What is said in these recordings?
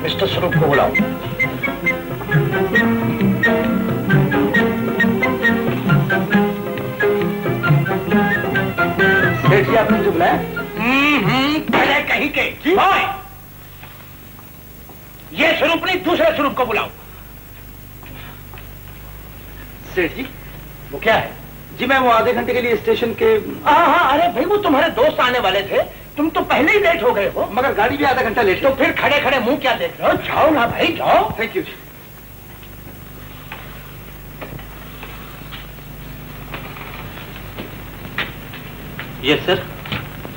Mister स्वरूप को बुलाओ। सेठ जी आपने मुझे बुलाया? पहले कहीं के ये स्वरूप नहीं, दूसरे स्वरूप को बुलाओ। सेठ जी वो क्या है? जी मैं वो आधे घंटे के लिए स्टेशन के। हाँ, अरे भाई वो तुम्हारे दोस्त आने वाले थे, तुम तो पहले ही लेट हो गए हो। मगर गाड़ी भी आधा घंटा लेट। तो फिर खड़े खड़े मुंह क्या देख रहे हो? जाओ ना भाई, जाओ। थैंक यू जी। Yes sir.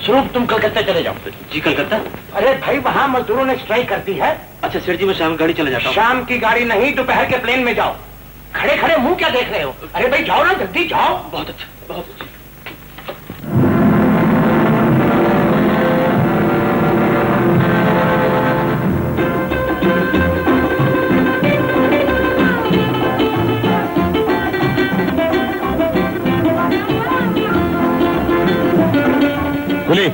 स्वरूप तुम कलकत्ता चले जाओ। जी कलकत्ता? अरे भाई वहाँ मजदूरों ने स्ट्राइक कर दी है। अच्छा सेठ जी मैं शाम गाड़ी चला जाता हूँ। शाम की गाड़ी नहीं, दोपहर के प्लेन में जाओ। खड़े खड़े मुंह क्या देख रहे हो? अरे भाई जाओ ना, जल्दी जाओ। बहुत अच्छा, बहुत अच्छा। बोलिए।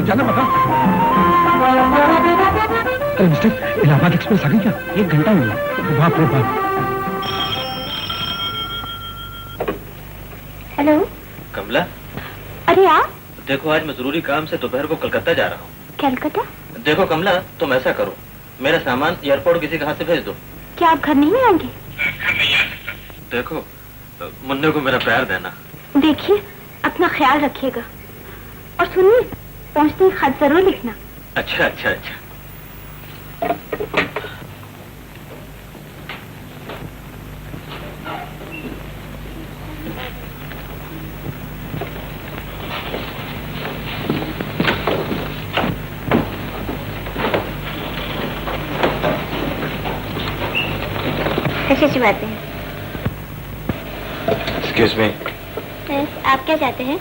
जाना बता। अरे मिस्टर, इलाहाबाद एक्सप्रेस आ गई क्या? 1 घंटा हो गया। बाप रे बाप। हेलो कमला। अरे आप? देखो आज मैं जरूरी काम से दोपहर को कलकत्ता जा रहा हूँ। कलकत्ता? देखो कमला तुम ऐसा करो, मेरा सामान एयरपोर्ट किसी के हाथ से भेज दो। क्या आप घर नहीं आएंगे? देखो मुन्ने को मेरा प्यार देना। देखिए अपना ख्याल रखिएगा, और सुनिए पहुंचते ही खत जरूर लिखना। अच्छा अच्छा अच्छा। अच्छी बात है। Excuse me. आप क्या चाहते हैं?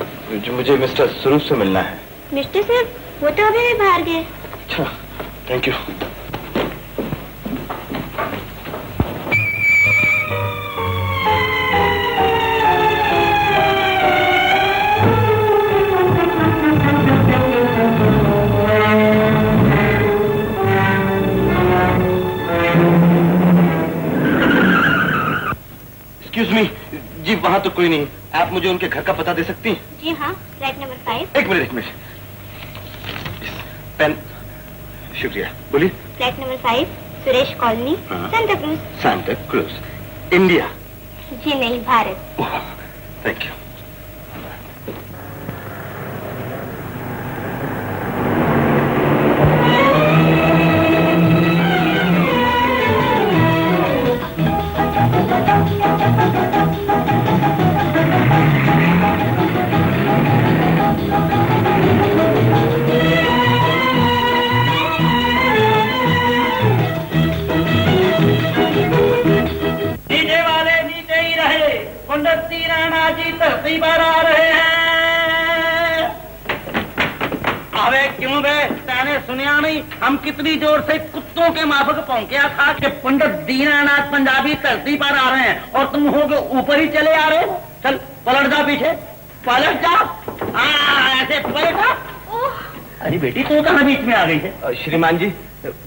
मुझे मिस्टर स्वरूप से मिलना है। मिस्टर साहब वो तो अभी भी बाहर गए। अच्छा थैंक यू। एक्सक्यूज मी जी, वहाँ तो कोई नहीं, आप मुझे उनके घर का पता दे सकती हैं? जी हाँ, फ्लैट नंबर 5। एक मिनट पेन। शुक्रिया, बोलिए। Flat number 5, Suresh colony, Santa Cruz. Santa Cruz, India? जी नहीं, भारत। Thank you. धरती पर आ रहे हैं। अबे क्यों बे, तैने सुनिया नहीं हम कितनी जोर से कुत्तों के माफक पहुंचा था कि पंडित दीनानाथ पंजाबी धरती पर आ रहे हैं और तुम हो ऊपर ही चले आ रहे हो। चल पलट जा पीछे, पलट जा। ऐसे पलट जा। अरे बेटी तू कहाँ बीच में आ गई है? श्रीमान जी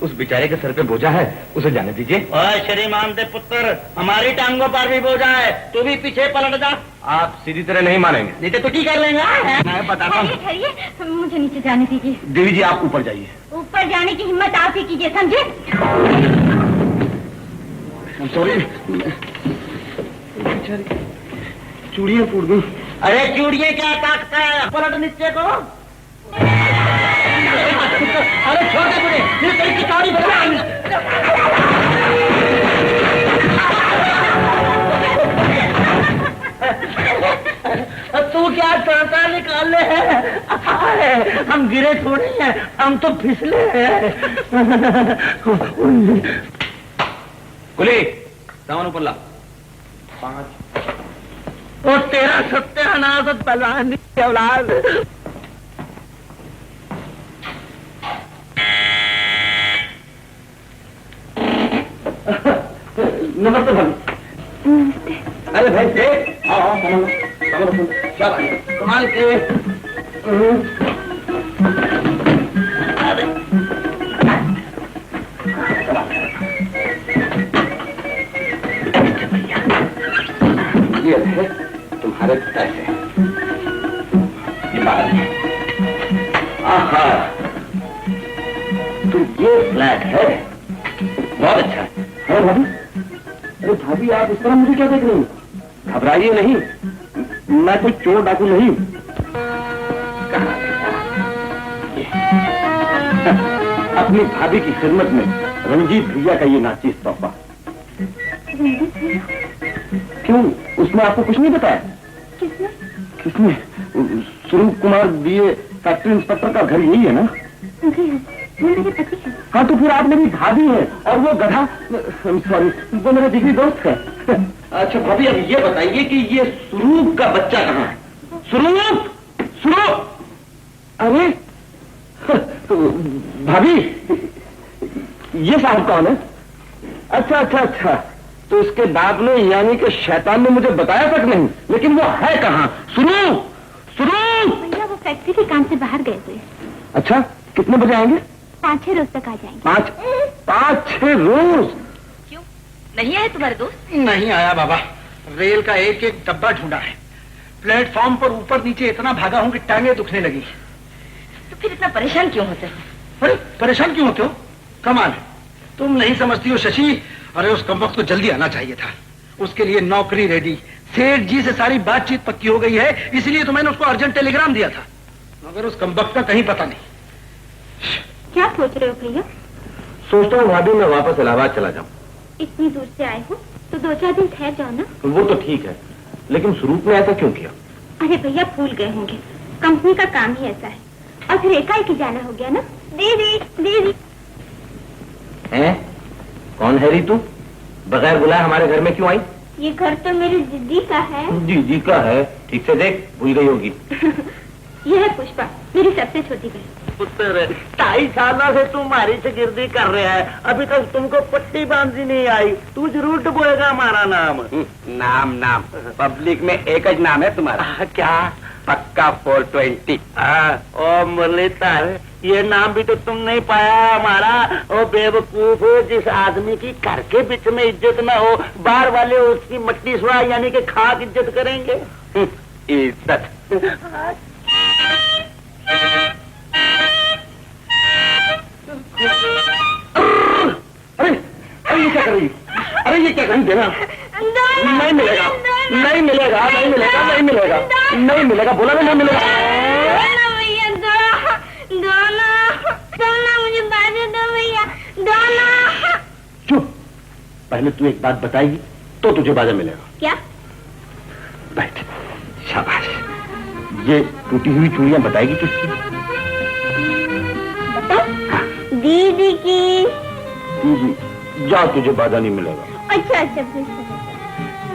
उस बेचारे के सर पे बोझा है, उसे जाने दीजिए। श्रीमान दे पुत्र, हमारी टांगों पर भी बोझा है, तू भी पीछे पलट जा। आप सीधी तरह नहीं मानेंगे। नहीं तो की कर लेंगे। मैं बताता हूँ। मुझे नीचे जाने दीजिए। देवी जी आप ऊपर जाइए। ऊपर जाने की हिम्मत आप ही कीजिए, समझे? सॉरी, चूड़ियाँ फूट गई। अरे चूड़िए क्या ताकता है, पलट नीचे को। अरे छोटे बड़े ये कहीं की चौड़ी तू क्या चढ़ता निकाल ले है? हम गिरे थोड़ी हैं, हम तो फिसले हैं। कुली सामान ऊपर ला। 5 और तेरा सत्यानाश पहलवान की औलाद। नमस्ते भाभी। अरे भाई देख, आओ कमाल के। ये है तुम्हारे पैसे, ये बात है। आहा, तो ये फ्लैट है, बहुत अच्छा है भाभी। अरे भाभी आप इस तरह मुझे क्या देख रही हैं? घबराइए नहीं, मैं कोई चोर डाकू नहीं। अपनी भाभी की खिदमत में रंजीत भैया का ये नाचीज तोहफा। क्यों, उसने आपको कुछ नहीं बताया? किसने? स्वरूप कुमार बीए फैक्ट्री इंस्पेक्टर का घर यही है ना? वो मेरे पति है। हाँ तो फिर आप मेरी भाभी है और वो गधा, सॉरी, वो मेरा जिगरी दोस्त है। अच्छा भाभी अब ये बताइए कि ये स्वरूप का बच्चा कहाँ है? स्वरूप, स्वरूप। अरे तो भाभी ये साहब कौन है? अच्छा अच्छा अच्छा, तो इसके बाप ने यानी कि शैतान ने मुझे बताया तक नहीं, लेकिन वो है कहाँ? स्वरूप, स्वरूप। भैया वो फैक्ट्री के काम से बाहर गए थे। अच्छा, कितने बजे आएंगे? 5-6 रोज तक आ जाएंगे। 5-6 रोज? क्यों, नहीं आए तुम्हारे दोस्त? नहीं आया बाबा, रेल का एक एक डब्बा ढूंढा है। प्लेटफॉर्म पर ऊपर नीचे इतना भागा हूं कि टांगे दुखने लगी। तो फिर इतना परेशान क्यों होते हो? अरे परेशान क्यों होते हो? कमाल है, तुम नहीं समझती हो शशि। अरे उस कमबख्त को जल्दी आना चाहिए था, उसके लिए नौकरी रेडी, सेठ जी से सारी बातचीत पक्की हो गई है, इसलिए तो मैंने उसको अर्जेंट टेलीग्राम दिया था, मगर उस कमबख्त का कहीं पता नहीं। क्या सोच रहे हो भैया? सोचता हूँ भाभी मैं वापस इलाहाबाद चला जाऊँ। इतनी दूर से आए हो तो 2-4 दिन ठहर जाओ ना। वो तो ठीक है, लेकिन स्वरूप ने ऐसा क्यों किया? अरे भैया भूल गए होंगे, कंपनी का काम ही ऐसा है, और फिर एकाएक ही जाना हो गया ना। दीदी दीदी। हैं? कौन है री तू? बगैर बुलाए हमारे घर में क्यों आई? ये घर तो मेरी दीदी का है। दीदी का है? ठीक से देख, भूल गई होगी। ये है पुष्पा, मेरी सबसे छोटी बहन। पुत्र 2.5 सालों से तुम्हारी शागिर्दी कर रहा है, अभी तक तुमको पट्टी बांधी नहीं आई। तू जरूर बोलेगा हमारा नाम। नाम नाम पब्लिक में एक ही नाम है तुम्हारा। क्या? पक्का 420। ओ मुरलीधर, ये नाम भी तो तुम नहीं पाया हमारा। ओ बेवकूफ हो, जिस आदमी की घर के बीच में इज्जत न हो, बाहर वाले उसकी मट्टी सुहा यानी कि खाक इज्जत करेंगे। इज्जत। अरे अरे ये क्या कर रही? अरे ये क्या कहीं देना नहीं मिलेगा, नहीं मिलेगा, नहीं मिलेगा, नहीं मिलेगा, नहीं मिलेगा, बोला ना नहीं मिलेगा। भैया दो मुझे बाजू दो भैया, दो। चुप, पहले तू एक बात बताएगी तो तुझे बाजा मिलेगा। क्या? बैठ, शाबाश। ये टूटी हुई चूड़ियां बताएगी किसकी? दीदी की। दीदी, जा, तुझे बाजा नहीं मिलेगा। अच्छा अच्छा,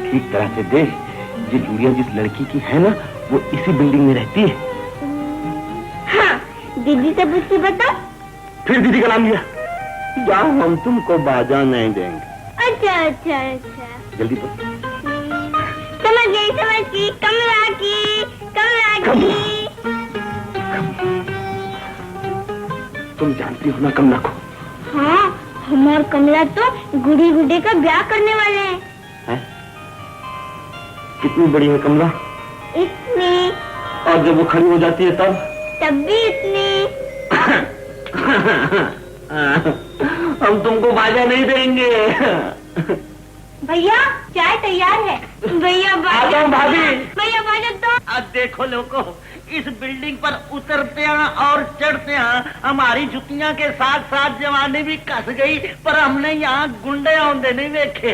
ठीक तरह से देख, ये चूड़ियां जिस लड़की की है ना, वो इसी बिल्डिंग में रहती है। हाँ, दीदी से पूछ के बता। फिर दीदी का नाम लिया। जा, हम तुमको बाजा नहीं देंगे। अच्छा अच्छा अच्छा, जल्दी बोल। समझ गई, कमला की, कमला की। तुम जानती हो ना कमला को? हाँ, हम और कमला तो गुड़ी गुड्डे का ब्याह करने वाले हैं। है? कितनी बड़ी है कमला? इतनी। और जब वो खड़ी हो जाती है तब भी इतनी। हम तुमको बाजा नहीं देंगे। भैया चाय तैयार है। भैया आ जाओ भाभी। भैया बाजा दो। अब देखो लोगों, इस बिल्डिंग पर उतरते हैं और चढ़ते हैं हमारी जुतियां के साथ साथ जवानी भी कस गई, पर हमने यहाँ गुंडे औंधे नहीं देखे।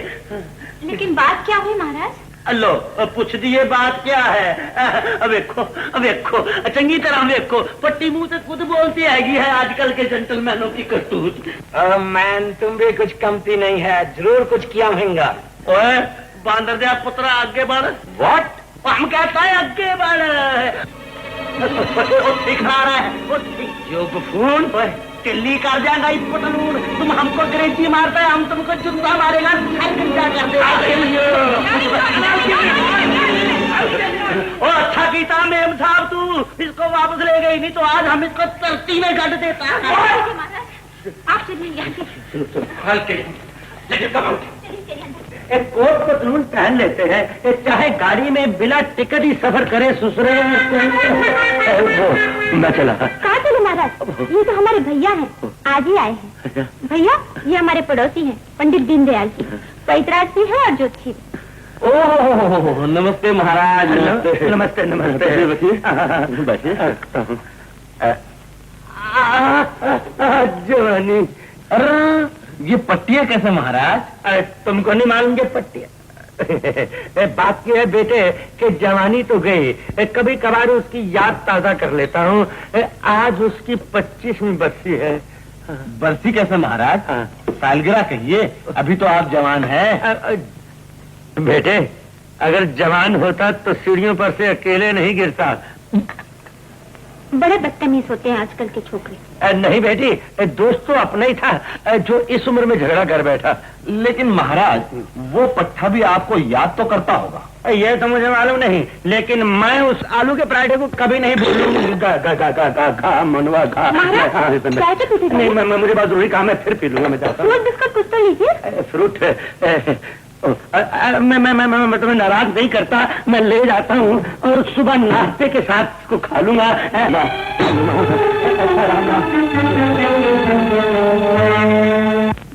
लेकिन बात क्या हुई महाराज? लो पूछ दिए बात क्या है। अब देखो चंगी तरह देखो, पट्टी मुंह से खुद बोलती हैगी है आजकल के जेंटलमैनों की करतूत। मैन तुम भी कुछ कमती नहीं है, जरूर कुछ किया होगा। ओए बांदर दिया पुत्रा आगे बढ़। व्हाट? हम कहता है आगे बढ़। वो दिखा रहा है वो जो गुफून टिल्ली कर जाएगा इस पतलून। तुम हमको अंग्रेजी मारता है, हम तुमको जूता मारेगा। ओ अच्छा कीता मेम साहब, तू इसको वापस ले गई, नहीं तो आज हम इसको धरती में गड़ देता है। आप चलिए यहाँ से। एक कोट पतलून पहन लेते हैं, चाहे गाड़ी में बिना टिकट ही सफर करे ससुरे। मैं चला। कहाँ चले महाराज? ये तो हमारे भैया हैं, आज ही आए हैं। भैया ये हमारे पड़ोसी हैं, पंडित दीनदयाल जी, पैतराज सिंह है और ज्योति। ओह नमस्ते महाराज। नमस्ते नमस्ते। जवानी। अरे ये पट्टियां कैसे महाराज? अरे तुमको नहीं मालूम ये पट्टियां? बात की है बेटे कि जवानी तो गई, कभी कभार उसकी याद ताजा कर लेता हूँ। आज उसकी 25वीं बरसी है। बरसी कैसे महाराज? सालगिरह कहिए, अभी तो आप जवान हैं। बेटे अगर जवान होता तो सीढ़ियों पर से अकेले नहीं गिरता। बड़े बदतमीज होते हैं आजकल के छोकरे। नहीं बेटी, दोस्त तो अपना ही था जो इस उम्र में झगड़ा कर बैठा। लेकिन महाराज वो पट्टा भी आपको याद तो करता होगा। ये तो मुझे मालूम नहीं, लेकिन मैं उस आलू के पराठे को कभी नहीं भूलूंगा। मनवा नहीं, मुझे बहुत जरूरी काम है, फिर पी लूंगा। मैं चाहता हूँ बिस्कुट कुछ तो लीजिए। फ्रूट। मैं तुम्हें नाराज नहीं करता, मैं ले जाता हूँ और सुबह नाश्ते के साथ इसको खा लूंगा।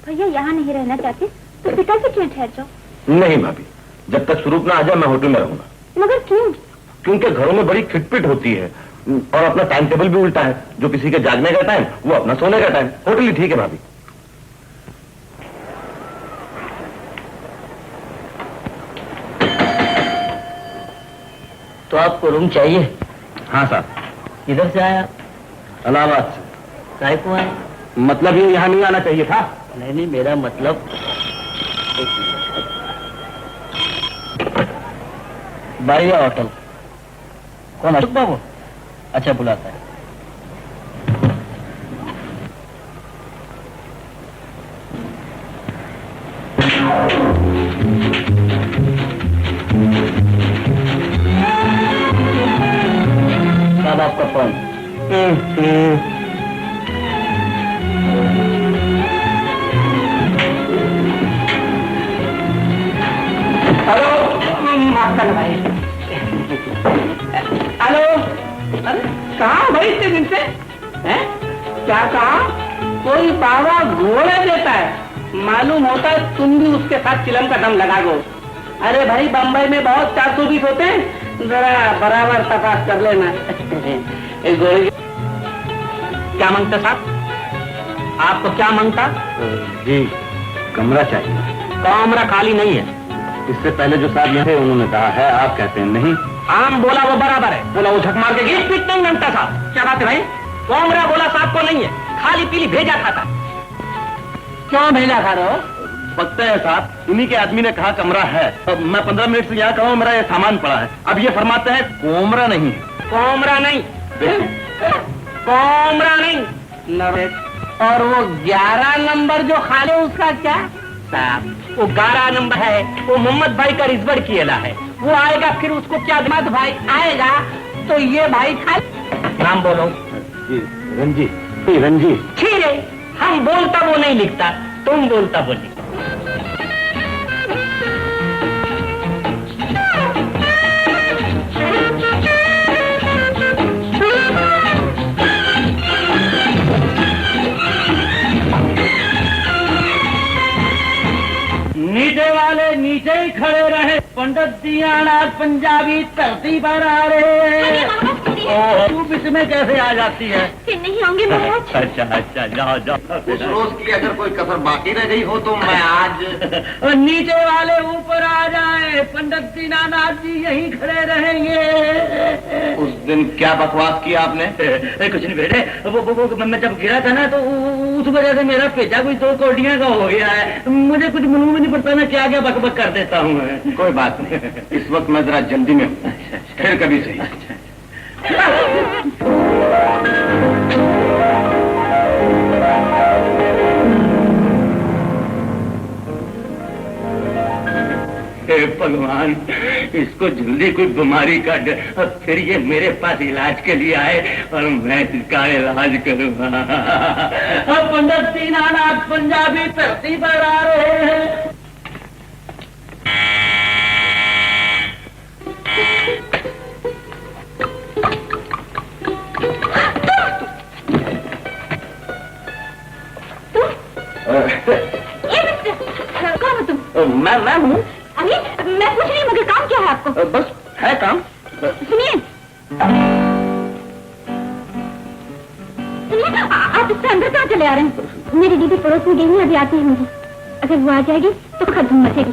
भैया यहाँ नहीं रहना चाहते तो पिता से क्यों ठहर जाओ? नहीं भाभी, जब तक स्वरूप ना आ जाए मैं होटल में रहूंगा। मगर क्यों? क्योंकि घरों में बड़ी खिटपिट होती है और अपना टाइम टेबल भी उल्टा है। जो किसी के जागने का टाइम वो अपना सोने का टाइम। होटल ही ठीक है भाभी। तो आपको रूम चाहिए? हाँ साहब। किधर से आया? इलाहाबाद से। काय को आया? मतलब ये यहाँ नहीं आना चाहिए था। नहीं मेरा मतलब बारिया होटल। कौन? अशोक बाबू? अच्छा बुलाता है। साहब आपका फोन। हेलो मास्टर भाई। हेलो, अरे कहाँ भाई इतने दिन से? हैं? क्या कहा? कोई बाबा घोड़े देता है, मालूम होता है तुम भी उसके साथ चिलम का दम लगा दो। अरे भाई बम्बई में बहुत 420 होते हैं, जरा बराबर तपास कर लेना। घोड़े क्या मांगता साहब? आपको क्या मांगता? जी कमरा चाहिए। कमरा खाली नहीं है। इससे पहले जो साहब यहाँ थे उन्होंने कहा है, आप कहते हैं नहीं। आम बोला वो बराबर है, बोला वो झक मार के एक फीट नहीं मांगता साहब। क्या बात है भाई? कमरा बोला साहब को नहीं है, खाली पीली भेजा खाता। क्यों भेजा खा रहे हो? पता है साहब, इन्हीं के आदमी ने कहा कमरा है। अब मैं 15 मिनट से यहाँ खड़ा हूँ, मेरा ये सामान पड़ा है। अब ये फरमाते हैं कोमरा नहीं है। कमरा नहीं, कमरा नहीं। और वो 11 नंबर जो खाली उसका क्या? साहब वो 11 नंबर है, वो मोहम्मद भाई का रिजवर किया है। वो आएगा फिर उसको क्या? दामाद भाई आएगा तो ये भाई खाली नाम बोलो। रंजीत। रंजीत। ठीक है, हम बोलता वो नहीं लिखता, तुम बोलता वो लिखता। नीचे वाले नीचे ही खड़े रहे, पंडित पंडित दीनानाथ पंजाबी धरती पर आ रहे हैं। तू बीच में कैसे आ जाती है? फिर नहीं होंगे महाराज। अच्छा अच्छा, जाओ जाओ। उस रोज की अगर कोई कसर बाकी रह गई हो तो मैं आज नीचे वाले ऊपर आ जाए, पंडित दीनानाथ जी यहीं खड़े रहेंगे। उस दिन क्या बकवास किया आपने? कुछ नहीं बेटे, वो मैं जब गिरा था ना तो उस वजह से मेरा पेचा कुछ 2 कौड़ियां का हो गया है। मुझे कुछ मालूम भी नहीं पड़ता ना क्या क्या बकबक कर देता हूँ मैं। कोई बात नहीं, इस वक्त मैं जरा जल्दी में हूँ, फिर कभी सही। हे भगवान, इसको जल्दी कोई बीमारी का फिर ये मेरे पास इलाज के लिए आए और मैं इसका इलाज करूँगा। अब पंडित दीनानाथ पंजाबी धरती पर आ रहे हैं। कौन हो तुम? मैं हूँ। अरे मैं पूछ रही हूँ, मगर काम क्या है आपको? बस है काम। सुनिए सुनिए, आप इससे अंदर कहाँ चले आ रहे हैं? मेरी दीदी पड़ोस में गई है, अभी आती है मुझे। अगर वो आ जाएगी तो खत धूम मचेगी।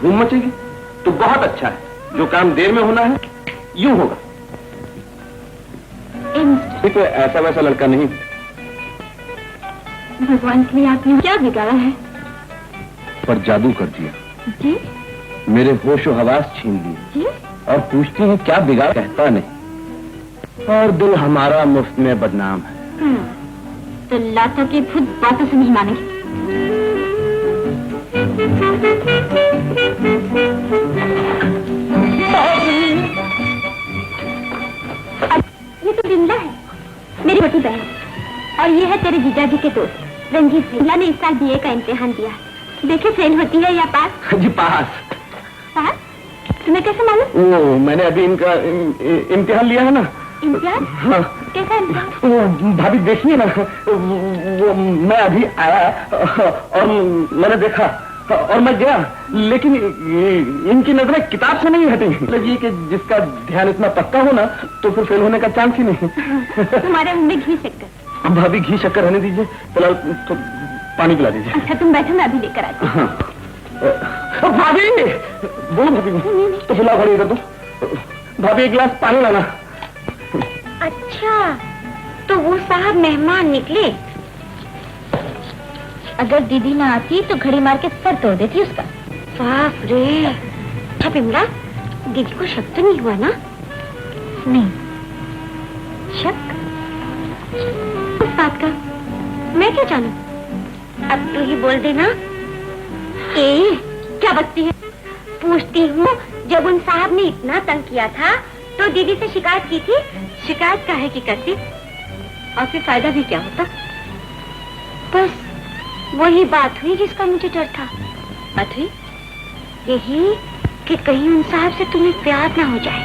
धूम मचेगी तो बहुत अच्छा है, जो काम देर में होना है यूं होगा। ये तो ऐसा वैसा लड़का नहीं। भगवान के लिए आपने क्या बिगाड़ा है? पर जादू कर दिया जी मेरे होश और हवास छीन लिए जी। और पूछती है क्या बिगाड़, कहता नहीं और दिल हमारा मुफ्त में बदनाम है। तो लातों की खुद बातों से नहीं मानेंगे। ये तो बिमला है, मेरी छोटी बहन, और ये है तेरे जीजाजी के दोस्त रंजीत। बिमला ने इस साल बीए का इम्तिहान दिया, देखे फेल होती है या पास। जी पास। पास? तुम्हें कैसे मालूम? वो मैंने अभी इनका इम्तिहान लिया है ना। इम्तिहान? हाँ। कैसा इम्तिहान? वो भाभी देखिए ना, वो मैं अभी आया और मैंने देखा और मैं गया, लेकिन इनकी नजरें किताब से नहीं हटी। मतलब ये कि जिसका ध्यान इतना पक्का हो ना तो फिर फेल होने का चांस ही नहीं। तुम्हारे मुंह में घी शक्कर। भाभी घी शक्कर रहने दीजिए, फिलहाल तो पानी पिला दीजिए। अच्छा तुम बैठो, मैं अभी लेकर आती हूँ। भाभी बोलो भाभी, तो फिलहाल खड़ी कर दो। भाभी एक गिलास पानी लाना। अच्छा तो वो साहब मेहमान निकले। अगर दीदी ना आती तो घड़ी मार के सर तोड़ देती उसका। बाप रे। अच्छा बिमला, दीदी को शक तो नहीं हुआ ना? नहीं। शक उस बात का मैं क्या जानूं? अब तू ही बोल देना। क्या बकती है? पूछती हूँ, जब उन साहब ने इतना तंग किया था तो दीदी से शिकायत की थी। शिकायत काहे की करती? और फिर फायदा भी क्या होता? बस वही बात हुई जिसका मुझे डर था। बात हुई यही कि कहीं उन साहब से तुम्हें प्यार ना हो जाए।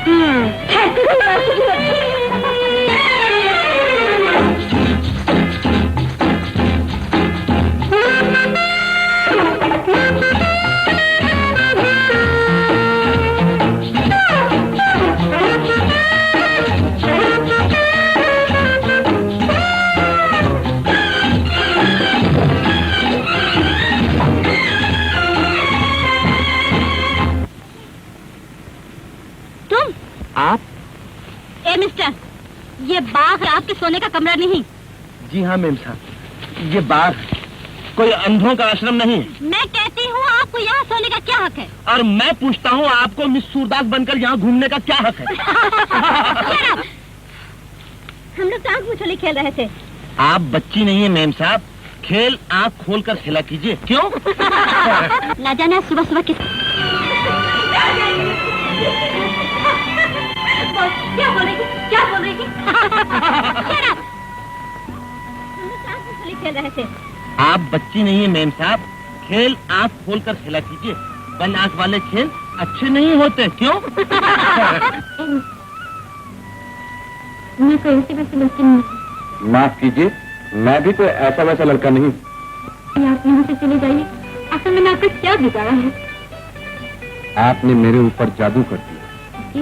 आप? ए मिस्टर, ये बाग है, आपके सोने का कमरा नहीं। जी हाँ मेम साहब, ये बाग कोई अंधों का आश्रम नहीं है। मैं कहती हूँ आपको यहाँ सोने का क्या हक है? और मैं पूछता हूँ आपको मिस सूरदास बनकर यहाँ घूमने का क्या हक है? हम लोग तो आँख मुछोली खेल रहे थे। आप बच्ची नहीं है मेम साहब, खेल आँख खोल कर खेला कीजिए। क्यों? ना जाना सुबह सुबह किस क्या बोल रही थी? क्या बोल रही थी? खेल रहे थे। आप बच्ची नहीं है मेम साहब, खेल आँख खोल कर खेला कीजिए। बंद आँख वाले खेल अच्छे नहीं होते। क्यों? मैं कोई ऐसी वैसी लड़की नहीं। माफ कीजिए, मैं भी कोई ऐसा वैसा लड़का नहीं। आप यहाँ से चले जाइए, असल में आपका क्या बिगाड़ा है? आपने मेरे ऊपर जादू कर दिया, जी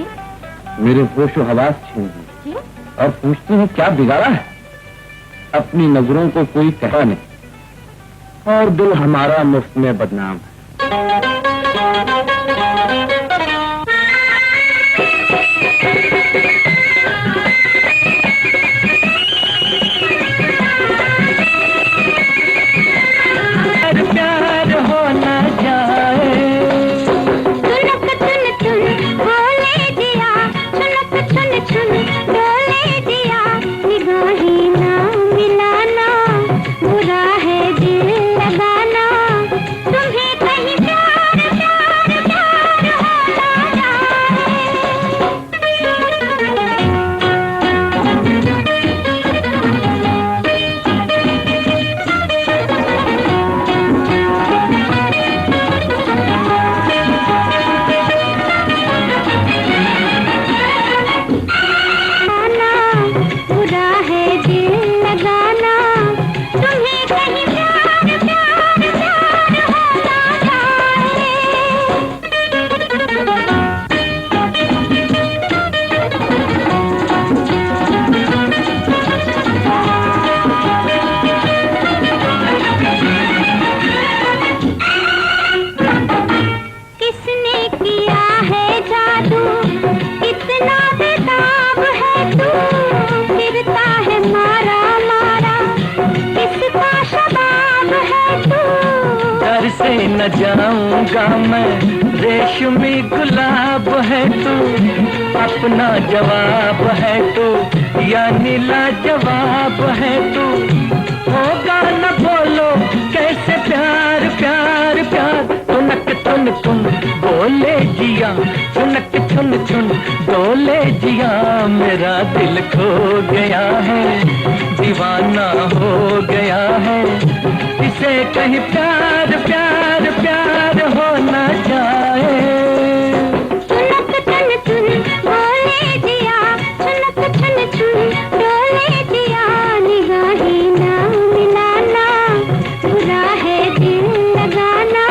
मेरे होशो हवास छीन दी जी और पूछती हूँ क्या बिगाड़ा है? अपनी नजरों को कोई कहा नहीं और दिल हमारा मुफ्त में बदनाम है। प्यार हो न जाए, सुनक चुन चुन बोले दिया, सुनक चुन चुन बोले दिया, निगाही ना मिलाना, बुरा है दिल लगाना, तुम्हें कहीं प्यार प्यार प्यार हो ना बुरा है दिल लगाना, तुम्हें कहीं प्यार प्यार प्यार हो ना किसने किया है जादू, कितना बेताब है तू, फिरता है मारा मारा, किसका शबाब है तू। घर से न जाऊंगा मैं, रेशमी गुलाब है तू, अपना जवाब है तू, यानी लाजवाब है तू। होगा न बोलो कैसे प्यार प्यार प्यार, तुनक तुन तुन बोले जिया, तुनक चुन चुन बोले जिया, मेरा दिल खो गया है, दीवाना हो गया है, इसे कहीं प्यार प्यार प्यार हो न जाए। सुनक चुन चुन बोले दिया, सुनक चुन चुन बोले दिया, निगाही ना मिलाना, बुरा है दिल लगाना,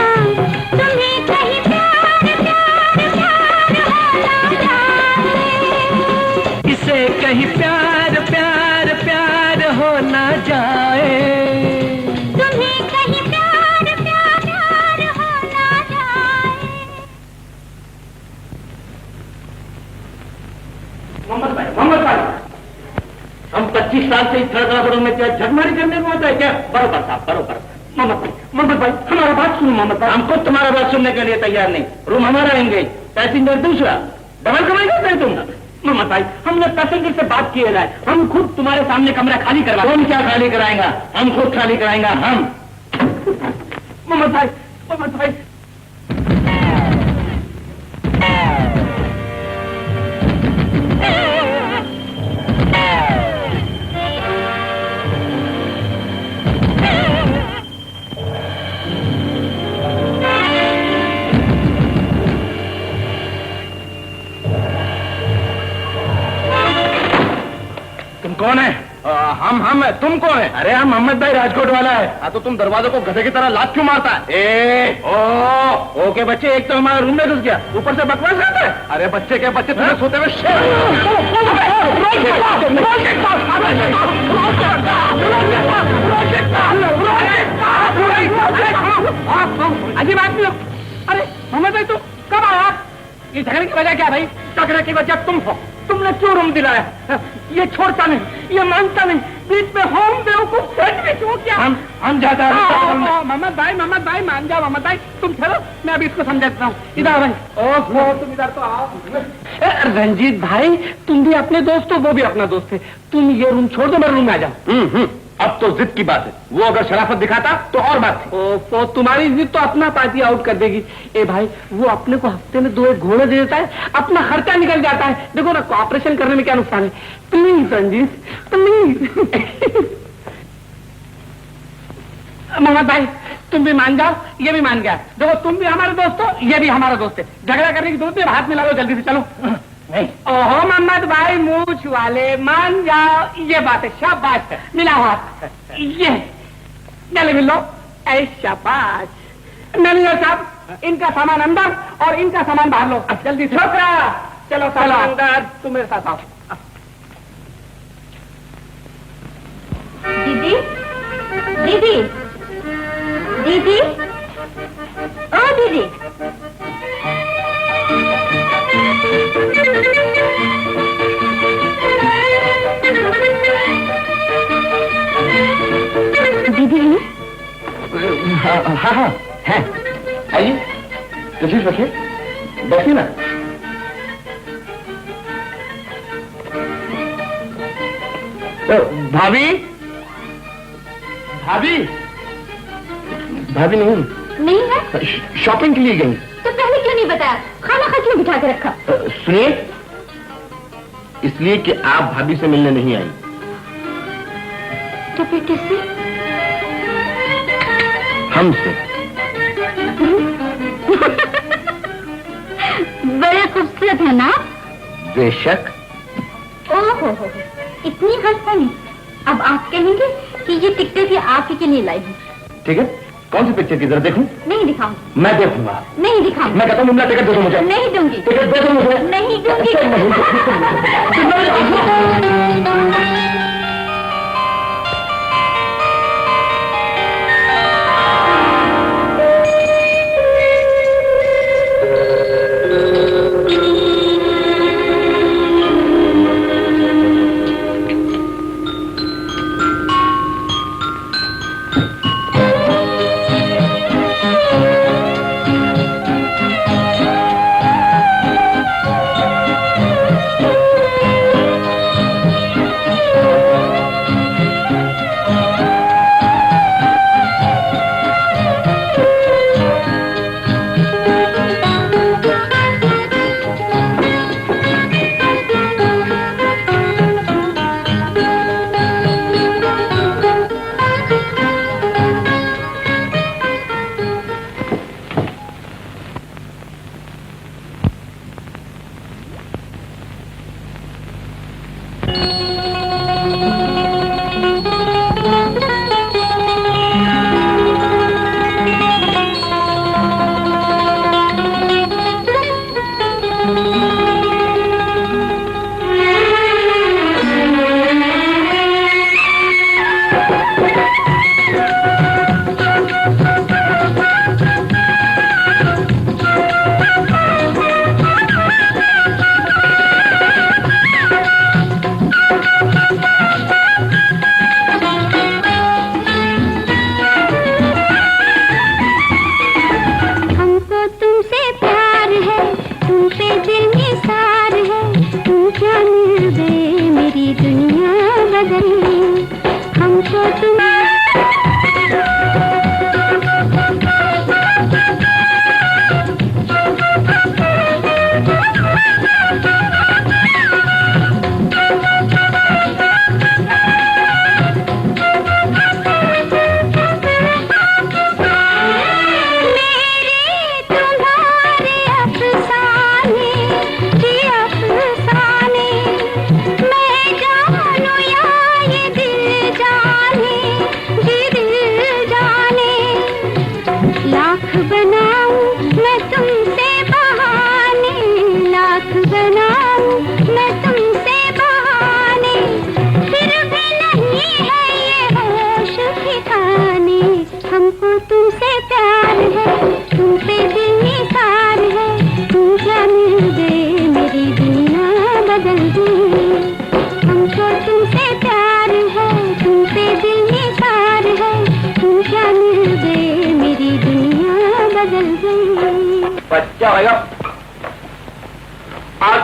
तुम्हें कहीं प्यार प्यार प्यार हो ना जाए। इसे कहीं प्यार प्यार प्यार हो न जाए। तुम्हें कहीं प्यार प्यार प्यार हो ना जाए। मोहम्मद भाई, हम 25 साल से इस धड़कड़ापड़ों में क्या झकमारी करने को होता है क्या? बरोबर साहब बरोबर। मोहम्मद भाई हमारा बात सुनो। मोहम्मद भाई हम खुद तुम्हारा बात सुनने के लिए तैयार नहीं। रूम हमारा एंगेज, पैसेंजर दूसरा, डबल कमाई करते हैं तुम। मोहम्मद भाई हमने पैसेंजर से बात किए है, हम खुद तुम्हारे सामने कमरा खाली करवा। कौन क्या खाली कराएगा? हम खुद खाली कराएंगे हम। मोहम्मद भाई तुम कौन है? हम तुम कौन है? अरे हम मोहम्मद भाई राजकोट वाला है। हाँ तो तुम दरवाजे को गधे की तरह लात क्यों मारता है? ओके बच्चे, एक तो हमारे रूम में घुस गया, ऊपर से बकवास करता है। अरे बच्चे क्या बच्चे, तुम्हें सोते हुए अजीब आदमी हो। अरे मोहम्मद भाई तुम कब आया? ये झगड़े की वजह क्या भाई? झगड़े की वजह तुम हो। तुमने क्यों रूम दिलाया? ये छोड़ता नहीं, ये मानता नहीं, बीच में हम बेवकूफ सैंडविच हो क्या? हम जाता है। मोहम्मद भाई मान जाओ। मोहम्मद भाई तुम चलो, मैं अभी इसको समझाता हूँ। इधर भाई। ओहो तुम इधर तो आओ। रंजीत भाई तुम भी अपने दोस्त हो, वो भी अपना दोस्त है। तुम ये रूम छोड़ दो, मेरे रूम में आ जाओ। अब तो जिद की बात है, वो अगर शराफत दिखाता तो और बात थी। तो तुम्हारी जिद तो अपना पार्टी आउट कर देगी। ए भाई वो अपने को हफ्ते में 2 घोड़े दे देता है, अपना खर्चा निकल जाता है। देखो ना ऑपरेशन करने में क्या नुकसान है। Please Ranjit please. मोहम्मद भाई तुम भी मान जाओ, ये भी मान गया। देखो तुम भी हमारे दोस्त हो, ये भी हमारा दोस्त है। झगड़ा करने की जरूरत है, हाथ मिला लो जल्दी से, चलो। नहीं। ओहो मोहम्मद भाई मूछ वाले, मान जाओ, ये बात है। शाबाश है, मिला हाथ। ये गले मिल लो। ऐ शाबाश। मैनेजर साहब इनका सामान अंदर और इनका सामान बाहर लो। जल्दी से छोकरा, चलो सामान अंदर, तुम मेरे साथ आओ। दीदी, दीदी, दीदी, ओ दीदी, दीदी। हाँ हाँ हाँ है, आइए तशरीफ रखिए, बैठिए ना। भाभी, भाभी, भाभी नहीं है? शॉपिंग के लिए गई। तो पहले क्यों नहीं बताया? खाना खा क्यों बिठा के रखा? सुनिए, इसलिए कि आप भाभी से मिलने नहीं आई। तो फिर किससे? हमसे। बड़े खूबसूरत है ना? बेशक। ओहो, इतनी हंसनी। अब आप कहेंगे कि ये टिकटें भी आप ही के लिए लाई हूँ। ठीक है, कौन सी पिक्चर की जरा देखूं? नहीं दिखाऊंगी। मैं देखूंगा। नहीं दिखाऊंगी। मैं कहता हूँ मुमला टिकट दे दो मुझे। नहीं दूंगी। टिकट दे दो मुझे। नहीं दूंगी। बच्चा भैया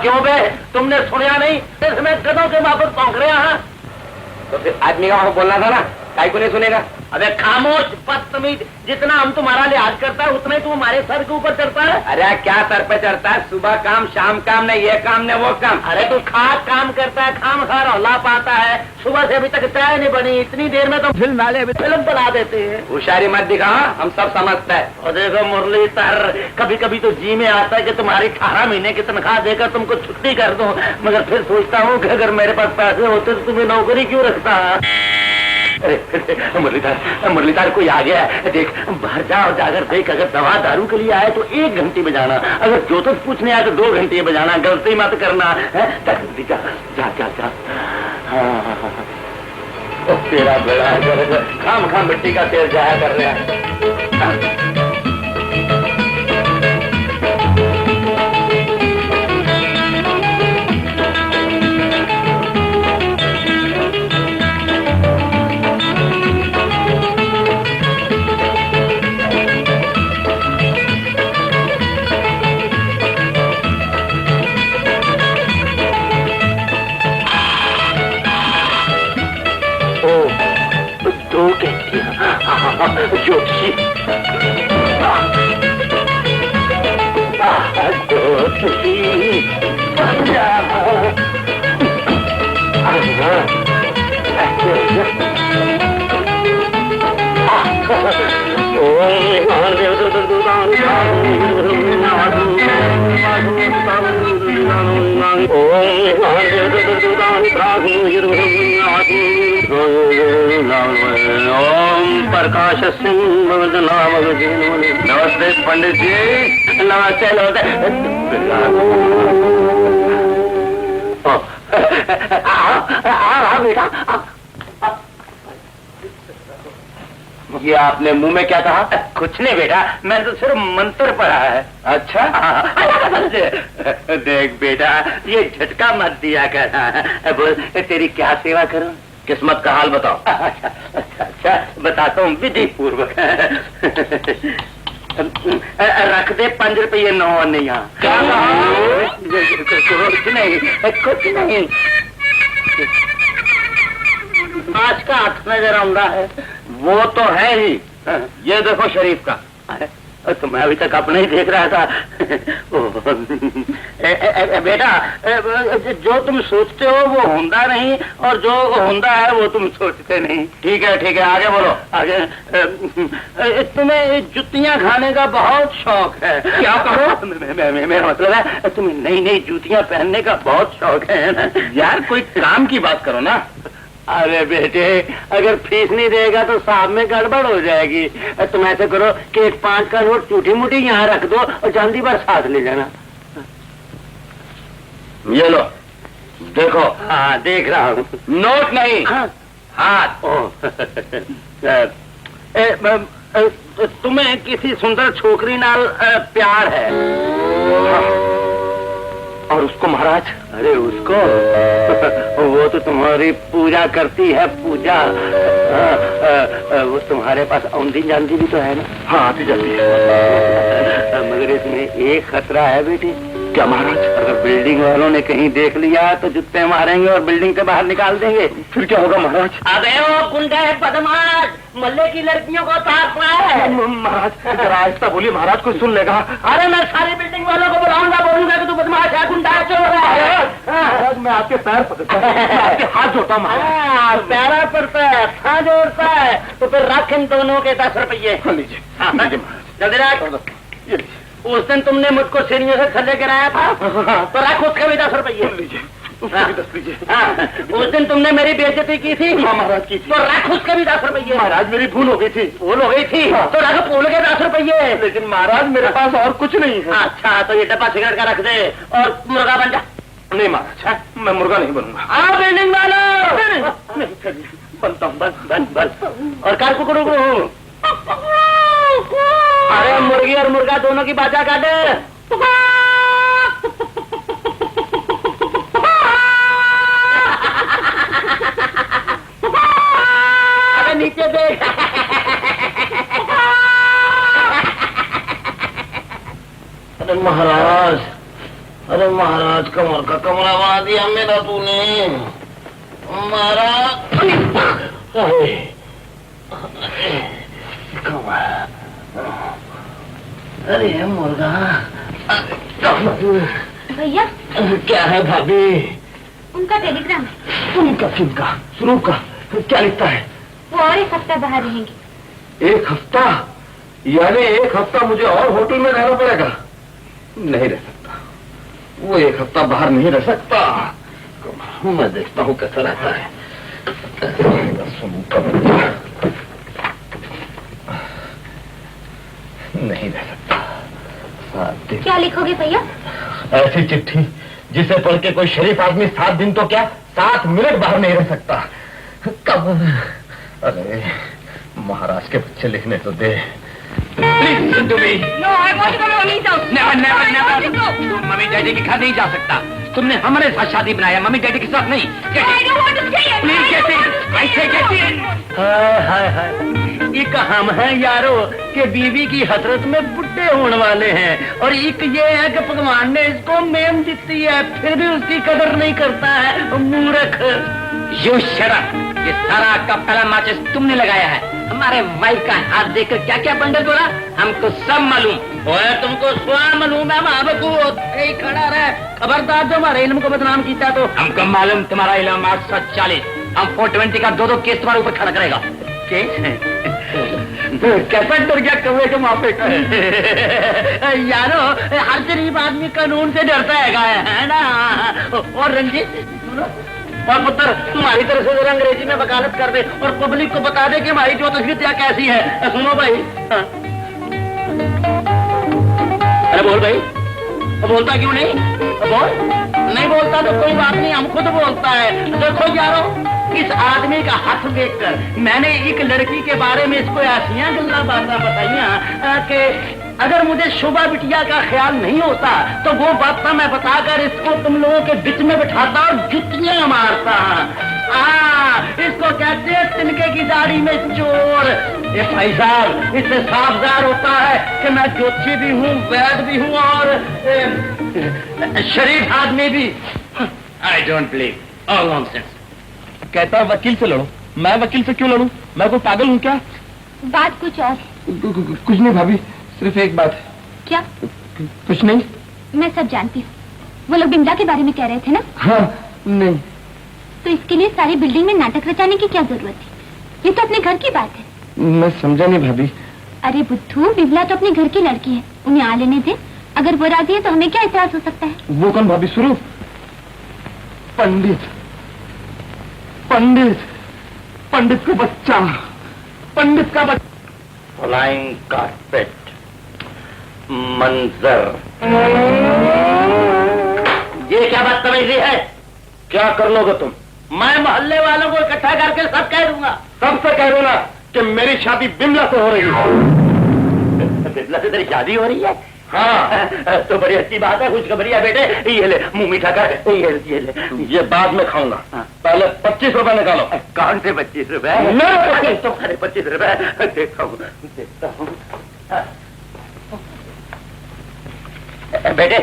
क्यों बे, तुमने सुना नहीं? इसमें गधों के वापस पहुंच रहे हैं। तो फिर आदमी का वहां बोलना था ना, काहे को नहीं सुनेगा? अबे खामोश बदतमीज, जितना हम तुम्हारा लिहाज करता है उतना ही तुम हमारे सर के ऊपर चढ़ता है। अरे क्या सर पे चढ़ता है? सुबह काम शाम काम, नहीं ये काम नहीं वो काम। अरे तू खास काम करता है, खाम खा रौला पाता है। सुबह से अभी तक चाय नहीं बनी, इतनी देर में तो फिल्म वाले फिल्म बना देते हैं। होशियारी मत दिखा, हम सब समझते हैं। और देखो मुरलीधर, कभी कभी तो जी में आता है कि तुम्हारी 18 महीने की तनख्वाह देकर तुमको छुट्टी कर दूं, मगर फिर सोचता हूँ कि अगर मेरे पास पैसे होते तो तुम्हें नौकरी क्यों रखता है। मुरलीधर कोई आ गया है, देख बाहर जा और जाकर देख, अगर दवा दारू के लिए आए तो 1 घंटे में जाना, अगर ज्योतिष पूछने आए तो 2 घंटे में जाना, गलती मत करना है। जा जा जा जा। तेरा बड़ा खाम मिट्टी का तेल जाया कर रहा है। जोशी ओम प्रकाश सिंह। नमस्ते पंडित जी। नमस्ते बेटा। ये आपने मुंह में क्या कहा? कुछ नहीं बेटा, मैंने तो सिर्फ मंत्र पढ़ा है। अच्छा देख बेटा, ये झटका मत दिया कर। बोल तेरी क्या सेवा करूं? किस्मत का हाल बताओ। अच्छा बताता हूँ विधि पूर्वक। रख दे 5 रुपये 9 आने यहाँ। कुछ नहीं। आज का हाथ नजर आ रहा है। वो तो है ही। ये देखो शरीफ का। तो मैं अभी तक अपने ही देख रहा था। बेटा, जो तुम सोचते हो वो होता नहीं, और जो होता है वो तुम सोचते नहीं। ठीक है आगे बोलो। आगे तुम्हें जुतियां खाने का बहुत शौक है। क्या कहो? मेरा मतलब है तुम्हें नई जूतियां पहनने का बहुत शौक है ना। यार कोई काम की बात करो ना। अरे बेटे, अगर फीस नहीं देगा तो साहब में गड़बड़ हो जाएगी। तुम ऐसे करो कि एक 5 का नोट टूटी मुटी यहाँ रख दो और चांदी पर साथ ले जाना। ये लो देखो। हाँ देख रहा हूँ। नोट नहीं, हाथ। तुम्हें किसी सुंदर छोकरी नाल प्यार है? और उसको महाराज? अरे उसको वो तो तुम्हारी पूजा करती है, पूजा। वो तुम्हारे पास औंधी जानती भी तो है ना? हाँ आती जाती है। मगर इसमें एक खतरा है बेटी। क्या महाराज? अगर बिल्डिंग वालों ने कहीं देख लिया तो जुत्ते मारेंगे और बिल्डिंग से बाहर निकाल देंगे। फिर क्या होगा महाराज? अबे वो गुंडे बदमाश मल्ले की लड़कियों को ताक रहा है। महाराज जरा आहिस्ता बोलिए, महाराज कोई सुन लेगा। अरे मैं सारी बिल्डिंग वालों को बुलाऊंगा, बोलूंगा कि तू बदमाश है, गुंडा है, चोर है। महाराज मैं आपके पैर पकड़ता हूं, आपके हाथ जोड़ता हूँ। पैरा पड़ता है, हाथ जोड़ता है, तो फिर रख इन दोनों के 10 रुपये। लीजिए जल्दी रख। उस दिन तुमने मुझको सीढ़ियों से थल्ले गिराया था, तो रख उसके भी 10 रुपये। लीजिए उसके भी 10 लीजिए। उस दिन तुमने मेरी बेइज्जती की थी। हाँ महाराज की थी। तो रख उसके भी 10 रुपये। महाराज मेरी भूल हो गई थी। भूल हो गई थी तो रख भूल के 10 रुपये। लेकिन महाराज मेरे पास और कुछ नहीं है। अच्छा तो ये डब्बा सिगरेट का रख दे और मुर्गा बन जा। नहीं महाराज मैं मुर्गा नहीं बनूंगा। बिल्डिंग वालों बनता हूँ, बन। और कार कुकड़ू। अरे मुर्गी और मुर्गा दोनों की बाजा काटे। अरे नीचे देख। अरे महाराज कमर का कमरा बना दिया मेरा तूने। महाराज अरे मुर्गा। भैया क्या है भाभी? उनका टेलीग्राम है। उनका किनका? स्वरूप का? क्या लिखता है? वो और 1 हफ्ता बाहर रहेंगे। 1 हफ्ता? यानी 1 हफ्ता मुझे और होटल में रहना पड़ेगा? नहीं रह सकता, वो 1 हफ्ता बाहर नहीं रह सकता। मैं देखता हूँ कैसा रहता है। नहीं रह सकता। क्या लिखोगे भैया? ऐसी चिट्ठी जिसे पढ़ के कोई शरीफ आदमी 7 दिन तो क्या 7 मिनट बाहर नहीं रह सकता। कब? अरे महाराज के बच्चे लिखने तो दे। Please listen to me. No, I want to go to Mommy's house. Never never I want to go. Never. तुम मम्मी डैडी के घर नहीं जा सकता। तुमने हमारे साथ शादी बनाया, मम्मी डैडी के साथ नहीं। I don't want to stay here. Please get in. I say get इन। हाय हाय, एक हम हैं यारो कि बीवी की हसरत में बुढ़े होने वाले हैं, और एक ये है कि भगवान ने इसको मेम दी है फिर भी उसकी कदर नहीं करता है। मूर्ख। You shut up. ये सारा का पहला माचिस तुमने लगाया है। हमारे वाइफ का हाथ देखकर क्या क्या बंडल बोला, हमको सब मालूम। ओए तुमको स्वयं मालूम है, मैं खड़ा रहे। खबरदार जो हमारे इल्म को बदनाम किया तो हमको मालूम तुम्हारा इल्म 840। हम 420 का 2-2 केस तुम्हारे ऊपर खड़ा करेगा। कैसा डर गया कौवे के माफे का। यारो हर गरीब आदमी कानून से डरता है ना। और रंजीत सुनो, और पुत्र तुम्हारी तरफ से जरा अंग्रेजी में वकालत कर दे और पब्लिक को बता दे कि हमारी जो तस्वीर कैसी है। सुनो भाई। हाँ। अरे बोल भाई, बोलता क्यों नहीं? बोल। नहीं बोलता तो कोई बात नहीं, हम खुद बोलता है। देखो यारो, इस आदमी का हाथ देखकर मैंने एक लड़की के बारे में इसको ऐसियां गल्ला बातें बताइया कि अगर मुझे शोभा बिटिया का ख्याल नहीं होता तो वो बात मैं बताकर इसको तुम लोगों के बीच में बिठाता और जुतियां मारता। इसको कहते हैं तिनके की दाढ़ी में चोर। ये भाई साहब, इससे साफ ज़ाहिर होता है कि मैं ज्योतिषी भी हूँ, वैद भी हूँ और शरीफ आदमी भी। I don't believe all nonsense. कहता वकील से लड़ो। मैं वकील से क्यों लड़ूं? मैं कोई पागल हूँ क्या? बात कुछ और। कुछ नहीं भाभी, सिर्फ एक बात। क्या? कुछ नहीं। मैं सब जानती हूँ। वो लोग बिमला के बारे में कह रहे थे ना? हाँ। नहीं। तो इसके लिए सारी बिल्डिंग में नाटक रचाने की क्या जरूरत थी? ये तो अपने घर की बात है। मैं समझा नहीं भाभी। अरे बुद्धू, बिमला तो अपने घर की लड़की है, उन्हें आ लेने दे। अगर वो राजी है तो हमें क्या एतराज हो सकता है? वो कौन भाभी? सुनो, पंडित पंडित पंडित का बच्चा, पंडित का बच्चा। फ्लाइंग कारपेट मंजर। ये क्या बदतमीजी है? क्या कर लोगे तुम? मैं मोहल्ले वालों को इकट्ठा करके सब कह दूंगा। सबसे कह दो ना कि मेरी शादी बिमला से हो रही है। बिमला से तेरी शादी हो रही है? हाँ। तो बड़ी अच्छी बात है, खुशखबरी है बेटे। ये ले मुंह मीठा कर। ये ले। ये बाद में खाऊंगा। हाँ। पहले 25 रुपए निकालो। कौन से 25 रुपए? मेरे तुम्हारे 25 रुपए। देखता हूँ। बेटे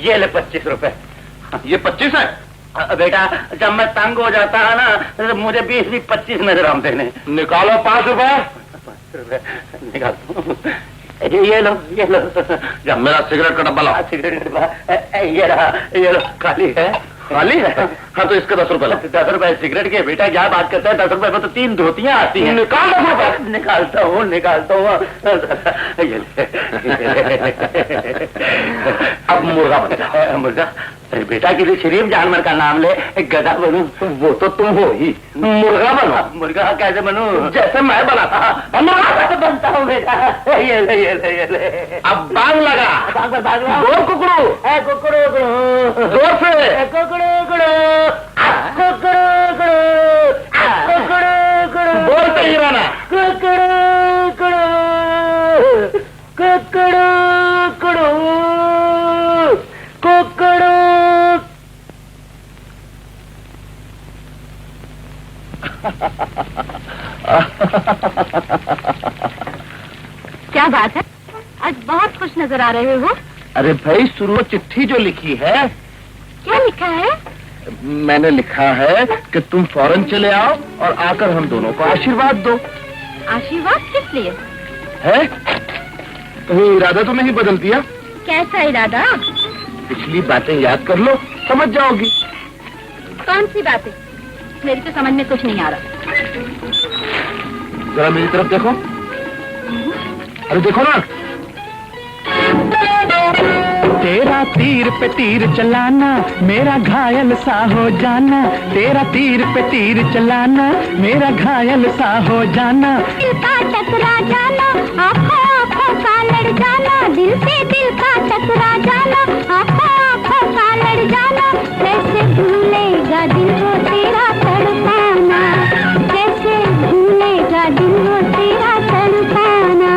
ये ले 25 रुपए। ये 25 है? बेटा जब मैं तंग हो जाता है ना तो मुझे 20-25 नजर आते हैं। निकालो 5 रुपए। 5 रुपए निकाल। ये लो जब मेरा सिगरेट का डब्बा लाओ। सिगरेट का डब्बा ये लो खाली है। खाली है? हाँ तो इसके 10 रुपए लो। 10 रुपए सिगरेट के? बेटा क्या बात करता है? 10 रुपए में तो 3 धोतियां आती हैं। निकाल 10 रुपए। निकालता हूँ। ये ले। अब मुर्गा बन जाओ। मुर्गा? बेटा किसी शरीफ जानवर का नाम ले। गधा बनूं? वो तो तुम हो ही। मुर्गा बनो। मुर्गा कैसे बनूं? जैसे मैं बना था। मुर्गा बनता हूँ बेटा। ये ले। अब बांग लगा। भाग दो कुकड़ू। कुकड़ू जोर से। कुकड़ू बोलते ही रहना। क्या बात है, आज बहुत खुश नजर आ रहे हो। अरे भाई सुनो, चिट्ठी जो लिखी है। क्या लिखा है? मैंने लिखा है कि तुम फौरन चले आओ और आकर हम दोनों को आशीर्वाद दो। आशीर्वाद किस लिए है? तो इरादा तो नहीं बदल दिया? कैसा इरादा? पिछली बातें याद कर लो, समझ जाओगी। कौन सी बातें? मेरी तो समझ में कुछ नहीं आ रहा। जरा मेरी तरफ देखो। अरे देखो ना। तेरा तीर पे तीर चलाना, मेरा घायल सा हो जाना। तेरा तीर पे तीर चलाना, मेरा घायल सा हो जाना। दिल का टकरा जाना, आँखों आँखों का लड़ जाना। दिल से दिल का टकरा जाना, आँखों आँखों का लड़ जाना। कैसे भूलेगा दिल वो तेरा तड़पाना, कैसे भूलेगा दिल वो तेरा तड़पाना।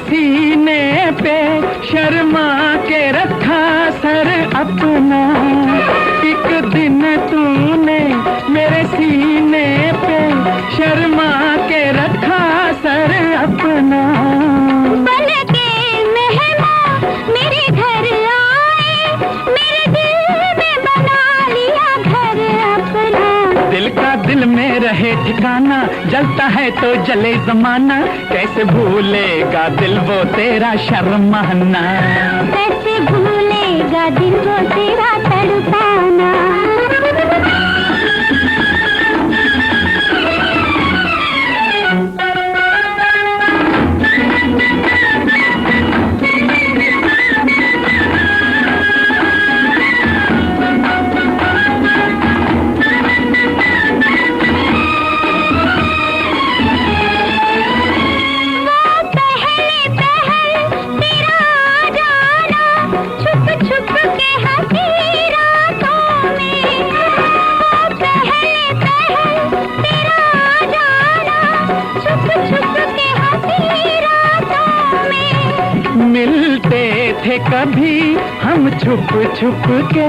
सीने पे शर्मा के रखा सर अपना। एक दिन तूने मेरे सीने पे शर्मा के रखा सर अपना। बन के मेहमान मेरे घर आए, मेरे दिल में बना लिया घर अपना। दिल का दिल में रहे ठिकाना, जलता है तो जले जमाना। कैसे भूलेगा दिल वो तेरा शर्माना, कैसे भूलेगा दिल वो तेरा तड़पाना। मिलते थे कभी हम छुप छुप के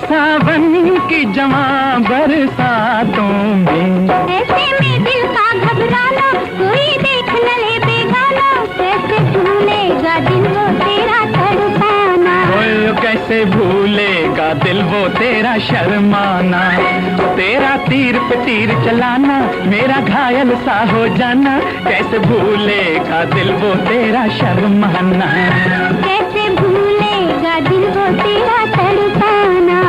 सावन की जमा बरसातों में। ऐसे में दिल का घबराना, कोई देख न ले बेगाना। कैसे भूलेगा दिल वो तेरा तड़पाना, कैसे भूलेगा दिल वो तेरा शर्माना। तेरा तीर पे तीर चलाना, मेरा घायल सा हो जाना। कैसे भूलेगा दिल वो तेरा शर्माना, कैसे भूलेगा दिल वो तेरा तड़पाना।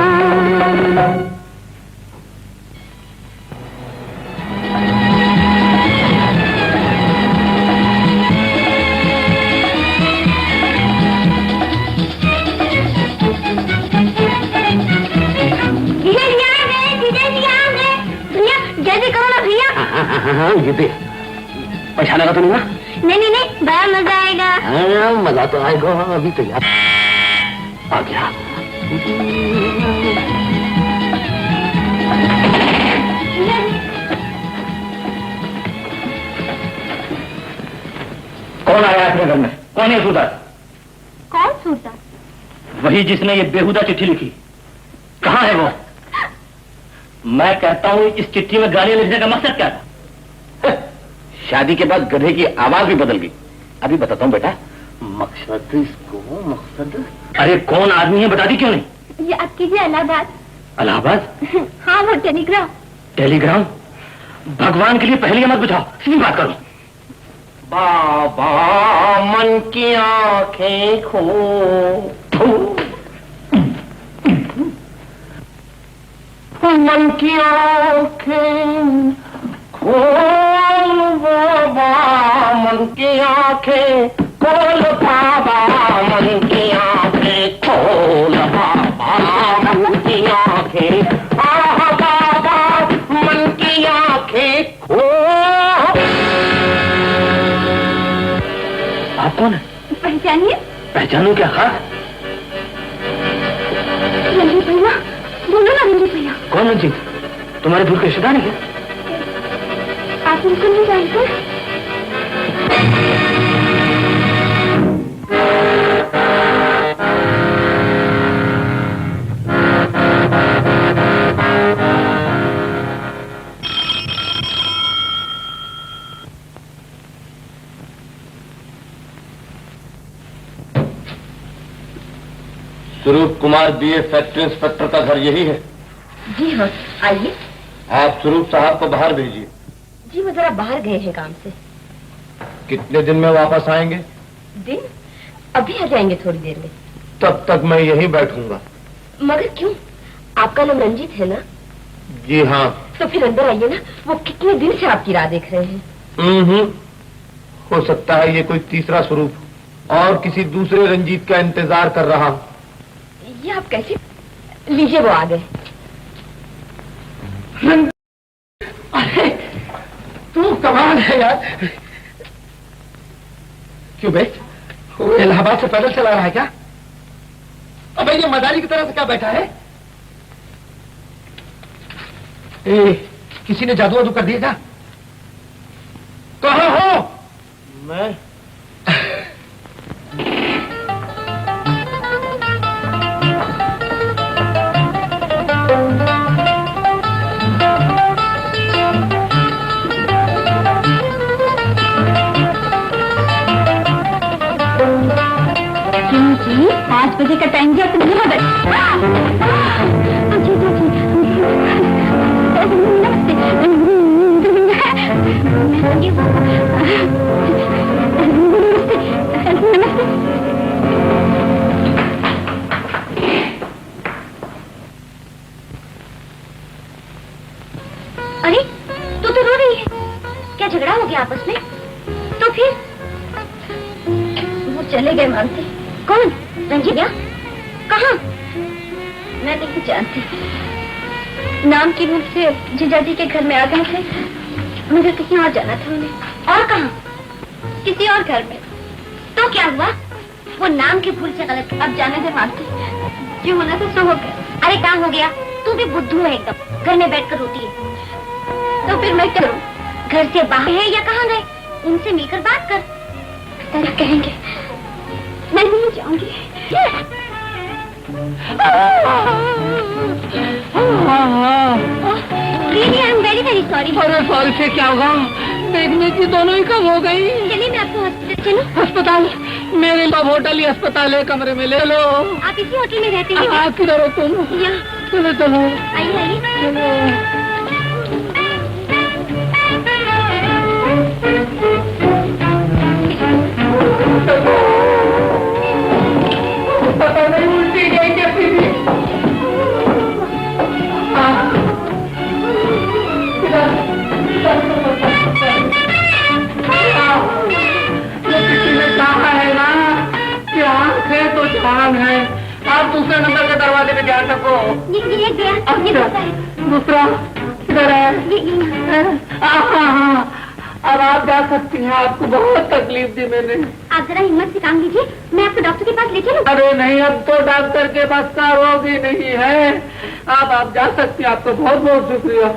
जल्दी करो ना भैया। हाँ ये दे, पैसा लगा तो नहीं ना? नहीं, बड़ा मजा आएगा। हाँ मजा तो आएगा, अभी तो यार आ गया। कौन आया अपने घर में? कौन है सूरदास? कौन सूरदास? वही जिसने ये बेहुदा चिट्ठी लिखी। कहाँ है वो? मैं कहता हूँ इस चिट्ठी में गालियां लिखने का मकसद क्या था? शादी के बाद गधे की आवाज भी बदल गई। अभी बताता हूँ बेटा मकसद। इसको मकसद? अरे कौन आदमी है बता दी क्यों नहीं? याद कीजिए, इलाहाबाद। इलाहाबाद? हाँ वो टेलीग्राम। टेलीग्राम? भगवान के लिए पहले मत बुझाओ, सीधी बात करो। बाबा मन की आंखें खो, मन की आंखें खोल बाबा, मन की आंखें खोल बाबा, मन की आंखें खोल बाबा, मन की आंखें, आह बाबा मन की आंखें खोल। आप कौन है? पहचानिए। पहचानू क्या? खास रंजीत भैया, बोलो ना रंजीत भैया। कौन रंजीत? तुम्हारे दूर के रिश्तेदार है क्या? आप उनको नहीं जानते? स्वरूप कुमार बीए फैक्ट्री इंस्पेक्टर का घर यही है? जी हाँ, आइए। आप स्वरूप साहब को बाहर भेजिए। जी वो जरा बाहर गए हैं काम से। कितने दिन में वापस आएंगे? दिन? अभी आ जाएंगे थोड़ी देर में। तब तक मैं यहीं बैठूंगा। मगर क्यों? आपका नाम रंजीत है ना? जी हाँ। तो फिर अंदर आइए ना, वो कितने दिन से आपकी राह देख रहे हैं। हो सकता है ये कोई तीसरा स्वरूप और किसी दूसरे रंजीत का इंतजार कर रहा हूँ। ये आप कैसे? लीजिए वो आ गए। अरे तू कमाल है यार। क्यों बे, वो इलाहाबाद से पैदल चला रहा है क्या? अबे ये मदारी की तरह से क्या बैठा है? किसी ने जादू वादू कर दिया क्या? कहाँ हो? मैं जी 5 बजे का टाइम दिया तुमने। अरे तू तो रो रही है, क्या झगड़ा हो गया आपस में? तो फिर वो चले गए मानते। कौन? रंजीत? क्या? कहाँ? मैं नहीं जानती। नाम की भूल से जीजाजी के घर में आ गए थे, मुझे कहीं और जाना था उन्हें। और कहाँ? किसी और घर में। तो क्या हुआ? वो नाम की भूल से गलत। अब जाने दे मानती, जो होना था सो हो गया। अरे क्या हो गया? तू भी बुद्धू है एकदम, घर में बैठकर रोती है। तो फिर मैं क्या करूं? घर से बाहर है या कहाँ गए? उनसे मिलकर बात कर। तरह कहेंगे मैं नहीं जाऊंगी। Really I am very very sorry. अरे सॉरी से क्या होगा? देखने की दोनों ही कम हो गई। चलिए मैं आपको हॉस्पिटल चलूं? अस्पताल? मेरे लिए होटल ही अस्पताल है, कमरे में ले लो। आप इसी होटल में रहते हैं? किधर हो तुम? चलो चलो आइए आइए। चलो। पता नहीं उल्टी गई कैसी थी। किसी ने कहा है ना कि आँख है तो जान है। आप दूसरे नंबर के दरवाजे पे ध्यान रखो। ये गया। ये दूसरा किधर है? हाँ, अब आप जा सकती हैं। आपको बहुत तकलीफ दी मैंने। आप जरा हिम्मत से काम लीजिए, मैं आपको डॉक्टर के पास ले चलूं? अरे नहीं, अब तो डॉक्टर के पास का रोग ही नहीं है। आप जा सकती हैं। आपको बहुत बहुत शुक्रिया।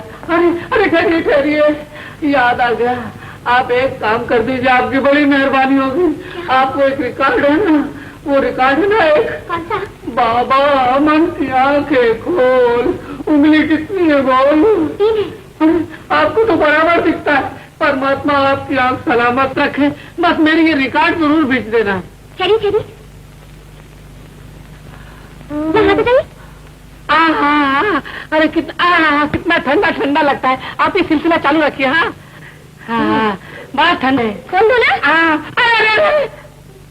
अरे ठहरिए ठहरिए, याद आ गया। आप एक काम कर दीजिए, आपकी बड़ी मेहरबानी होगी। आपको एक रिकॉर्ड है ना, वो रिकॉर्ड है ना एक? कौन सा? बाबा मन की आंखें खोल, उंगली कितनी है बोल। 3 है। आपको तो बराबर दिखता है। परमात्मा आपकी आंख सलामत रखे। बस मेरी ये रिकॉर्ड जरूर भेज देना। चलिए चलिए, हाथ बताइए। अरे कितना ठंडा ठंडा लगता है। आप ये सिलसिला चालू रखिए। हाँ बहुत ठंड है। कौन बोला? अरे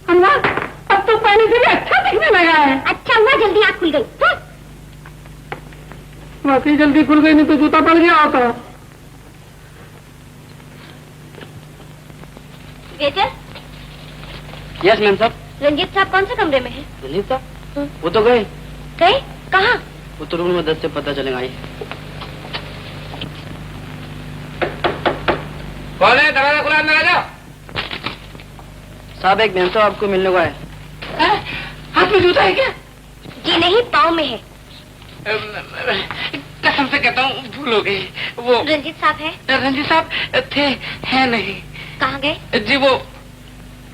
अम्मा, अब तो पानी से भी अच्छा दिखने लगा है। अच्छा हुआ जल्दी आँख खुल गई। वाकई जल्दी खुल गई, नहीं तो जूता पड़ गया होता। वेटर। यस मैम साहब। रंजीत साहब कौन से कमरे में है? रंजीत साहब वो तो गए। गए? कहाँ? वो तो रूम में 10 से पता चलेगा। कौन है? दरवाजा खुला, अंदर आ जाओ। साहब एक मैम साहब आपको मिलने को आए। हाथ में जूता है क्या? जी नहीं, पाँव में है। कसम से कहता हूँ भूल हो गई। वो रंजीत साहब है? रंजीत साहब थे, है नहीं। कहाँ गए? जी वो,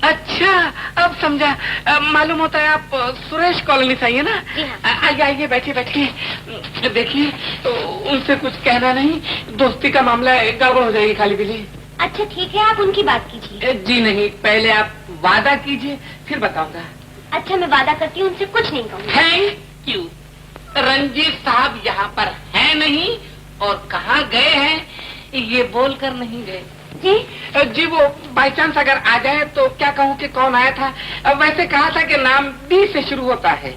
अच्छा अब समझा। मालूम होता है आप सुरेश कॉलोनी से आइए ना? जी हाँ। आइए आइए, बैठिए बैठिए। देखिए उनसे कुछ कहना नहीं, दोस्ती का मामला है, गड़बड़ हो जाएगी खाली पीली। अच्छा ठीक है, आप उनकी बात कीजिए। जी नहीं, पहले आप वादा कीजिए फिर बताऊंगा। अच्छा मैं वादा करती हूँ, उनसे कुछ नहीं कहूँगी। Thank you. रंजीत साहब यहाँ पर है नहीं, और कहाँ गए हैं ये बोलकर नहीं गए। जी वो बाई चांस अगर आ जाए तो क्या कहूँ कि कौन आया था। वैसे कहा था कि नाम बी से शुरू होता है।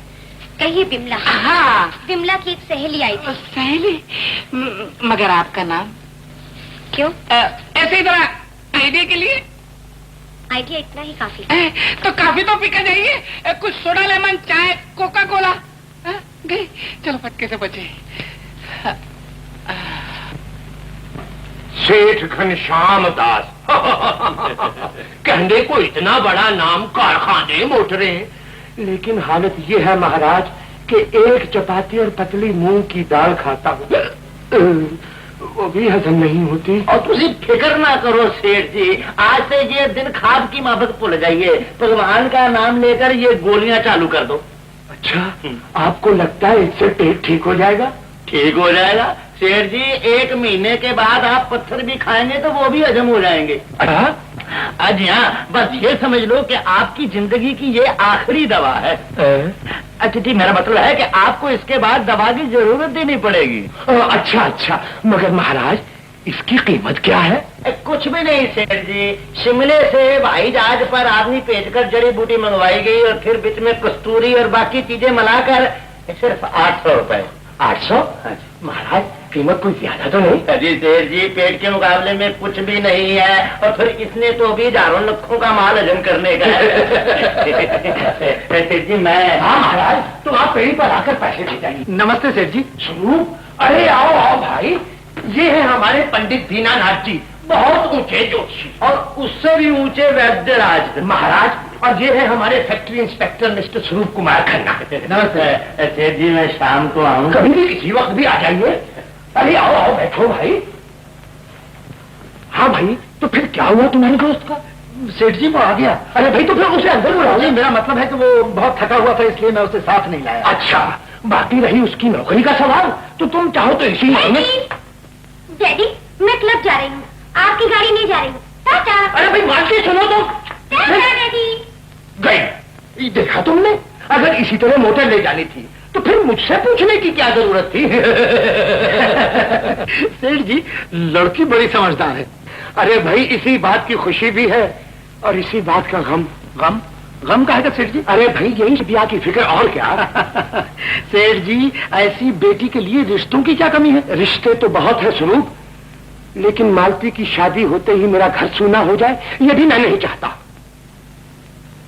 कहिए बिमला। हाँ, बिमला की एक सहेली आई थी। सहेली? मगर आपका नाम क्यों? ऐसे ही जरा आइडिया के लिए। आइडिया इतना ही काफी। तो काफी तो पीका जाइए। कुछ सोडा लेमन चाय कोका कोला। गई, चलो फटके से बचे। सेठ घनश्याम दास कहने को इतना बड़ा नाम, कारखाने, मोटरें, लेकिन हालत ये है महाराज कि एक चपाती और पतली मूंग की दाल खाता हूँ, वो भी हजम नहीं होती। और तुसी फिक्र ना करो सेठ जी, आज से ये दिन खाब की माफक भूल जाइए। भगवान का नाम लेकर ये गोलियां चालू कर दो। अच्छा, आपको लगता है इससे पेट ठीक हो जाएगा? ठीक हो जाएगा सेठ जी, 1 महीने के बाद आप पत्थर भी खाएंगे तो वो भी हजम हो जाएंगे। आज यहाँ बस ये समझ लो कि आपकी जिंदगी की ये आखिरी दवा है। अच्छा जी, मेरा मतलब है कि आपको इसके बाद दवा की जरूरत ही नहीं पड़ेगी। अच्छा अच्छा, मगर महाराज इसकी कीमत क्या है? कुछ भी नहीं सेठ जी, शिमले से हवाई जहाज पर आदमी भेजकर जड़ी बूटी मंगवाई गई और फिर बीच में कस्तूरी और बाकी चीजें मिलाकर सिर्फ 800 रुपए। 800? महाराज कीमत कोई ज्यादा तो नहीं? अजी सेठ जी, पेट के मुकाबले में कुछ भी नहीं है, और फिर इसने तो भी हजारों लाखों का माल हजम करने का है। सेठ जी मैं। हाँ महाराज, तो आप पेड़ी पर आकर पैसे दे जाइए। नमस्ते सेठ जी। स्वरूप, अरे आओ आओ भाई, ये है हमारे पंडित दीनानाथ जी, बहुत ऊंचे जोशी और उससे भी ऊंचे वैद्यराज महाराज, और ये है हमारे फैक्ट्री इंस्पेक्टर मिस्टर स्वरूप कुमार खन्ना। नमस्ते सेठ जी, मैं शाम को आऊँ? कभी भी किसी वक्त भी आ जाइए। अरे आओ आओ बैठो भाई। हाँ भाई, तो फिर क्या हुआ तुम्हारे दोस्त का? सेठ जी वो आ गया। अरे भाई तो फिर उसे अंदर बुलाओ। मेरा मतलब है कि वो बहुत थका हुआ था, इसलिए मैं उसे साथ नहीं लाया। अच्छा, बाकी रही उसकी नौकरी का सवाल, तो तुम चाहो तो इसी महीने। डैडी, मैं क्लब जा रही हूँ, आपकी गाड़ी नहीं जा रही हूँ। टाटा। अरे भाई मान के सुनो तो। टाटा डैडी। गई, देखा तुमने, अगर इसी तरह मोटर ले जानी थी तो फिर मुझसे पूछने की क्या जरूरत थी? सेठ जी लड़की बड़ी समझदार है। अरे भाई इसी बात की खुशी भी है और इसी बात का गम। गम? गम का है सेठ जी? अरे भाई यही ब्याह की फिक्र, और क्या। सेठ जी ऐसी बेटी के लिए रिश्तों की क्या कमी है? रिश्ते तो बहुत है स्वरूप, लेकिन मालती की शादी होते ही मेरा घर सूना हो जाए, ये भी मैं नहीं चाहता।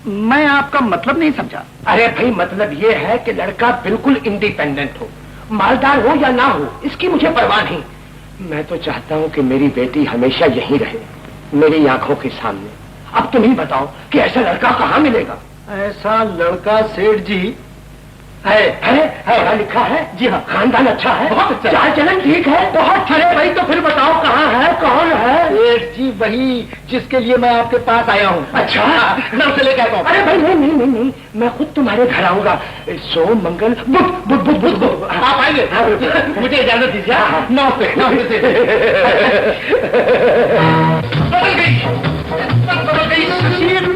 मैं आपका मतलब नहीं समझा। अरे भाई मतलब ये है कि लड़का बिल्कुल इंडिपेंडेंट हो, मालदार हो या ना हो, इसकी मुझे परवाह नहीं। मैं तो चाहता हूँ कि मेरी बेटी हमेशा यहीं रहे, मेरी आंखों के सामने। अब तुम ही बताओ कि ऐसा लड़का कहाँ मिलेगा? ऐसा लड़का सेठ जी है लिखा है। जी हाँ। खानदान अच्छा है, बहुत अच्छा। चाल चलन ठीक है, बहुत। अरे भाई तो फिर बताओ कहाँ है, कौन है? सेठ जी वही जिसके लिए मैं आपके पास आया हूँ। अच्छा, मैं उसे लेकर आता हूँ। अरे भाई नहीं नहीं नहीं नहीं, मैं खुद तुम्हारे घर आऊंगा। सोम मंगल बुध बुध बुध बुध बुध। आप आइए, मुझे इजाजत दीजिए। नमस्ते। नमस्ते। बदल गई, बदल गई,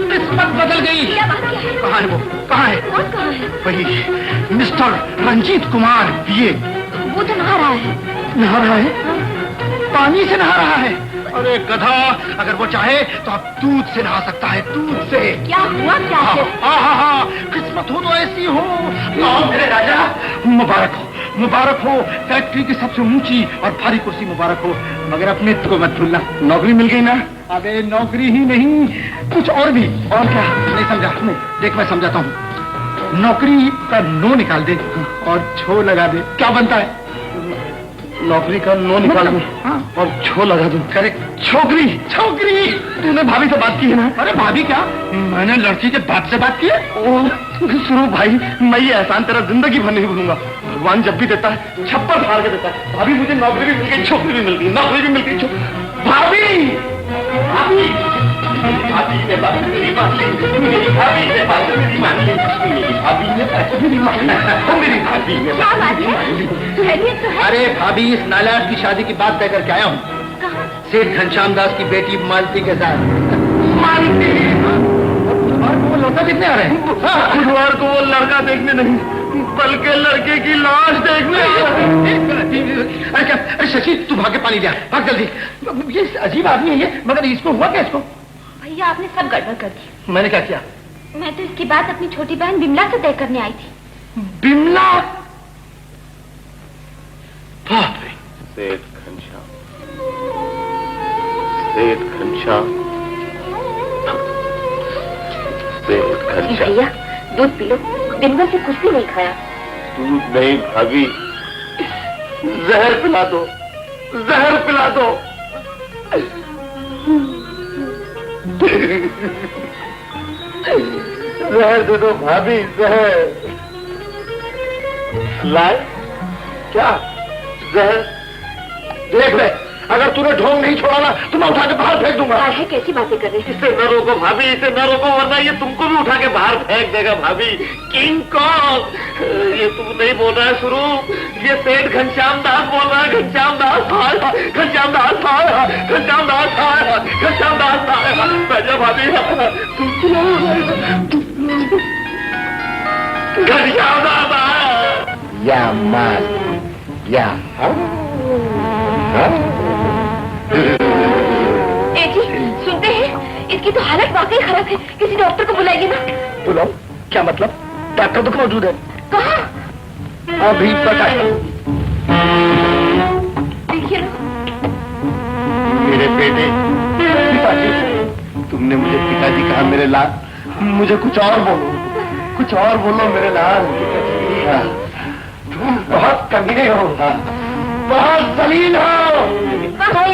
किस्मत बदल गई। कहाँ है वो? कहाँ है? कौन कहाँ है? वही मिस्टर रंजीत कुमार, ये वो तो नहा रहा है। नहा रहा है, पानी से नहा रहा है। अरे गधा, अगर वो चाहे तो अब दूध से नहा सकता है, दूध से। क्या हुआ क्या? हाँ, किस्मत हो तो ऐसी हो। मेरे राजा, मुबारक हो, मुबारक हो। फैक्ट्री की सबसे ऊंची और भारी कुर्सी मुबारक हो, मगर अपने को मत भूलना, नौकरी मिल गई ना? अबे नौकरी ही नहीं, कुछ और भी। और क्या? नहीं समझा? नहीं, देख मैं समझाता हूँ। नौकरी का नो निकाल दे और छो लगा दे, क्या बनता है? नौकरी का नो निकाल दूं और छो लगा दूं। करेक्ट, छोकरी। छोकरी, तूने भाभी से बात की है ना? अरे भाभी क्या, मैंने लड़की के बाप से बात की है। स्वरूप भाई, मैं ये एहसान तेरा जिंदगी भर नहीं भूलूंगा। भगवान जब भी देता है छप्पर फाड़ के देता है। भाभी मुझे नौकरी भी मिल गई, छोकरी भी मिल गई, नौकरी भी मिल गई। भाभी, भाभी, भाभी ने बात मेरी मान ली, मेरी भाभी ने बात मेरी मान ली, मेरी भाभी ने बात मेरी मान ली, मेरी भाभी ने क्या बात है? खैरियत तो है? अरे भाभी, इस नालायक की शादी की बात तय करके आया हूँ, सेठ घनश्याम दास की बेटी मालती के साथ। मालती? बुधवार को वो लड़का देखने आ रहे हैं। बुधवार को वो लड़का देखने नहीं, बल्कि लड़के की लाश देखने। अरे शशि, तू भाग के पानी लिया, भाग जल्दी। ये अजीब आदमी है ये, मगर इसको हुआ क्या? इसको भैया आपने सब गड़बड़ कर दी। मैंने क्या किया? मैं तो इसकी बात अपनी छोटी बहन बिमला से तय करने आई थी। बिमला? सेठ घनश्याम, सेठ घनश्याम, सेठ घनश्याम। भैया दूध पी लो, दिन भर से कुछ भी नहीं खाया। दूध नहीं भाभी, जहर पिला दो, जहर पिला दो। जहर दे दो भाभी, जहर। लाए क्या जहर? देख ले, अगर तूने ढोंग नहीं छोड़ा ना तो मैं उठा के बाहर फेंक दूंगा। है कैसी बातें कर रही है? इसे न रोको भाभी, इसे न रोको, वरना ये तुमको भी उठा के बाहर फेंक देगा भाभी। King Kong. ये तुम नहीं बोल रहा है स्वरूप, ये सेठ घनश्याम दास बोल रहा है। घनश्याम दास, घनश्याम दास, घनश्याम दास, घनश्याम दास। बैठा भाभी, घनश्याम दास। या माल या जी सुनते हैं, इसकी तो हालत वाकई खराब है, किसी डॉक्टर को बुलाइए ना। बुलाओ? क्या मतलब? डॉक्टर तो मौजूद है। कहाँ? अभी पता है। देखिए ना। मेरे बेटे, पिताजी, तुमने मुझे पिताजी कहा मेरे लाल, मुझे कुछ और बोलो, कुछ और बोलो मेरे लाल। तुम बहुत कमीने हो, बहुत जलील हो, तुम बहुत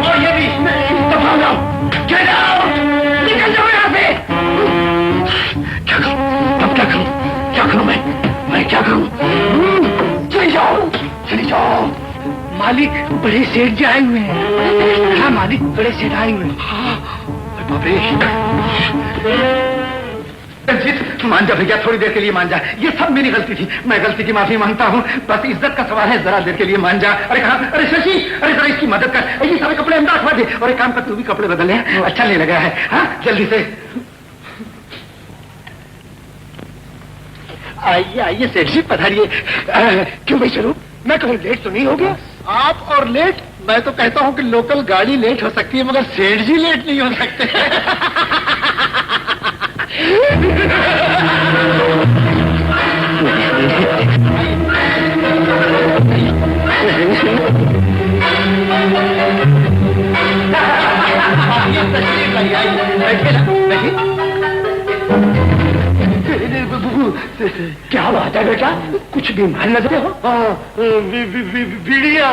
और ये भी तबाह जाओ, निकल जाओ यहाँ से। क्या करूं? अब क्या करूं? क्या करूं मैं क्या करूं? चली जाओ, चली जाओ। मालिक बड़े सेठ जी आए हुए हैं। हाँ मालिक, बड़े सेठ आए हुए हैं। मान जा भैया, थोड़ी देर के लिए मान जा। ये सब मेरी गलती थी, मैं गलती की माफी मांगता हूँ। बस इज्जत का सवाल है, जरा देर के लिए मान जा। अरे कहा, अरे शशि, अरे जरा इसकी मदद कर, ये सारे कपड़े अंदर रखवा दे। और एक काम कर, तू भी कपड़े बदल ले, अच्छा नहीं लगा है। हाँ जल्दी से आइए आइए सेठ जी, पधारिए। क्यों भाई स्वरूप, मैं कहूँ लेट तो नहीं हो गया? आप और लेट? मैं तो कहता हूँ कि लोकल गाड़ी लेट हो सकती है, मगर सेठ जी लेट नहीं हो सकते। क्या बात है बेटा, कुछ बीमार नजर हो? बीड़िया।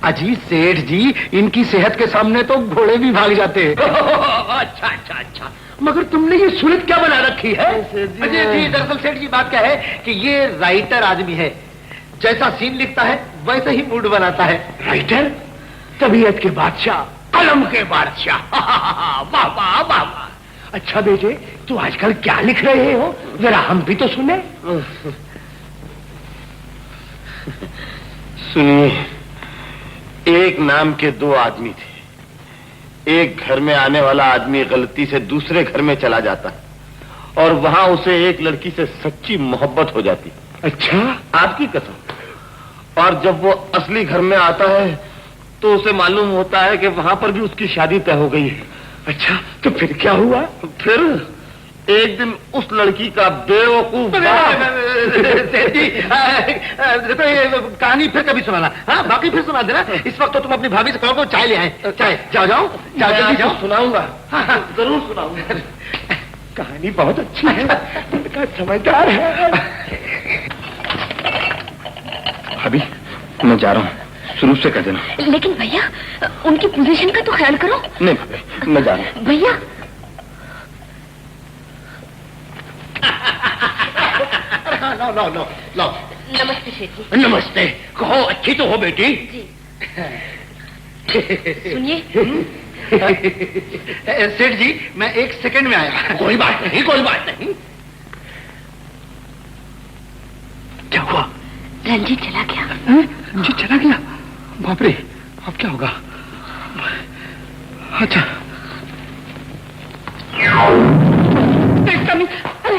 अजी सेठ जी, इनकी सेहत के सामने तो घोड़े भी भाग जाते हैं। अच्छा अच्छा अच्छा, मगर तुमने ये सूरत क्या बना रखी है? अजय जी, दरअसल सेठ जी बात क्या है कि ये राइटर आदमी है, जैसा सीन लिखता है वैसे ही मूड बनाता है। राइटर? तबीयत के बादशाह, कलम के बादशाह। वाह वाह वाह। अच्छा बेटे, तो आजकल क्या लिख रहे हो, जरा हम भी तो सुने। सुनिए, एक नाम के दो आदमी थे। एक घर में आने वाला आदमी गलती से दूसरे घर में चला जाता और वहां उसे एक लड़की से सच्ची मोहब्बत हो जाती। अच्छा? आपकी कसम। और जब वो असली घर में आता है तो उसे मालूम होता है कि वहां पर भी उसकी शादी तय हो गई है। अच्छा, तो फिर क्या हुआ? फिर एक दिन उस लड़की का बेवकूफ कहानी फिर कभी सुनाना। हाँ, बाकी फिर सुना देना। इस वक्त तो तुम अपनी भाभी से कहो चाय ले आए। चाय, जाओ जाओ जाओ, जल्दी जाओ। सुनाऊंगा। हाँ, जरूर सुनाऊंगा। कहानी बहुत अच्छी है, लड़का समझदार है। भाभी, मैं जा रहा हूँ, शुरू से कर देना। लेकिन भैया, उनकी पोजीशन का तो ख्याल करो। नहीं भाभी, मैं जा रहा हूँ। भैया, लो लो लो लो। नमस्ते सेठ जी। नमस्ते। कहो, अच्छी तो हो बेटी? जी। सुनिए, सेठ जी, मैं एक सेकंड में आया। कोई बात नहीं, कोई बात नहीं। रंजीत चला गया। रंजीत चला गया? बाप रे, अब क्या होगा? अच्छा देखता नहीं। अरे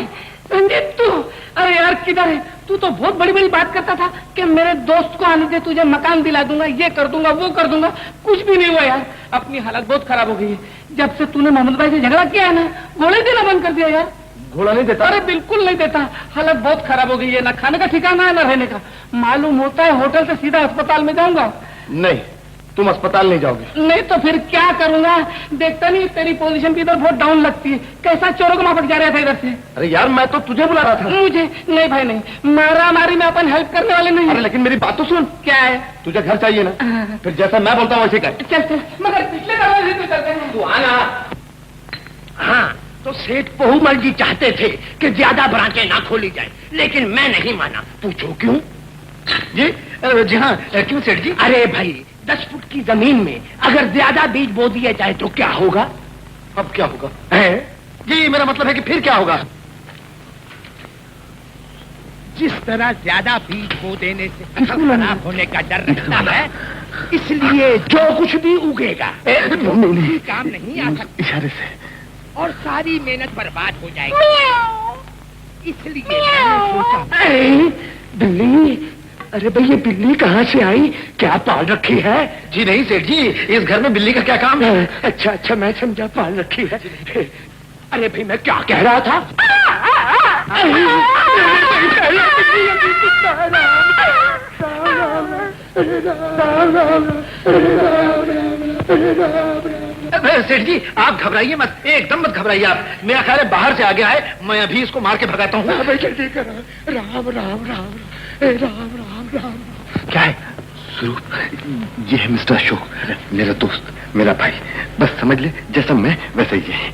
रंजीत तू, अरे यार किधर है तू? तो बहुत बड़ी बड़ी बात करता था कि मेरे दोस्त को आने दे, तुझे मकान दिला दूंगा, ये कर दूंगा, वो कर दूंगा। कुछ भी नहीं हुआ यार, अपनी हालत बहुत खराब हो गई है। जब से तूने मोहम्मद भाई से झगड़ा किया है ना, घोड़े देना बंद कर दिया यार। घोड़ा नहीं देता? अरे बिल्कुल नहीं देता, हालत बहुत खराब हो गई है, ना खाने का ठिकाना है ना रहने का। मालूम होता है होटल से सीधा अस्पताल में जाऊंगा। नहीं, तुम अस्पताल नहीं जाओगे। नहीं तो फिर क्या करूंगा? देखता नहीं तेरी पोजीशन भी इधर बहुत डाउन लगती है, कैसा चोरों को माफक जा रहा था इधर से। अरे यार, मैं तो तुझे बुला रहा था। मुझे नहीं भाई, नहीं, मारा मारी में अपन हेल्प करने वाले नहीं। अरे लेकिन मेरी बात तो सुन। क्या है? तुझे घर चाहिए ना, फिर जैसा मैं बोलता हूँ वैसे कर। चल चल, मगर पिछले दरवाजे से चलते हैं। तू आना। हाँ, तो सेठ बहुमल जी चाहते थे कि ज्यादा ब्रांचें ना खोली जाए, लेकिन मैं नहीं माना। पूछो क्यों? जी हाँ, क्यों सेठ जी? अरे भाई, 10 फुट की जमीन में अगर ज्यादा बीज बो दिए जाए तो क्या होगा? अब क्या होगा? है जी, मेरा मतलब है कि फिर क्या होगा? जिस तरह ज्यादा बीज बो देने से फसल खराब होने का डर रहता है, इसलिए जो कुछ भी उगेगा नहीं, काम नहीं आ सकता इशारे से। और सारी मेहनत बर्बाद हो जाएगी। इसलिए मैंने सोचा। बिल्ली? अरे भाई, ये बिल्ली कहाँ से आई? क्या पाल रखी है? जी नहीं सेठ जी, इस घर में बिल्ली का क्या काम है? अच्छा अच्छा, मैं समझा पाल रखी है। अरे भाई, मैं क्या कह रहा था? सेठ जी, आप घबराइए मत, एकदम मत घबराइए आप। मेरा ख्याल है बाहर से आ गया है, मैं अभी इसको मार के भगाता हूँ। राम राम राम राम राम राम। क्या है स्वरूप? ये है मिस्टर अशोक, मेरा दोस्त, मेरा भाई। बस समझ ले, जैसा मैं वैसा ही है।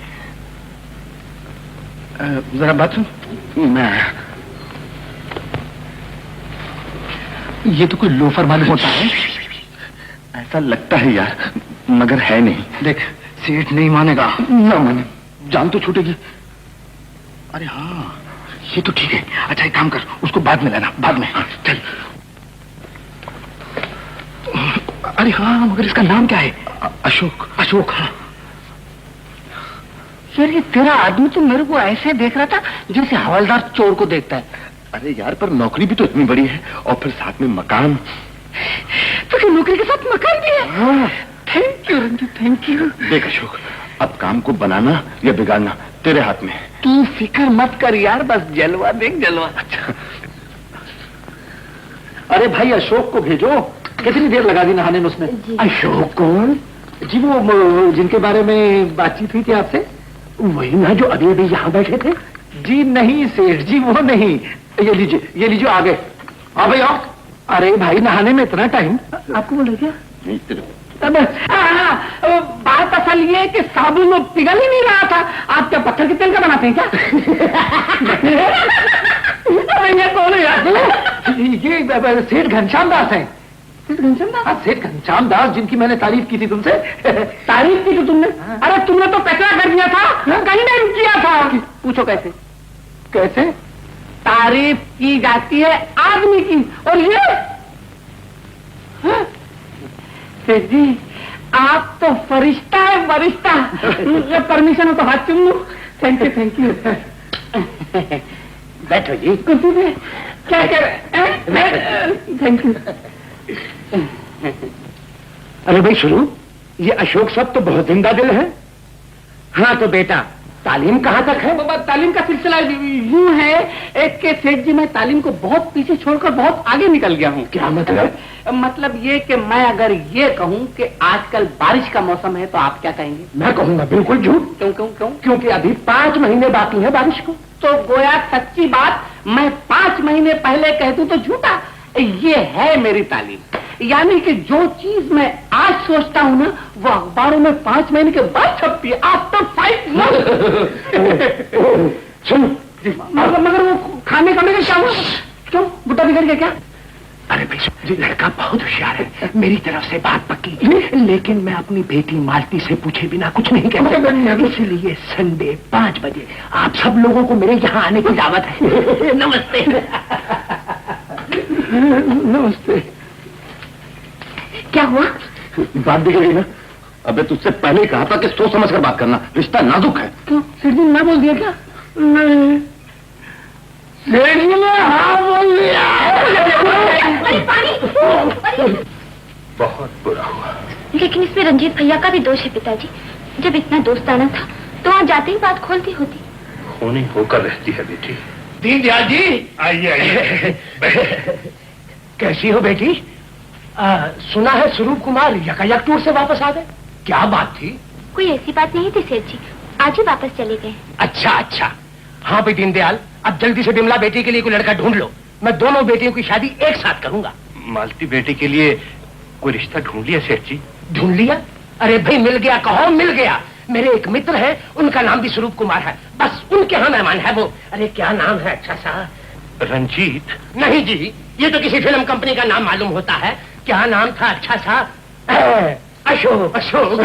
जरा बात सुन। मैं ये तो कोई लोफर मालूम होता है। ऐसा लगता है यार, मगर है नहीं। देख, सेठ नहीं मानेगा। ना माने, जान तो छूटेगी। अरे हाँ, ये तो ठीक है। अच्छा एक काम कर, उसको बाद में लाना, बाद में। हाँ, चल। अरे हाँ, मगर इसका नाम क्या है? अशोक। अशोक, हाँ। यार ये तेरा आदमी तो मेरे को ऐसे देख रहा था जैसे हवलदार चोर को देखता है। अरे यार, पर नौकरी भी तो इतनी बड़ी है, और फिर साथ में मकान। तो क्या नौकरी के साथ मकान भी है? हाँ। Thank you Ranjit, thank you. देख अशोक, अब काम को बनाना या बिगाड़ना तेरे हाथ में है। तू फिक्र मत कर यार, बस जलवा देख, जलवा। अच्छा। अरे भाई, अशोक को भेजो। कितनी देर लगा दी नहाने में उसने? अशोक कौन? जी, वो जिनके बारे में बातचीत हुई थी आपसे। वही ना जो अभी अभी यहाँ बैठे थे। जी नहीं सेठ जी, वो नहीं। ये लीजिए, ये लीजिए, आ गए। हाँ भाई आओ। अरे भाई, नहाने में इतना टाइम? आपको बोले क्या? नहीं, बात असल ये है कि साबुन में पिघल ही नहीं रहा था। आप क्या पत्थर के तेल का बनाते हैं क्या? अरे ये कौन है यार? ये सेठ घनश्याम दास है। सेठ घनश्याम दास, जिनकी मैंने तारीफ की थी तुमसे। तारीफ की थी तुमने? अरे तुमने तो कचरा कर दिया था, कहीं नहीं किया था। पूछो कैसे? कैसे तारीफ की जाती है आदमी की, और ये सेठ जी, आप तो फरिश्ता है, फरिश्ता। परमिशन हो तो हाथ चूम लूं? Thank you, thank you. बैठो जी। कुछ भी क्या कह रहे? Thank you. अरे भाई शुरू, ये अशोक सब तो बहुत जिंदा दिल है। हाँ तो बेटा, तालीम कहाँ तक है? बाबा, तालीम का सिलसिला यूं है एक के सेठ जी, मैं तालीम को बहुत पीछे छोड़कर बहुत आगे निकल गया हूँ। क्या मतलब? मतलब ये कि मैं अगर ये कहूँ कि आजकल बारिश का मौसम है तो आप क्या कहेंगे? मैं कहूंगा बिल्कुल झूठ। क्यों क्यों क्यों? क्योंकि अभी 5 महीने बाकी है बारिश को। तो गोया सच्ची बात मैं 5 महीने पहले कह दूं तो झूठा। ये है मेरी तालीम, यानी कि जो चीज मैं आज सोचता हूँ ना, वो अखबारों में 5 महीने के बाद छपती है, आफ्टर 5 मंथ। सुन, मगर वो खाने का मेरे क्या हुआ? क्यों, बुढ़ा बिगड़ गया क्या? अरे भाई, ये लड़का बहुत होशियार है, मेरी तरफ से बात पक्की, लेकिन मैं अपनी बेटी मालती से पूछे बिना कुछ नहीं कह सकता। इसलिए संडे 5 बजे आप सब लोगों को मेरे यहाँ आने की दावत है। नमस्ते। नमस्ते। क्या हुआ? बात बिगड़ गई ना। अबे तुझसे पहले ही कहा था कि सोच समझ कर बात करना, रिश्ता नाजुक है। क्यों सेठ जी ना बोल दिया क्या? नहीं सेठ जी ने हाँ बोल दिया। बहुत बुरा हुआ। लेकिन इसमें रंजीत भैया का भी दोष है पिताजी। जब इतना दोस्ताना था तो वहाँ जाते ही बात खोलती होती। होनी होकर रहती है बेटी। दीनदयाल जी आइए आइए। कैसी हो बेटी? सुना है स्वरूप कुमार यकायक टूर से वापस आ गए, क्या बात थी? कोई ऐसी बात नहीं थी सेठ जी, आज ही वापस चले गए। अच्छा अच्छा। हाँ भाई दीनदयाल, अब जल्दी से बिमला बेटी के लिए कोई लड़का ढूंढ लो। मैं दोनों बेटियों की शादी एक साथ करूंगा। मालती बेटी के लिए कोई रिश्ता ढूंढ लिया सेठ जी? ढूंढ लिया? अरे भाई मिल गया, कहो मिल गया। मेरे एक मित्र है, उनका नाम भी स्वरूप कुमार है, बस उनके यहाँ मेहमान है वो। अरे क्या नाम है अच्छा सा? रंजीत? नहीं जी, ये तो किसी फिल्म कंपनी का नाम मालूम होता है। क्या नाम था अच्छा सा? अशोक। अशोक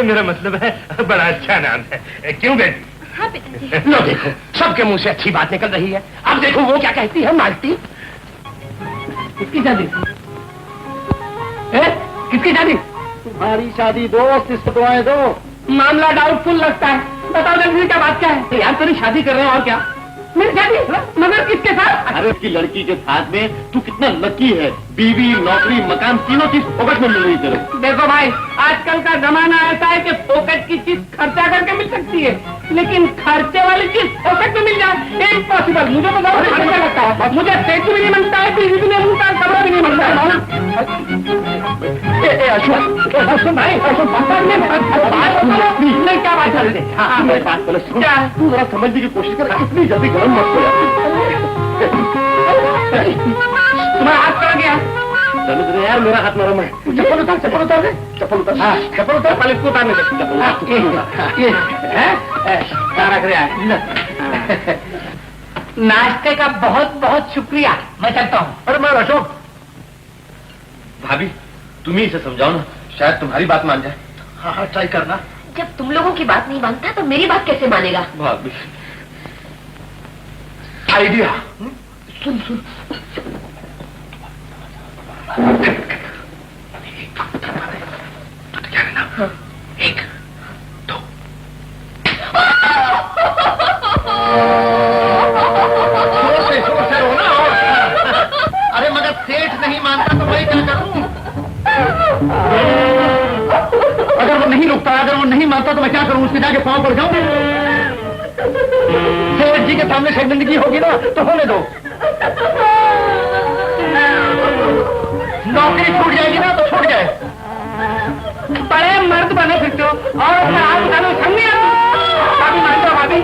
मेरा मतलब है बड़ा अच्छा नाम है। क्यों बेटी? हाँ पिताजी। लो देखो, सबके मुंह से अच्छी बात निकल रही है। अब देखो वो क्या कहती है मालती। किसकी शादी? किसकी शादी? तुम्हारी शादी दोस्त, इसको दुआएं दो। मामला डाउटफुल लगता है। बताओ जल्दी क्या बात क्या है? यार तेरी शादी कर रहे हो और क्या? मेरी शादी मगर किसके साथ? अरे उसकी लड़की के साथ में तू कितना लकी है। बीवी, नौकरी, मकान, तीनों चीज फोकट में मिल रही तेरे। देखो भाई, आजकल का जमाना ऐसा है कि फोकट की चीज खर्चा करके मिल सकती है, लेकिन खर्चे वाली चीज फोकट में मिल जाए इम्पॉसिबल। मुझे तो बहुत खर्चा लगता है। मुझे सेठ भी नहीं मिलता है, बीवी भी नहीं मिलता है, कपड़ा भी नहीं मिलता है। अशोक भाई, अशोक क्या बात कर रहे थे? क्या? तू जरा समझने की कोशिश कर, इतनी जल्दी गरम मत हो यार। तुम्हारा हाथ कहाँ गया? चलो यार, मेरा हाथ नरम है। चप्पल उतार, चप्पल उतार दे। चप्पल उतार। चप्पल उतार। पहले इसको उतारने दे। चप्पल उतार। नाश्ते का बहुत बहुत शुक्रिया, मैं चलता हूँ। अरे मैं अशोक। भाभी तुम ही इसे समझाओ ना, शायद तुम्हारी बात मान जाए। हाँ हाँ ट्राई करना। जब तुम लोगों की बात नहीं मानता तो मेरी बात कैसे मानेगा? भाभी आइडिया। सुन सुन। एक दो। जोर से रो ना। अरे मगर सेठ नहीं मानता तो मैं क्या करूं? अगर वो नहीं रुकता, अगर वो नहीं मानता तो मैं क्या करूं? उसके जाके पांव पड़ जाऊं? सेठ जी के सामने शर्मिंदगी होगी ना तो होने दो। नौकरी छूट जाएगी ना तो छूट जाए। बड़े मर्द बने फिरते हो और मैं आप बता दो संग नहीं आती। भाभी मान लो, भाभी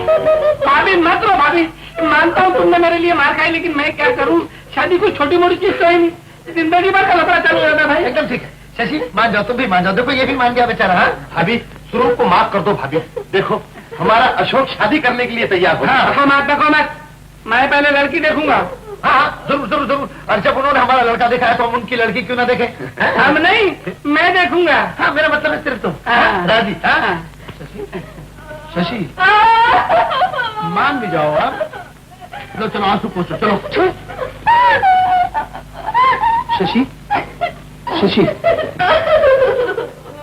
भाभी मत रो। भाभी मानता हूँ तुमने मेरे लिए मार खाई, लेकिन मैं क्या करूँ? शादी कोई छोटी मोटी चीज तो है नहीं, जिंदगी भर का लफड़ा चालू रहता है भाई। एकदम ठीक है शशि, मान जाओ, तुम भी मान जाओ। देखो ये भी मान गया बेचारा। हाँ भाभी, स्वरूप को माफ कर दो। भाभी देखो, हमारा अशोक शादी करने के लिए तैयार हो। हाँ मत देखो मत, मैं पहले लड़की देखूंगा। हाँ जरूर जरूर जरूर। और जब उन्होंने हमारा लड़का देखा है तो हम उनकी लड़की क्यों ना देखें? हम नहीं, मैं देखूंगा। हाँ मेरा मतलब है सिर्फ तुम। हाँ। राजी? हाँ शशि मान भी जाओ आप। लो चलो आंसू पोछो, चलो। शशि शशि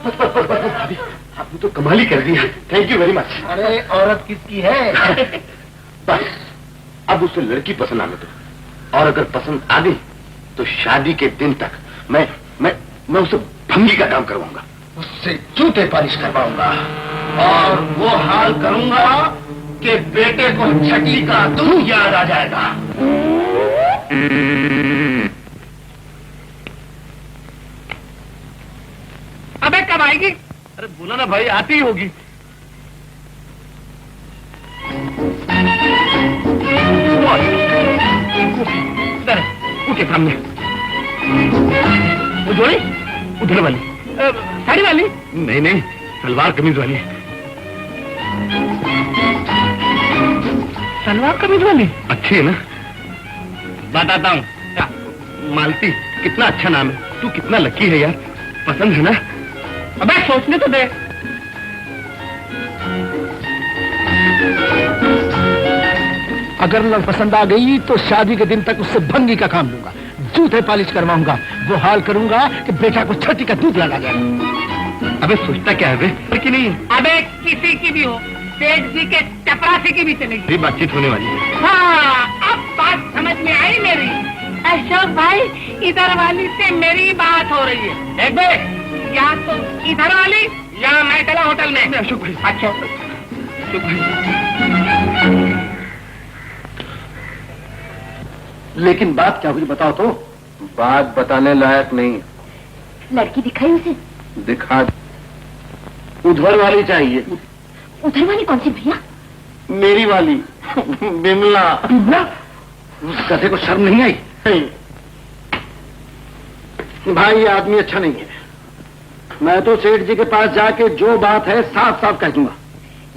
भाभी आपने तो कमाल ही कर दिया। Thank you very much. अरे औरत किसकी है? बस अब उसे लड़की पसंद आने दो, और अगर पसंद आ गई तो शादी के दिन तक मैं उसे भंगी का काम करवाऊंगा। उससे जूते पालिश करवाऊंगा और वो हाल करूंगा कि बेटे को छठी का दूध याद आ जाएगा। अबे कब आएगी? अरे बोला ना भाई, आती ही होगी। इधर उनके सामने वो जोड़ी उधर वाली। साड़ी वाली? नहीं नहीं, सलवार कमीज वाली। सलवार कमीज वाली अच्छी है ना? बताता हूँ। मालती कितना अच्छा नाम है। तू कितना लकी है यार, पसंद है ना? अबे सोचने तो दे। अगर लड़ पसंद आ गई तो शादी के दिन तक उससे भंगी का काम लूंगा। जूते पॉलिश करवाऊंगा, वो हाल करूंगा कि बेटा को छठी का दूध लगा जाए। अबे सोचता क्या है बे कि नहीं? अबे किसी की भी हो, सेठ जी के चपरासी की भी चलेगी। बातचीत होने वाली है। हाँ, अब बात समझ में आई मेरी। अशोक भाई, इधर वाली से मेरी बात हो रही है। देख बे, या तो इधर वाली या मैं चला होटल में। अशोक भाई, अच्छा अशोक भाई, लेकिन बात क्या हुई बताओ तो। बात बताने लायक नहीं। लड़की दिखाई उसे? दिखा। उधर वाली चाहिए। उधर वाली कौन सी भैया? मेरी वाली बिमला। बिमला? उस गधे को शर्म नहीं आई? भाई ये आदमी अच्छा नहीं है। मैं तो सेठ जी के पास जाके जो बात है साफ साफ कह दूंगा।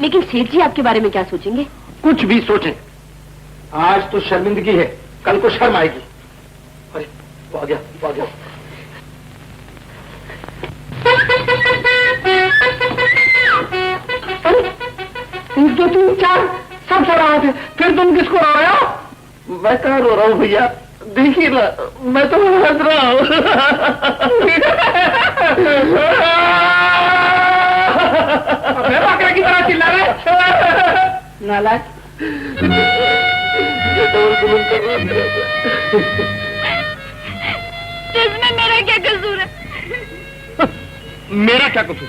लेकिन सेठ जी आपके बारे में क्या सोचेंगे? कुछ भी सोचें, आज तो शर्मिंदगी है, कल को शर्म आएगी। अरे वो आ गया, वो आ गया। एक दो तीन चार सब सो रहे थे, फिर तुम किसको रो रहे हो? मैं कहाँ रो रहा हूँ भैया, देखिए ना, मैं तो हंस रहा हूँ। बकरे की तरह चिल्ला रहे नालायक। इसमें मेरा क्या कसूर है? मेरा क्या कसूर?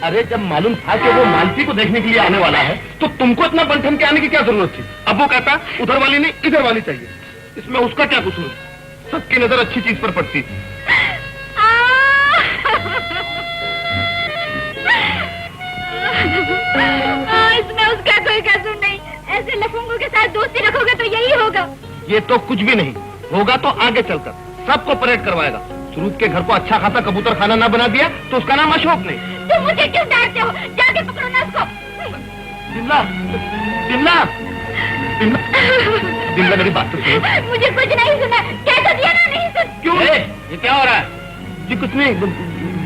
अरे जब मालूम था कि वो मालती को देखने के लिए आने वाला है, तो तुमको इतना बंठन के आने की क्या जरूरत थी? अब वो कहता उधर वाली नहीं इधर वाली चाहिए, इसमें उसका क्या कसूर? सबकी नजर अच्छी चीज पर पड़ती। इसमें उसका कोई कसूर नहीं। ऐसे लफंगों के साथ दोस्ती रखोगे तो यही होगा। ये तो कुछ भी नहीं होगा, तो आगे चलकर सबको परेड करवाएगा। सुरूप के घर को अच्छा खासा कबूतर खाना ना बना दिया तो उसका नाम अशोक नहीं। तुम मुझे क्यों डांटते हो? जाके पकड़ो ना उसको। बिमला, बिमला, बिमला, बिमला मेरी बात तो सुनो। मुझे कुछ नहीं सुना। क्या तो दिया ना, नहीं सुन। क्यों? ये क्या हो रहा है? जी कुछ नहीं,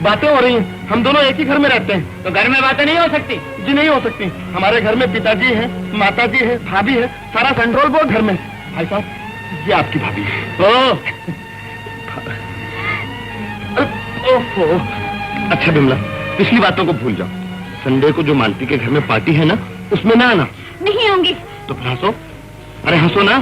बातें हो रही हैं। हम दोनों एक ही घर में रहते हैं। तो घर में बातें नहीं हो सकती? जी नहीं हो सकती। हमारे घर में पिताजी है, माताजी है, भाभी है, सारा कंट्रोल बोर्ड घर में। भाई साहब, ये आपकी भाभी है। ओहो, अच्छा बिमला, पिछली बातों को भूल जाओ। संडे को जो मालती के घर में पार्टी है ना, उसमें ना आना। नहीं होंगी। तो फिर हंसो। अरे हंसो ना।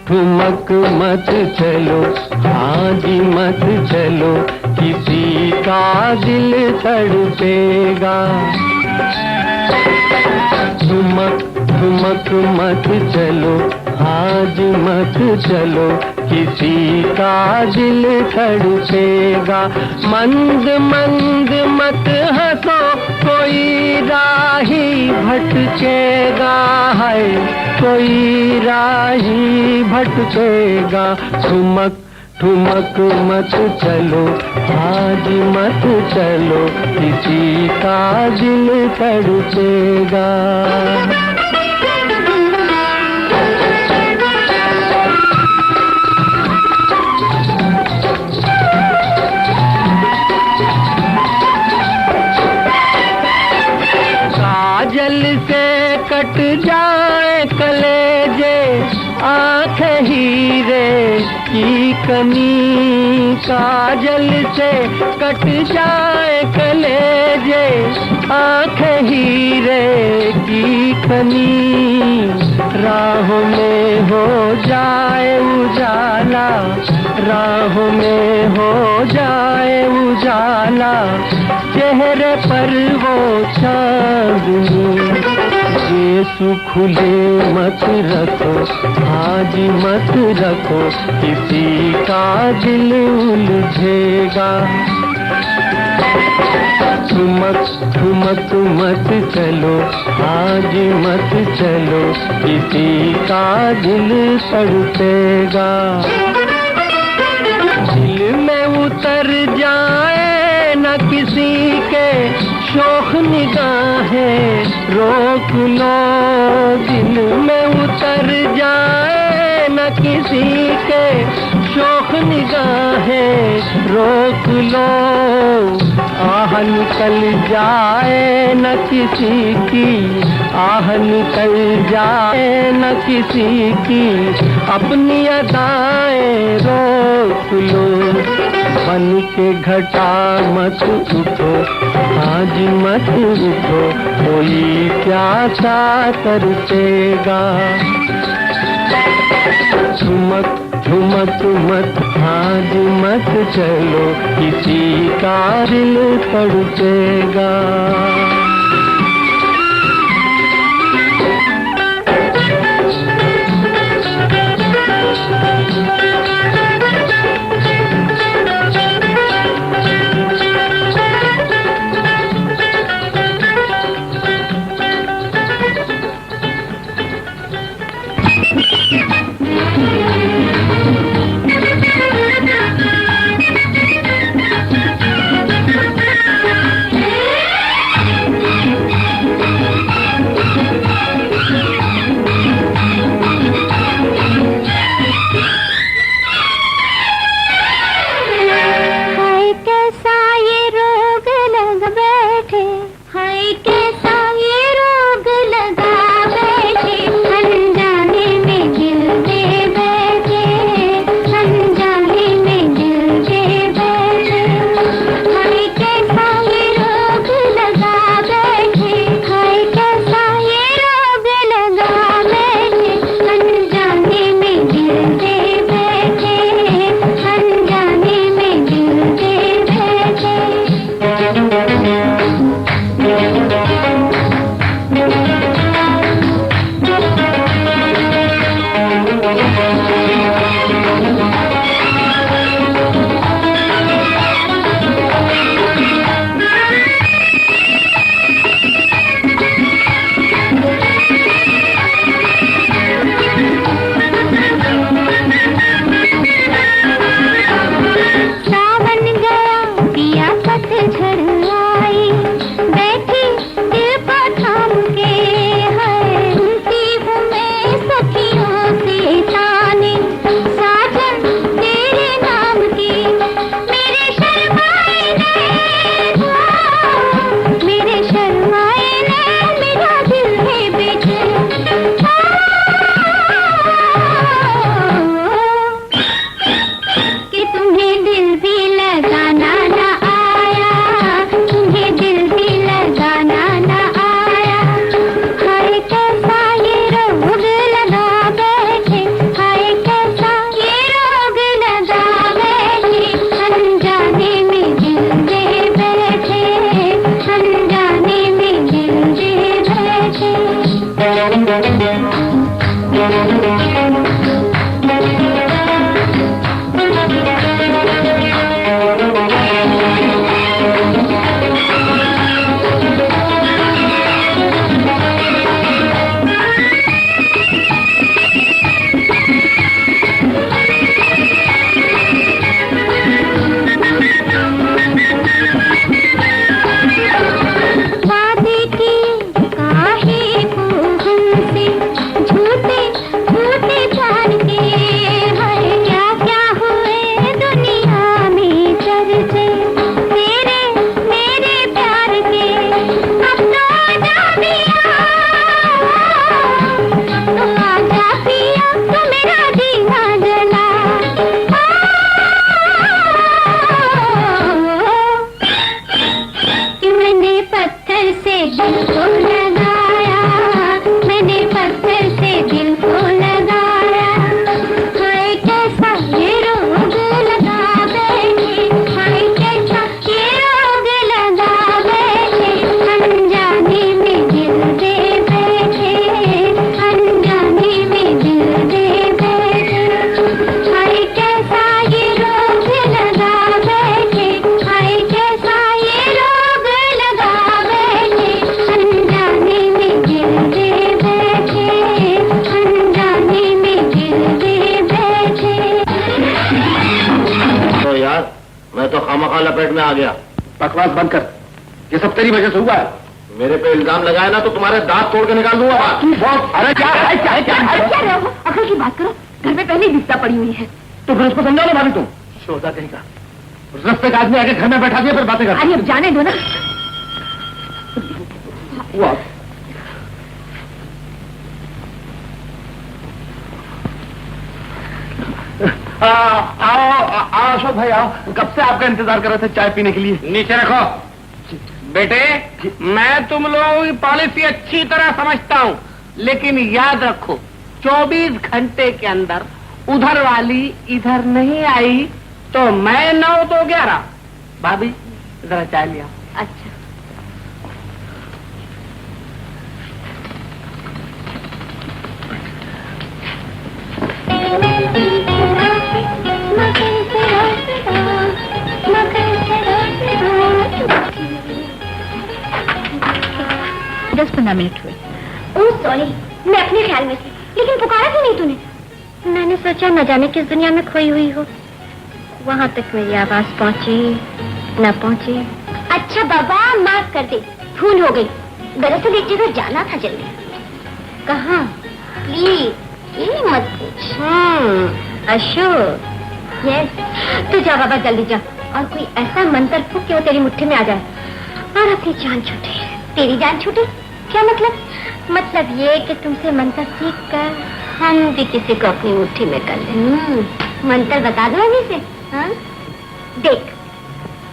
ठुमक मत चलो, हाँ जी मत चलो, किसी का दिल तड़पेगा। ठुमक ठुमक मत चलो, हाँ जी मत चलो, किसी का दिल तड़पेगा। मंद मंद मत हंसो, कोई राही भटकेगा है, कोई राही भटकेगा। ठुमक ठुमक मत चलो, आज मत चलो, किसी का दिल तड़पेगा। काजल से कट जाए कलेजे, आँख हीरे की कनी। काजल से कट जाए कलेजे, आँख हीरे की कनी। राहों में हो जाए उजाला, राहों में हो जाए उजाला, चेहरे पर वो चांदनी। यीशु खुले मत रखो, आज मत रखो, किसी का दिल उलझेगा। ठुमक ठुमक मत चलो, आज मत चलो, किसी का दिल तड़पेगा। दिल में उतर जाए न किसी के शोख निगाहें, रोक लो। दिल में उतर जाए न किसी के शोख निगाहें, रोक लो। आह निकल जाए न किसी की, आह निकल जाए न किसी की, अपनी अदाएं रोक लो। बन के घटा मत उठो, आज मत उठो, कोई प्यासा तरसेगा। ठुमक ठुमक मत, आज मत चलो, किसी का दिल तड़पेगा। झूठे झूठे खामखा लपेट में आ गया। बकवास बंद कर, ये सब तेरी वजह से हुआ है। मेरे पे इल्जाम लगाया ना तो तुम्हारे दांत तोड़ के निकाल दूंगा। तू बहुत, अरे क्या है, क्या है, क्या है? क्या रहे हो? अकल की बात करो, घर में पहले ही विपदा पड़ी हुई है। तो फिर उसको समझा लो भाभी तुम। शोधा कहीं का, उस रस्ते का आदमी आके घर में बैठा दिया, फिर बातें कर। अरे अब जाने दो ना। वो आओ अशोक भाई आओ, कब से आपका इंतजार कर रहे थे चाय पीने के लिए। नीचे रखो। बेटे, मैं तुम लोगों की पॉलिसी अच्छी तरह समझता हूँ, लेकिन याद रखो 24 घंटे के अंदर उधर वाली इधर नहीं आई तो मैं 9 तो 11। भाभी जरा चाय लिया। अच्छा, दस 15 मिनट हुए। ओह सॉरी, मैं अपने ख्याल में थी, लेकिन पुकारा क्यों नहीं तूने? मैंने सोचा न जाने किस दुनिया में खोई हुई हो। वहाँ तक मेरी आवाज पहुँची न पहुँची। अच्छा बाबा, माफ कर दे, भूल हो गई। दरअसल एक जगह जाना था जल्दी। कहाँ? प्लीज ये मत पूछ। अशोक। यस, तो जा बाबा, जल्दी जा और कोई ऐसा मंत्र फूक कि वो तेरी मुट्ठी में आ जाए और अपनी जान छूटे। तेरी जान छूटे? क्या मतलब? मतलब ये कि तुमसे मंत्र सीख कर हम भी किसी को अपनी मुट्ठी में कर लें। मंत्र बता दो अभी से। हाँ? देख,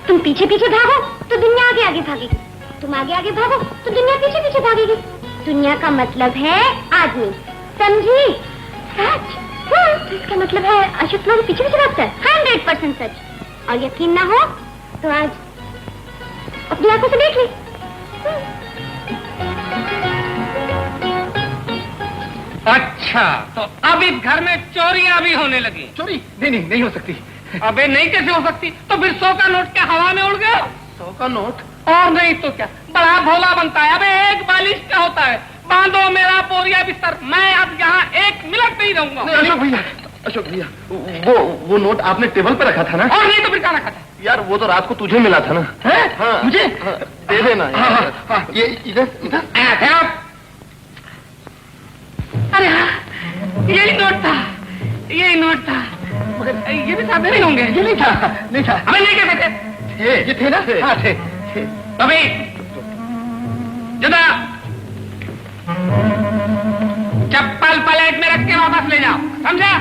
तुम पीछे पीछे भागो तो दुनिया आगे आगे भागेगी, तुम आगे आगे भागो तो दुनिया पीछे पीछे भागेगी। दुनिया का मतलब है आदमी, समझी? सच? तो इसका मतलब है अशोक लोग पीछे पीछे भागता है। 100% सच। और यकीन ना हो तो आज अपनी आंखों से देख ली। अच्छा, तो अब इस घर में चोरियां भी होने लगी। चोरी? नहीं हो सकती। अबे नहीं कैसे हो सकती? तो फिर 100 का नोट क्या हवा में उड़ गया? 100 का नोट? और नहीं तो क्या, बड़ा भोला बनता है। अबे एक बालिश का होता है। बांधो मेरा बोरिया बिस्तर, मैं अब यहाँ 1 मिनट नहीं रहूंगा। अशोक भैया, वो नोट आपने टेबल पे रखा था ना? और नहीं तो फिर क्या रखा था? यार वो तो रात को तुझे मिला था ना? है? हाँ, मुझे? हाँ, दे देना। ये इधर अरे हाँ, यही नोट था, यही नोट था। मगर ये भी साथ नहीं होंगे। ये नहीं था। अबे नहीं कहते थे। ये थे ना? हाँ थे। अभी जुदा चप्पल पलेट में रख के वापस ले जाओ, समझा?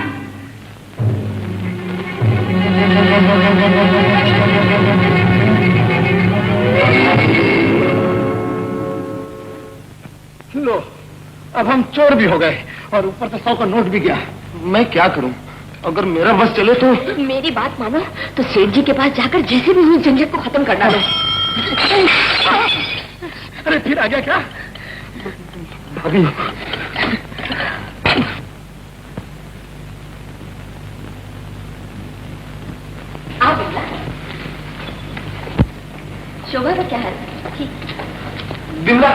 लो, अब हम चोर भी हो गए और ऊपर से 100 का नोट भी गया। मैं क्या करूं? अगर मेरा बस चले तो। मेरी बात मानो तो सेठ जी के पास जाकर जैसे भी हुई झंझट को खत्म कर डालो। अरे फिर आ गया क्या? भाभी, शोभा का क्या हाल? बिमला,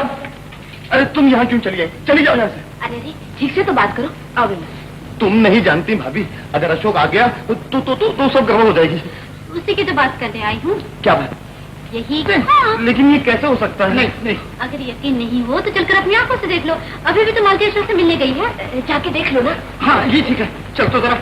अरे तुम यहाँ क्यों चली आई? चली जाओ यहाँ से। अरे ठीक से तो बात करो। आओ बिमला। तुम नहीं जानती भाभी, अगर अशोक आ गया तो सब गड़बड़ हो जाएगी। उसी की तो बात करने आई हूँ। क्या बात? यही। लेकिन ये कैसे हो सकता है? नहीं। अगर यकीन नहीं हो तो चलकर अपनी आंखों से देख लो। अभी भी तो मालती से मिलने गई है, जाके देख लो ना। हाँ ये ठीक है, चल तो जरा।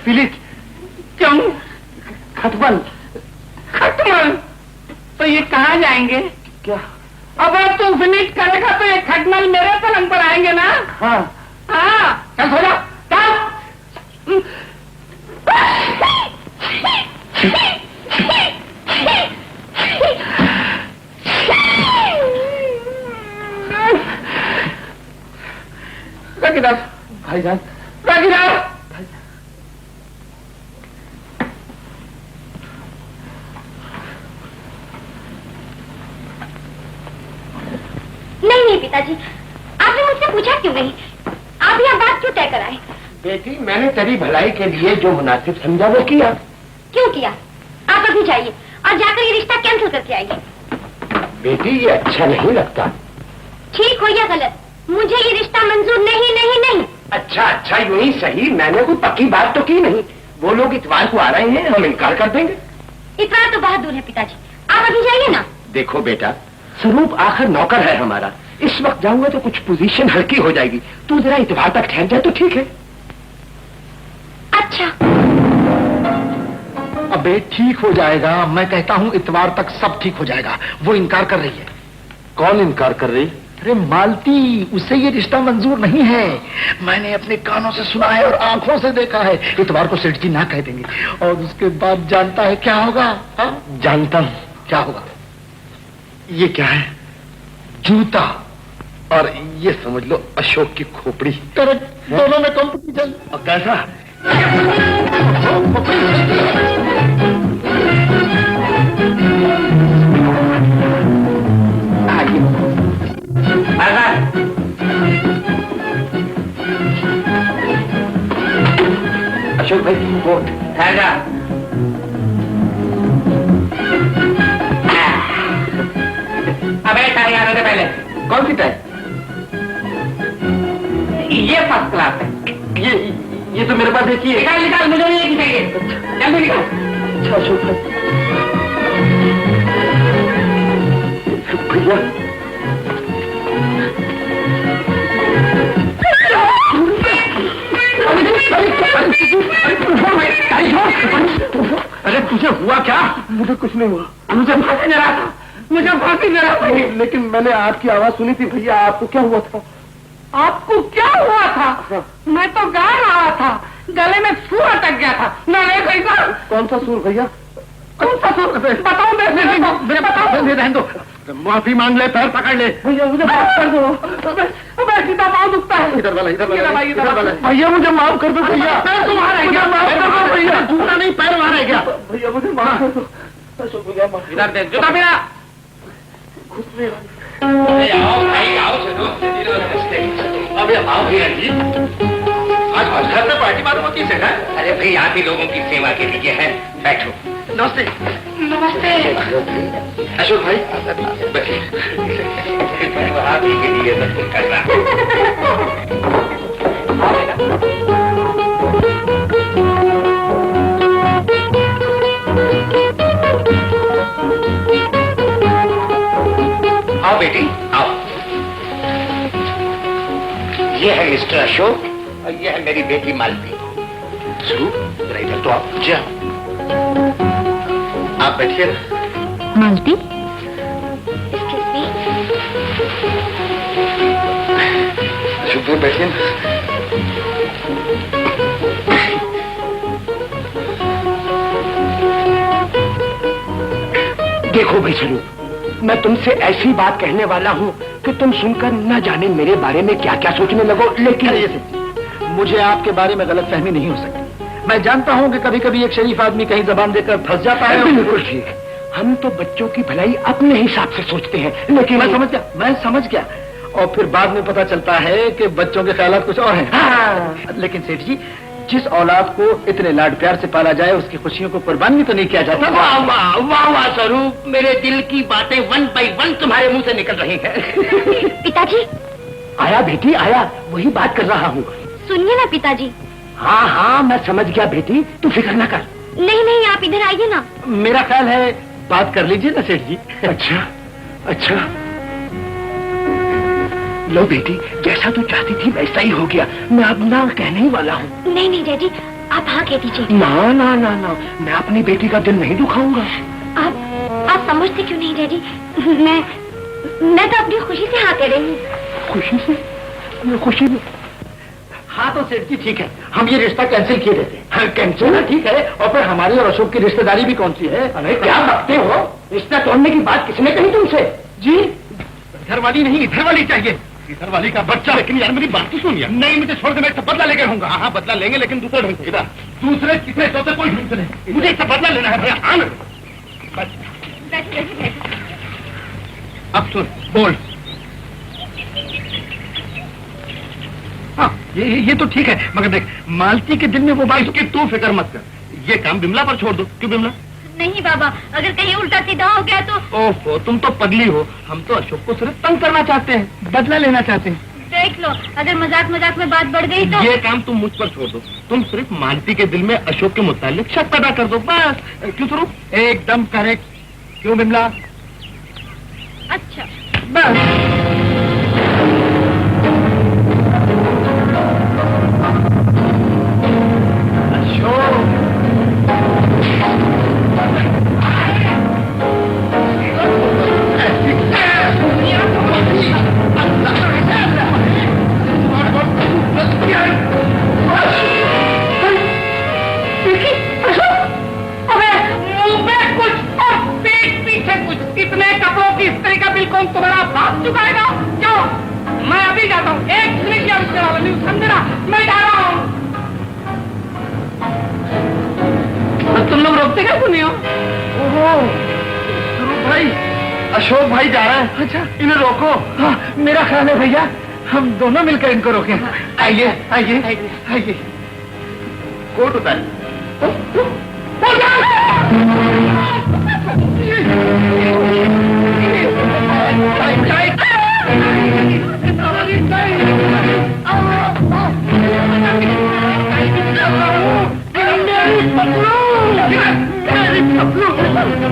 फिलिप, क्यों? खटमल। खटमल? तो ये कहाँ जाएंगे? क्या? अब तू फिनिश करेगा तो ये खटमल मेरे पलंग पर आएंगे ना? हाँ हाँ, चल सो जा, चल। रखीदार भाईजान, रखीदार, नहीं पिताजी, आपने मुझसे पूछा क्यों नहीं? आप यहाँ बात क्यों तय कराए? बेटी मैंने तेरी भलाई के लिए जो मुनासिब समझा वो किया। क्यों किया? आप अभी जाइए और जाकर ये रिश्ता कैंसिल करके आइए। बेटी ये अच्छा नहीं लगता। ठीक हो या गलत, मुझे ये रिश्ता मंजूर नहीं नहीं नहीं। अच्छा अच्छा यूं ही सही, मैंने कोई पक्की बात तो की नहीं। वो लोग इतवार को आ रहे हैं, हम इनकार कर देंगे। इतवार तो बहुत दूर है पिताजी, आप अभी जाइए ना। देखो बेटा, स्वरूप आखिर नौकर है हमारा, इस वक्त जाऊंगा तो कुछ पोजीशन हल्की हो जाएगी। तू जरा इतवार तक ठहर जाए तो ठीक है। अच्छा अबे ठीक हो जाएगा, मैं कहता हूँ इतवार तक सब ठीक हो जाएगा। वो इनकार कर रही है। कौन इनकार कर रही? अरे मालती, उसे ये रिश्ता मंजूर नहीं है। मैंने अपने कानों से सुना है और आंखों से देखा है। इतवार को सेठ जी ना कह देंगे और उसके बाद जानता है क्या होगा? हा? जानता हूँ। क्या होगा? ये क्या है? जूता। और ये समझ लो अशोक की खोपड़ी। करेक्ट, दोनों में कंपटीशन। और कैसा? अशोक भाई वो ठहर जा। अबे टाई आने से पहले। कौन सी टाई? ये फर्स्ट क्लास है। ये तो मेरे पास देखिए। निकाल निकाल, मुझे नहीं चाहिए, जल्दी निकाल। अच्छा अशोक भाई, भैया अरे तुझे हुआ क्या? मुझे कुछ नहीं हुआ। मुझे फांसी दे रहा था, मुझे फांसी दे रहा था। लेकिन मैंने आपकी आवाज सुनी थी भैया। आपको क्या हुआ था? आपको क्या हुआ था? मैं तो गा रहा था, गले में सुर अटक गया था। ना कैसा? कौन सा सुर भैया? कौन सा सुर? बताओ। मैं बताओ। रहने दो, माफी मांग ले, पैर पकड़ ले। भैया मुझे माफ कर दो। मैं सीधा पाँव दुखता है। इधर वाला, इधर वाला, इधर वाला। भैया मुझे माफ कर दो भैया। पैर तुम्हारा है क्या? भैया जूता नहीं, पैर वहां रह गया। भैया मुझे माफ कर दो। अशोक भैया माफ। इधर दे जूता मेरा। आओ भाई आओ, अबे आओ भैया जी, आज घर में पार्टी मालूम होती है। अरे भाई आप ही लोगों की सेवा के लिए है, बैठो। नमस्ते। नमस्ते। अशोक भाई आप ही के लिए सब कुछ कर रहा। आओ बेटी आओ। ये है मिस्टर अशोक और ये है मेरी बेटी मालती। जरा इधर तो आप। जी आप बैठिए। मालती, अशोक भाई बैठिए। देखो भाई स्वरूप, मैं तुमसे ऐसी बात कहने वाला हूँ कि तुम सुनकर न जाने मेरे बारे में क्या क्या सोचने लगो। लेकिन मुझे आपके बारे में गलतफहमी नहीं हो सकती। मैं जानता हूँ कि कभी कभी एक शरीफ आदमी कहीं जबान देकर फंस जाता है। बिल्कुल ठीक। हम तो बच्चों की भलाई अपने हिसाब से सोचते हैं, लेकिन मैं समझ गया और फिर बाद में पता चलता है कि बच्चों के ख्यालात कुछ और हैं। हाँ। लेकिन सेठ जी, जिस औलाद को इतने लाड प्यार से पाला जाए उसकी खुशियों को कुर्बानी तो नहीं किया जाता। वाह वाह वाह वाह स्वरूप, मेरे दिल की बातें 1 by 1 तुम्हारे मुंह से निकल रही हैं। पिताजी। आया बेटी आया, वही बात कर रहा हूँ। सुनिए ना पिताजी। हाँ हाँ मैं समझ गया बेटी, तू फिक्र ना कर। नहीं नहीं, आप इधर आइए ना। मेरा ख्याल है बात कर लीजिए ना सेठ जी। अच्छा अच्छा, लो बेटी, जैसा तू चाहती थी वैसा ही हो गया। मैं अब ना कहने ही वाला हूँ। नहीं नहीं डैडी, आप हाँ कह दीजिए। ना ना ना ना, मैं अपनी बेटी का दिल नहीं दुखाऊंगा। आप समझते क्यों नहीं डैडी? मैं तो अपनी खुशी से हाँ कह रही हूँ। खुशी से? ये खुशी में? हाँ तो सेठ जी ठीक है, हम ये रिश्ता कैंसिल किए देते हैं। हाँ, कैंसिल है, ठीक है। और फिर हमारी और अशोक की रिश्तेदारी भी कौन सी है? अरे क्या बकते हो? रिश्ता तोड़ने की बात किसने कही तुमसे? जी घर वाली नहीं, इधर वाली चाहिए। इधर वाली का बच्चा? लेकिन यार मेरी बात तो सुनिए। नहीं, मुझे छोड़ के मैं इससे बदला लेकर रहूंगा। हाँ बदला लेंगे, लेकिन दूसरे ढंग से। दूसरे कितने तो कोई ढंग से नहीं, मुझे इससे बदला लेना है भैया। अब सुन, बोल। हाँ ये तो ठीक है, मगर देख मालती के दिल में वो बात की तू फिक्र मत कर। ये काम बिमला पर छोड़ दो। क्यों बिमला? नहीं बाबा, अगर कहीं उल्टा सीधा हो गया तो। ओहो, तुम तो पगली हो। हम तो अशोक को सिर्फ तंग करना चाहते हैं, बदला लेना चाहते हैं। देख लो, अगर मजाक मजाक में बात बढ़ गई तो। ये काम तुम मुझ पर छोड़ दो। तुम सिर्फ मालती के दिल में अशोक के मुतालिक शक पैदा कर दो, बस। क्यों स्वरूप? एकदम करेक्ट। क्यों बिमला? अच्छा बस। तुम्हारा बाप चुकाएगा? क्यों? मैं अभी जाता हूँ, एक मिनट की आवश्यकता वाली समझना, मैं जा रहा हूँ। तुम लोग रोकते क्या सुनी हो? ओहो, स्वरूप भाई, अशोक भाई जा रहे हैं। अच्छा, इन्हें रोको। हाँ, मेरा ख्याल है भैया हम दोनों मिलकर इनको रोकें। आइए आइए आइए। कोट उतारिए।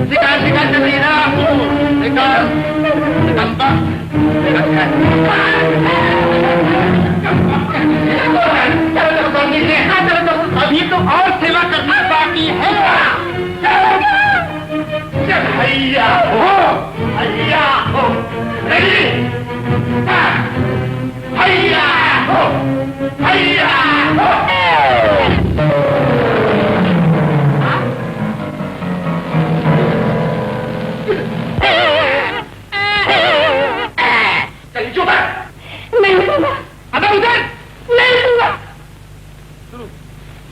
शिकार शिकार चलिए ना, शिकार अभी तो और सेवा करना बाकी है। भैया हो, भैया हो, भैया हो, भैया हो। चलिए चुप है। नहीं दूंगा। अबे उधर नहीं दूंगा।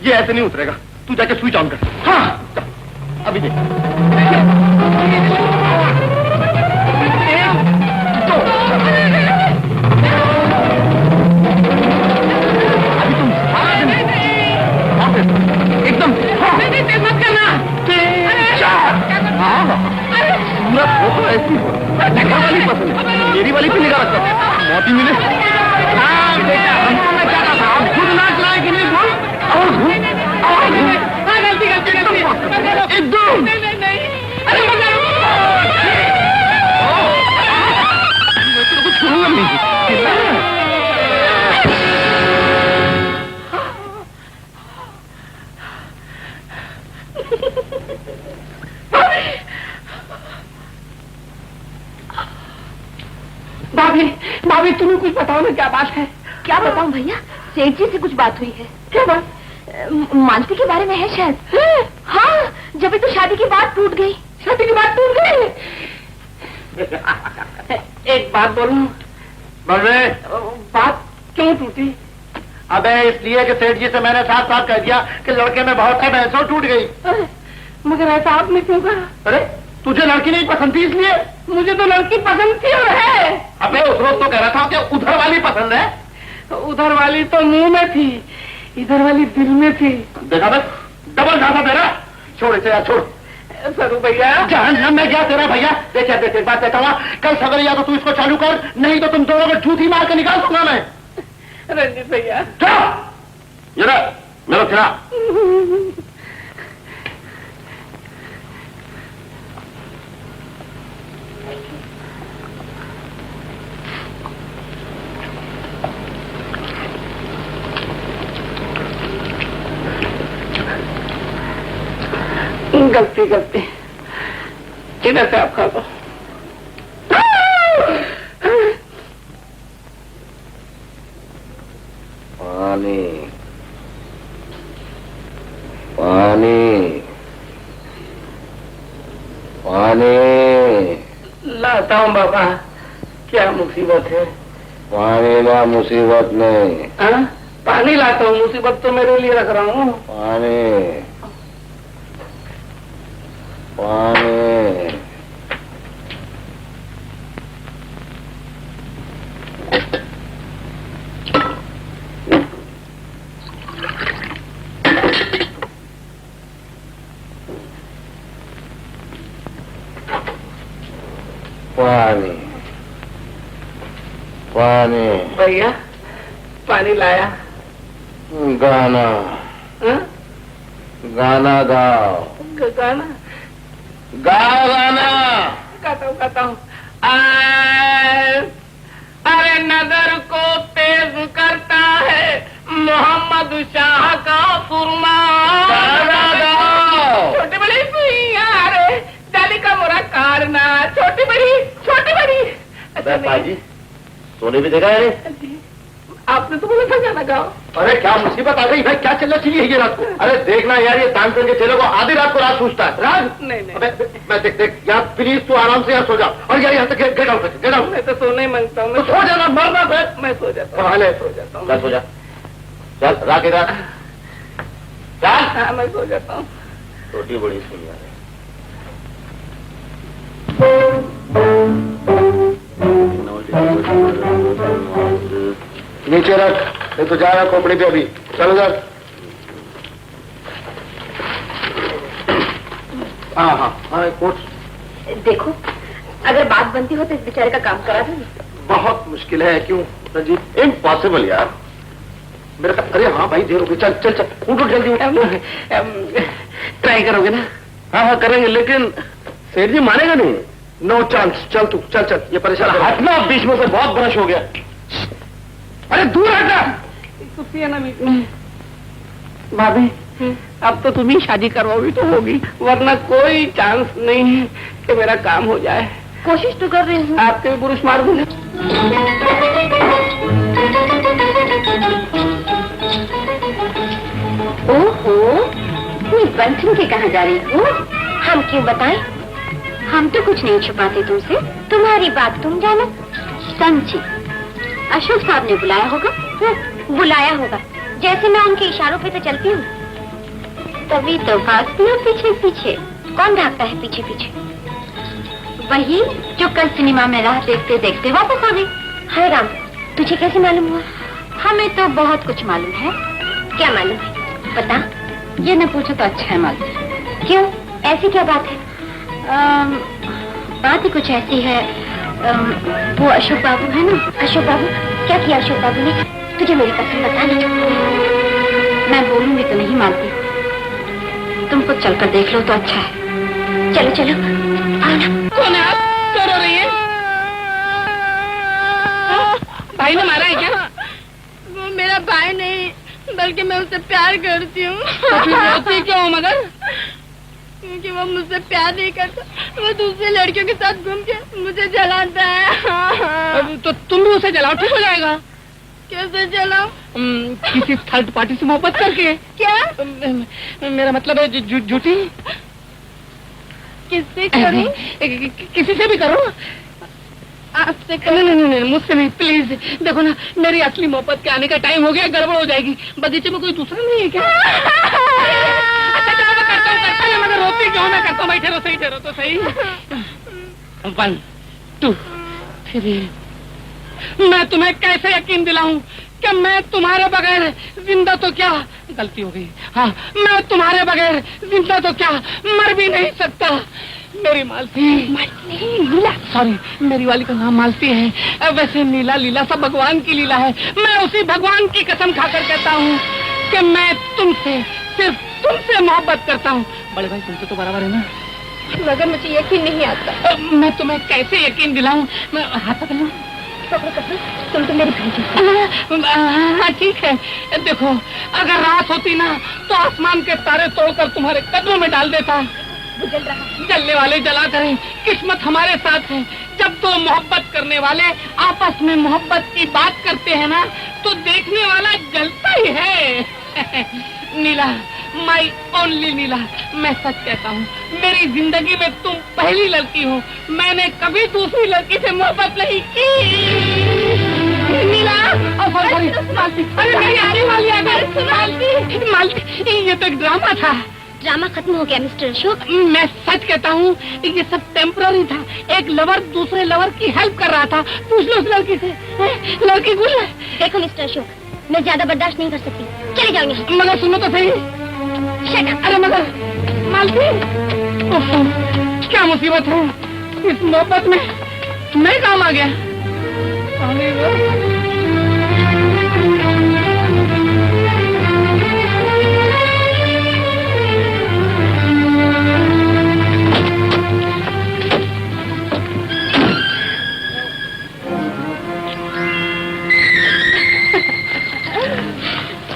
ये ऐसे नहीं उतरेगा, तू जाके स्विच ऑन कर। हाँ अभी देख। अभी तुम एकदम मत करना। पूरा फोटो ऐसी वाली पसंद है, मेरी वाली पे निगाह रखो, मोती मिले। हाँ बेटा, हमको मैं क्या रहा था, आप खुद नाच लाए कि नहीं? भूल और भूल गलती गलती गलती एकदम। अरे मैं तेरे को छोड़ूंगा नहीं। भाभी भाभी तुम्हें कुछ बताओ ना, क्या बात है? क्या बताऊं भैया, सेठ जी से कुछ बात हुई है। क्या बात? मालती के बारे में है शायद। हाँ, जब भी तो शादी की बात टूट गई। शादी की बात टूट गई? एक बात बोलूं? बात क्यों टूटी? अबे इसलिए कि सेठ जी से मैंने साफ साफ कह दिया कि लड़के में बहुत है, भैंसों टूट गई। मगर ऐसा आपने क्यों कहा? अरे तुझे लड़की नहीं पसंद थी इसलिए? मुझे तो लड़की पसंद थी और है। अबे उस रोज तो कह रहा था कि उधर वाली पसंद है। उधर वाली तो मुंह में थी, इधर वाली दिल में थी। देखा बस, डबल झांसा दे रहा। छोड़ इसे यार, छोड़। सरू भैया, जहन्नम में क्या तेरा भैया। देखिए देख एक बात कहता हूँ, कल सवेरे या तो तू इसको चालू कर, नहीं तो तुम दोनों को जूठी मार के निकाल दूंगा मैं। रंजीत भैया, ये मेरा खिला। गलती गलती, इधर से आप खा लो। पानी पानी पानी लाता हूँ बाबा, क्या मुसीबत है? पानी ना मुसीबत नहीं। हाँ? पानी लाता हूँ, मुसीबत तो मेरे लिए रख रहा हूँ। पानी पानी पानी पानी भैया पानी लाया। गाना हाँ? गाना गाओ गाना गाओ गाना गाता हूँ। अरे नजर को तेज करता है मोहम्मद शाह का सुरमा। गाना गाओ। छोटी बड़ी सुइयां रे डाली का मोरा कारना। छोटी बड़ी अच्छा भाई सोने भी देखा है? आपने तो बोला था गाना गाओ। अरे क्या मुसीबत आ गई भाई, क्या चलना चाहिए ये रात को? अरे देखना यार, ये तानसेन के चेलों को आधी रात को रात पूछता है। राज नहीं अबे मैं देख यार, प्लीज तू आराम से यहाँ सो जा। और यार यहाँ से गेट आउट। मैं तो सोना ही मांगता हूँ। तो सो जाना, मरना मैं सो जाता हूँ। सो जाता हूँ। सो जा, चल रात चल। हाँ मैं सो जाता हूँ। छोटी बड़ी सुन यार। नीचे रख, नहीं तो जा रहा खोपड़ी पे अभी। चलो जा। हाँ कोच। देखो अगर बात बनती हो तो इस बेचारे का काम करा दूंगी। बहुत मुश्किल है। क्यों रंजीत? इम्पॉसिबल यार मेरे साथ। अरे हाँ भाई देर हो गई, चल चल चल उठ जल्दी। ट्राई करोगे ना? हाँ करेंगे, लेकिन सेठ जी मानेगा नहीं। No chance. चल तू चल। ये परेशान हटना बीच में से, बहुत ब्रश हो गया। अरे दूर हटना। कुर्सी है ना बीच में। भाभी अब तो तुम ही शादी करवाओगी तो होगी, वरना कोई चांस नहीं है कि मेरा काम हो जाए। कोशिश तो कर रही हूँ। आपके भी पुरुष मार दूंगा। ओहो, तुम बंठन के कहाँ जा रही हो? हम क्यों बताएं? हम तो कुछ नहीं छुपाते तुमसे। तुम्हारी बात तुम जानो। समझी? अशोक साहब ने बुलाया होगा। बुलाया होगा, जैसे मैं उनके इशारों पे तो चलती हूँ, तभी तो भागती हूँ पीछे पीछे। कौन भागता है पीछे पीछे? वही जो कल सिनेमा में राह देखते देखते वापस आ गई। हाय राम, तुझे कैसे मालूम हुआ? हमें तो बहुत कुछ मालूम है। क्या मालूम है बता? ये न पूछो तो अच्छा है मालूम। क्यों, ऐसी क्या बात है? बात ही कुछ ऐसी है। वो अशोक बाबू है ना, अशोक बाबू। क्या किया अशोक बाबू ने? तुझे मेरी कसम बता नहीं। मैं बोलूंगी तो नहीं मानती। तुम खुद चलकर देख लो तो अच्छा है। चलो चलो आओ ना। कौन है आप? क्यों रो रही है? भाई ने मारा है क्या? वो मेरा भाई नहीं, बल्कि मैं उससे प्यार करती हूँ। रोती क्यों हो मगर? क्योंकि वो मुझसे प्यार नहीं करता, वो दूसरे लड़कियों के साथ घूम के मुझे जलाता है। तो तुम भी उसे जलाओ, ठीक हो जाएगा। कैसे जलाऊं? किसी थर्ड पार्टी से मोहब्बत करके। क्या? मेरा मतलब है झूठी। किससे करूं? किसी से भी करो। आपसे नहीं, मुझसे नहीं, प्लीज। देखो ना, मेरी असली मोहब्बत के आने का टाइम हो गया, गड़बड़ हो जाएगी। बगीचे में कोई दूसरा नहीं है क्या? अच्छा चलो मैं करता हूँ, मगर रोती क्यों? मैं करता हूँ, भाई ठहरो तो सही। 1 2 3। मैं तुम्हें कैसे यकीन दिलाऊं कि मैं तुम्हारे बगैर जिंदा तो क्या, गलती हो गई। हाँ, मैं तुम्हारे बगैर जिंदा तो क्या, मर भी नहीं सकता। मेरी मालती, नीला, सॉरी, मेरी वाली का नाम मालती है। वैसे नीला लीला सब भगवान की लीला है। मैं उसी भगवान की कसम खाकर कहता हूँ कि मैं तुमसे, सिर्फ तुमसे मोहब्बत करता हूँ। बड़े भाई तुमसे तो बराबर है ना? मगर मुझे यकीन नहीं आता। मैं तुम्हें कैसे यकीन दिलाऊं? मैं हाथ पकड़ लूं? तुम तो मेरी भाई। हाँ ठीक है। देखो, अगर रात होती ना तो आसमान के तारे तोड़कर तुम्हारे कदमों में डाल देता। वो जल रहा है। जलने वाले जला करें, किस्मत हमारे साथ है। जब दो मोहब्बत करने वाले आपस में मोहब्बत की बात करते हैं ना, तो देखने वाला जलता ही है। नीला, माई ओनली नीला, मैं सच कहता हूँ, मेरी जिंदगी में तुम पहली लड़की हो। मैंने कभी दूसरी लड़की से मोहब्बत नहीं की। नीला, मालती, अरे मेरी आने वाली आ गई। मालती, मालती, ये तो एक ड्रामा था। ड्रामा खत्म हो गया मिस्टर अशोक। मैं सच कहता हूँ, ये सब टेम्पररी था। एक लवर दूसरे लवर की हेल्प कर रहा था। पूछ लो उस लड़की से, लड़की गुल है। देखो मिस्टर अशोक, मैं ज्यादा बर्दाश्त नहीं कर सकती, चले जाओ यहाँ। मगर सुनो तो सही। अरे मगर मालती, क्या मुसीबत है इस मोहब्बत में। मैं काम आ गया।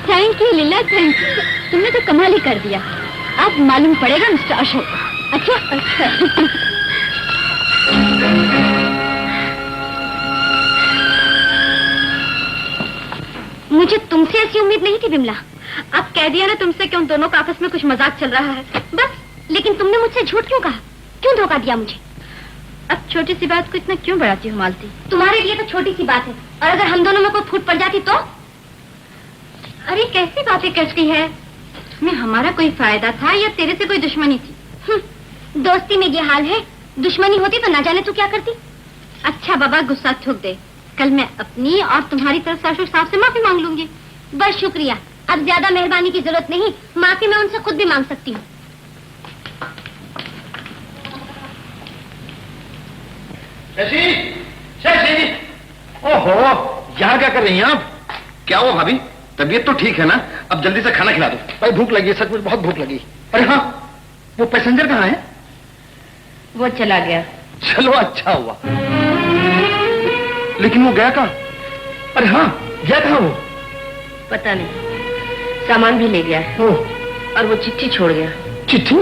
Thank you Leela, thank you. तुमने तो कमाल ही कर दिया। अब मालूम पड़ेगा मिस्टर अशोक। अच्छा। मुझे तुमसे ऐसी उम्मीद नहीं थी बिमला। अब कह दिया ना तुमसे कि उन दोनों का आपस में कुछ मजाक चल रहा है, बस। लेकिन तुमने मुझसे झूठ क्यों कहा, क्यों धोखा दिया मुझे? अब छोटी सी बात को इतना क्यों बढ़ाती हो मालती? तुम्हारे लिए तो छोटी सी बात है, और अगर हम दोनों में कोई फूट पड़ जाती तो? अरे कैसी बातें करती है? इसमें हमारा कोई फायदा था या तेरे से कोई दुश्मनी थी? दोस्ती में ये हाल है, दुश्मनी होती तो ना जाने तू क्या करती। अच्छा बाबा, गुस्सा थूक दे। कल मैं अपनी और तुम्हारी तरफ से अशोक साहब से माफी मांग लूंगी। बस शुक्रिया, अब ज्यादा मेहरबानी की जरूरत नहीं। माफी मैं उनसे खुद भी मांग सकती हूँ। शशि, शशि, ओहो, यहाँ क्या कर रही हैं आप? क्या हुआ भाभी, तबीयत तो ठीक है ना? अब जल्दी से खाना खिला दो। भाई भूख लगी है, सचमुच बहुत भूख लगी। अरे हाँ, वो पैसेंजर कहाँ है? वो चला गया। चलो अच्छा हुआ, लेकिन वो गया कहाँ? अरे हाँ, गया कहाँ वो? पता नहीं, सामान भी ले गया और वो चिट्ठी छोड़ गया। चिट्ठी?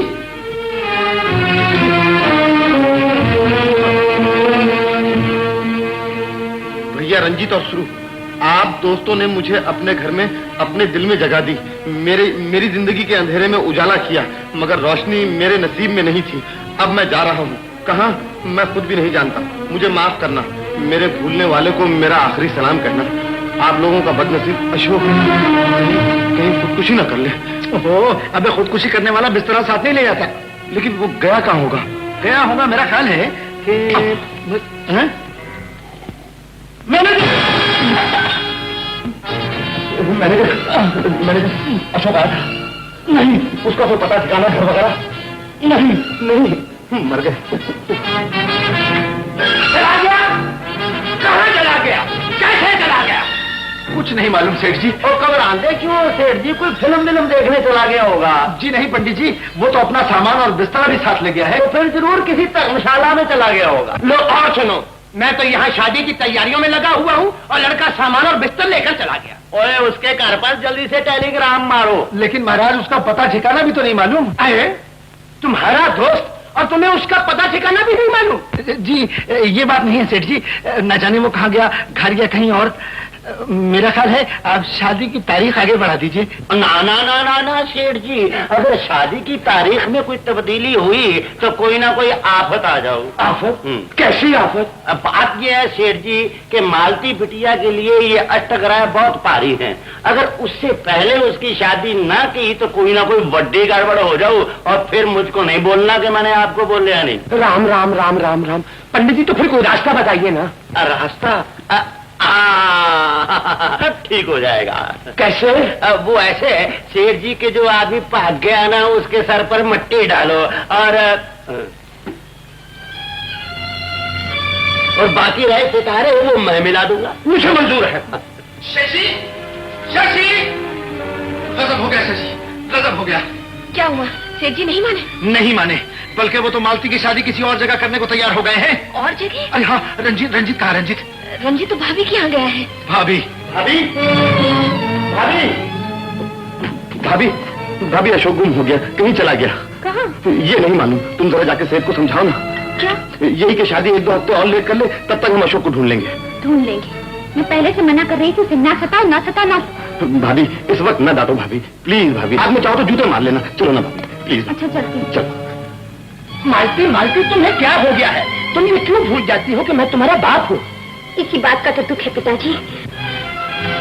भैया रंजीत और सुरू, आप दोस्तों ने मुझे अपने घर में, अपने दिल में जगह दी। मेरी जिंदगी के अंधेरे में उजाला किया, मगर रोशनी मेरे नसीब में नहीं थी। अब मैं जा रहा हूँ, कहाँ मैं खुद भी नहीं जानता। मुझे माफ करना, मेरे भूलने वाले को मेरा आखिरी सलाम कहना। आप लोगों का बदनसीब अशोक कहीं खुदकुशी न कर ले। ओहो, अबे खुदकुशी करने वाला बिस्तरा साथ नहीं ले जाता। लेकिन वो गया कहाँ होगा? गया होगा, मेरा ख्याल है कि मैंने अशोक आया नहीं, उसका कोई पता ठिकाना घर वगैरह नहीं, मर गए। चला गया? कहाँ चला गया? कैसे चला गया? कुछ नहीं मालूम सेठ जी। और कब आंधे क्यों सेठ जी? कोई फिल्म देखने चला गया होगा। जी नहीं पंडित जी, वो तो अपना सामान और बिस्तरा भी साथ ले गया है। तो फिर जरूर किसी धर्मशाला में चला गया होगा। लो और सुनो, मैं तो यहाँ शादी की तैयारियों में लगा हुआ हूँ और लड़का सामान और बिस्तर लेकर चला गया। ओए, उसके घर पर जल्दी से टेलीग्राम मारो। लेकिन महाराज, उसका पता ठिकाना भी तो नहीं मालूम। अरे तुम्हारा दोस्त और तुम्हें उसका पता ठिकाना भी नहीं मालूम? जी ये बात नहीं है सेठ जी, न जाने वो कहाँ गया, घर या कहीं और। मेरा ख्याल है आप शादी की तारीख आगे बढ़ा दीजिए। ना ना ना ना ना सेठ जी, अगर शादी की तारीख में कोई तब्दीली हुई तो कोई ना कोई आफत आ जाओ। आफत? कैसी आफत? अब बात यह है सेठ जी कि मालती बिटिया के लिए ये अष्टग्रह बहुत भारी हैं। अगर उससे पहले उसकी शादी ना की तो कोई ना कोई बड़ी गड़बड़ हो जाओ और फिर मुझको नहीं बोलना कि मैंने आपको बोल लिया नहीं। राम राम राम राम राम पंडित जी, तो फिर कोई रास्ता बताइए ना। रास्ता? ठीक हो जाएगा। कैसे? वो ऐसे, शेर जी के जो आदमी भाग गया ना, उसके सर पर मिट्टी डालो और बाकी रहे सितारे वो मैं मिला दूंगा। मुझे मंजूर है। शशि, शशि, गजब हो गया शशि, गजब हो गया। क्या हुआ? सेठ जी नहीं माने? नहीं माने, बल्कि वो तो मालती की शादी किसी और जगह करने को तैयार हो गए हैं। और जगह? अरे हाँ, रंजीत कहाँ? रंजीत तो भाभी के यहाँ गया है। भाभी भाभी भाभी भाभी भाभी, अशोक गुम हो गया, कहीं चला गया। कहाँ? ये नहीं मालूम, तुम जरा जाके सेठ को समझाओ ना। क्या? यही कि शादी 1-2 हफ्ते और लेट कर ले, तब तक हम अशोक को ढूंढ लेंगे। ढूंढ लेंगे? मैं पहले से मना कर रही थी उसे, ना सताओ ना सताओ ना। भाभी इस वक्त ना डांटो भाभी, प्लीज भाभी। आप में चाहो तो जूते मार लेना, चलो ना भाभी प्लीज। अच्छा चलती हूँ। चलो। मालती मालती तुम्हें क्या हो गया है? तुम ये क्यों भूल जाती हो कि मैं तुम्हारा बाप हूँ? इसी बात का तो दुख है पिताजी,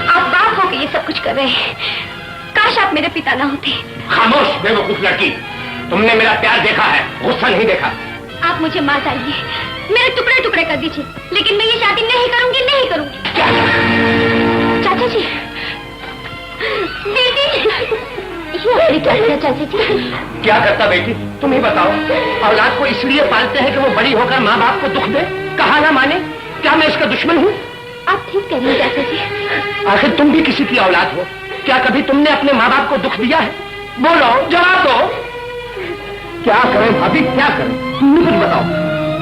आप बाप हो के ये सब कुछ कर रहे हैं। काश आप मेरे पिता ना होते। खामोश बेवकूफ लड़की, तुमने मेरा प्यार देखा है, गुस्सा नहीं देखा। आप मुझे मार डालिए, मेरे टुकड़े टुकड़े कर दीजिए, लेकिन मैं ये शादी नहीं करूंगी, नहीं करूंगी। चाचा जी, दीदी, ये क्या किया चाचा जी? क्या करता बेटी, तुम ही बताओ। औलाद को इसलिए पालते हैं कि वो बड़ी होकर माँ बाप को दुख दे, कहा ना माने। क्या मैं इसका दुश्मन हूँ? आप ठीक कह रहे हैं चाचा जी। आखिर तुम भी किसी की औलाद हो, क्या कभी तुमने अपने माँ बाप को दुख दिया है? बोलो, जवाब दो। क्या करें भाभी, क्या करें, तुम कुछ बताओ।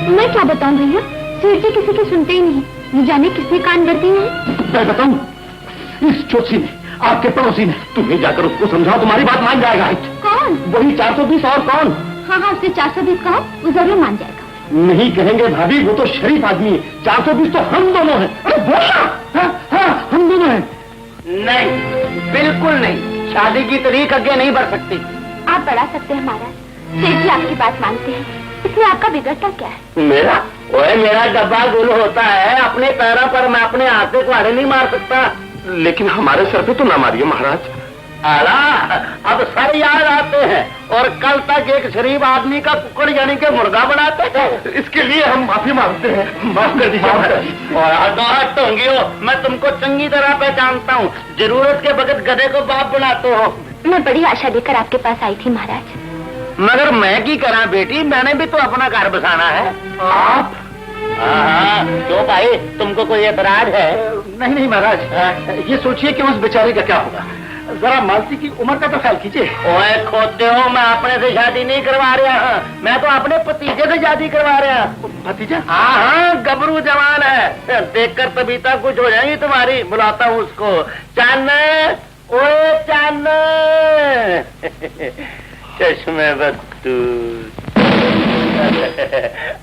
मैं क्या बताऊं भैया, सेठ जी किसी की सुनते ही नहीं, न जाने किसने कान भरती है। मैं बताऊं, इस चोची ने, आपके पड़ोसी ने, तुम्हें जाकर उसको समझाओ, तुम्हारी बात मान जाएगा। कौन? वही 420। और कौन? हाँ हाँ, उससे 420 कहो, वो जरूर मान जाएगा। नहीं कहेंगे भाभी, वो तो शरीफ आदमी है। 420 तो हम दोनों हैं। अरे बोला, हाँ, हम दोनों हैं। नहीं, बिल्कुल नहीं, शादी की तारीख आगे नहीं बढ़ सकती। आप बढ़ा सकते हैं महाराज, सेठ जी आपकी बात मानते हैं, इसमें आपका बिगड़ता क्या है? मेरा ओए, मेरा डब्बा गुल होता है, अपने पैरों पर मैं अपने हाथ से कुहाड़े नहीं मार सकता। लेकिन हमारे सर पे तो ना मारिए महाराज। आला, अब सर याद आते हैं, और कल तक एक शरीफ आदमी का कुकड़ यानी के मुर्गा बनाते हैं। इसके लिए हम माफी मांगते हैं, माफ कर दीजिए महाराज। और टोंगियो, मैं तुमको चंगी तरह पहचानता हूँ, जरूरत के वक्त गधे को बाप बनाते हो। मैं बड़ी आशा लेकर आपके पास आई थी महाराज। मगर मैं की करा बेटी, मैंने भी तो अपना घर बसाना है। आप? हाँ, क्यों भाई, तुमको कोई एतराज है? नहीं नहीं महाराज, ये सोचिए कि उस बेचारे का क्या होगा। जरा मालती की उम्र का तो ख्याल कीजिए। ओए खोते हो, मैं अपने से शादी नहीं करवा रहा हूँ, मैं तो अपने भतीजे से शादी करवा रहा हूँ। भतीजा? हाँ हाँ, गबरू जवान है, देखकर तबीयता कुछ हो जाएगी तुम्हारी। बुलाता हूँ उसको। चान, ओए चान, चश्मे बत्तूस,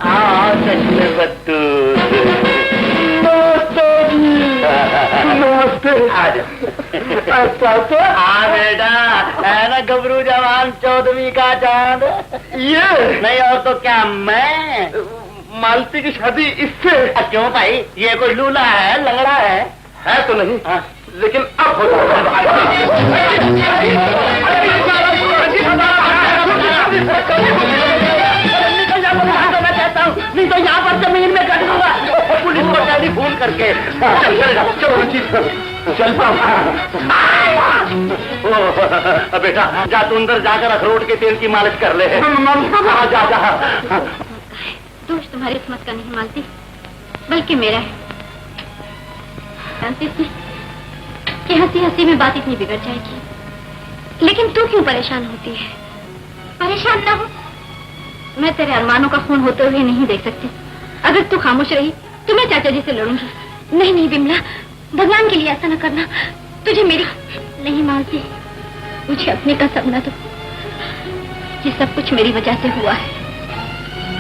आओ चश्मे बत्तूस। नमस्ते। आ जाओ। हाँ बेटा, है ना गबरू जवान 14वीं का चांद। ये नहीं और तो क्या, मैं मालती की शादी इससे? क्यों भाई, ये कोई लूला है, लंगड़ा है तो नहीं। हाँ। लेकिन अब हो मैं कहता हूँ, नहीं तो यहाँ पर जमीन में कट दूंगा पुलिस को टेलीफोन करके। चल बेटा जा, तू अंदर जाकर अखरोट के तेल की मालिश कर ले। हाँ जा जा। दोष तुम्हारी किस्मत का नहीं मालती, बल्कि मेरा है। जानती थी कि हंसी हंसी में बात इतनी बिगड़ जाएगी, लेकिन तू क्यों परेशान होती है? परेशान ना हो, मैं तेरे अरमानों का खून होते हुए नहीं देख सकती। अगर तू खामोश रही तो मैं चाचा जी से लड़ूंगी। नहीं नहीं बिमला, भगवान के लिए ऐसा न करना, तुझे मेरी नहीं मानती, मुझे अपने का सपना दो। ये सब कुछ मेरी वजह से हुआ है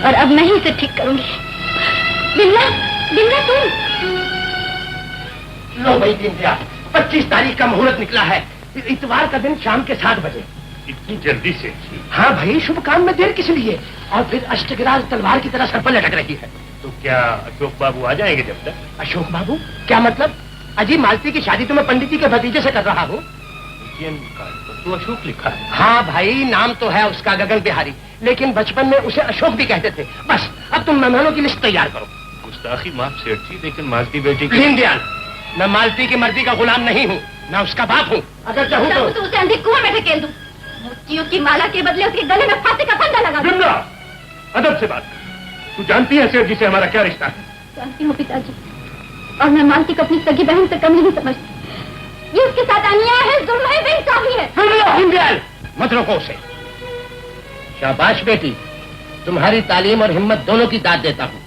और अब मैं ही इसे ठीक करूंगी। बिमला, बिमला तुम। लो भाई दीनदयाल, 25 तारीख का मुहूर्त निकला है, इतवार का दिन शाम के 7 बजे। इतनी जल्दी से? हाँ भाई, शुभ काम में देर किस लिए? और फिर अष्टगिराज तलवार की तरह सर पर लटक रही है। तो क्या अशोक बाबू आ जाएंगे जब तक? अशोक बाबू? क्या मतलब? अजी, मालती की शादी तो मैं पंडित जी के भतीजे से कर रहा हूँ। तो अशोक लिखा है। हाँ भाई, नाम तो है उसका गगन बिहारी, लेकिन बचपन में उसे अशोक भी कहते थे। बस अब तुम मेहमानों की लिस्ट तैयार करो। गुस्ताखी माफ सेठ जी, लेकिन मालती बेटी की... दीनदयाल, मैं मालती की मर्जी का गुलाम नहीं हूँ, मैं उसका बाप हूँ। अगर चाहूँ तो उसे अंधे कुएं में ढकेल दूं, मोतियों की माला के बदले उसके गले में फांसी का फंदा लगा दूं। बिमला, अदब से बात कर। तू जानती है सेठ जी से हमारा क्या रिश्ता है? जानती हूँ पिताजी, और मैं मालती को अपनी सगी बहन से कम नहीं समझती। ये उसके साथ अन्याय है, जुल्म है, बेइंसाफी है। दीनदयाल, मत रोको उसे। शाबाश बेटी, तुम्हारी तालीम और हिम्मत दोनों की दाद देता हूँ।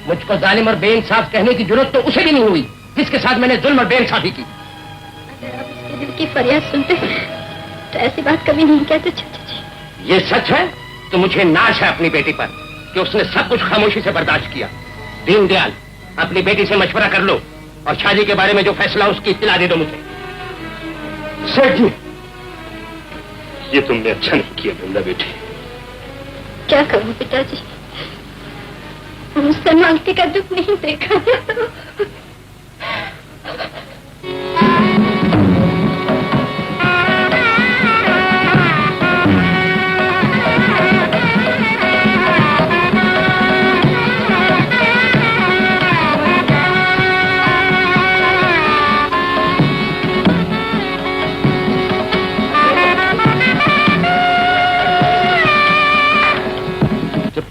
मुझको जालिम और बेइंसाफ कहने की जरूरत तो उसे भी नहीं हुई जिसके साथ मैंने जुल्म और बेइंसाफी की। अगर आप उसके दिल की फरियाद सुनते तो ऐसी बात कभी नहीं कहते चाचा जी। ये सच है तो मुझे नाश है अपनी बेटी पर। कि उसने सब कुछ खामोशी से बर्दाश्त किया। दीनदयाल, अपनी बेटी से मशवरा कर लो और शादी के बारे में जो फैसला उसकी इत्तला दे दो मुझे। सेठ जी, ये तुमने अच्छा नहीं किया वृंदा बेटी। क्या करूं पिताजी, मुझसे मालती का दुख नहीं देखा।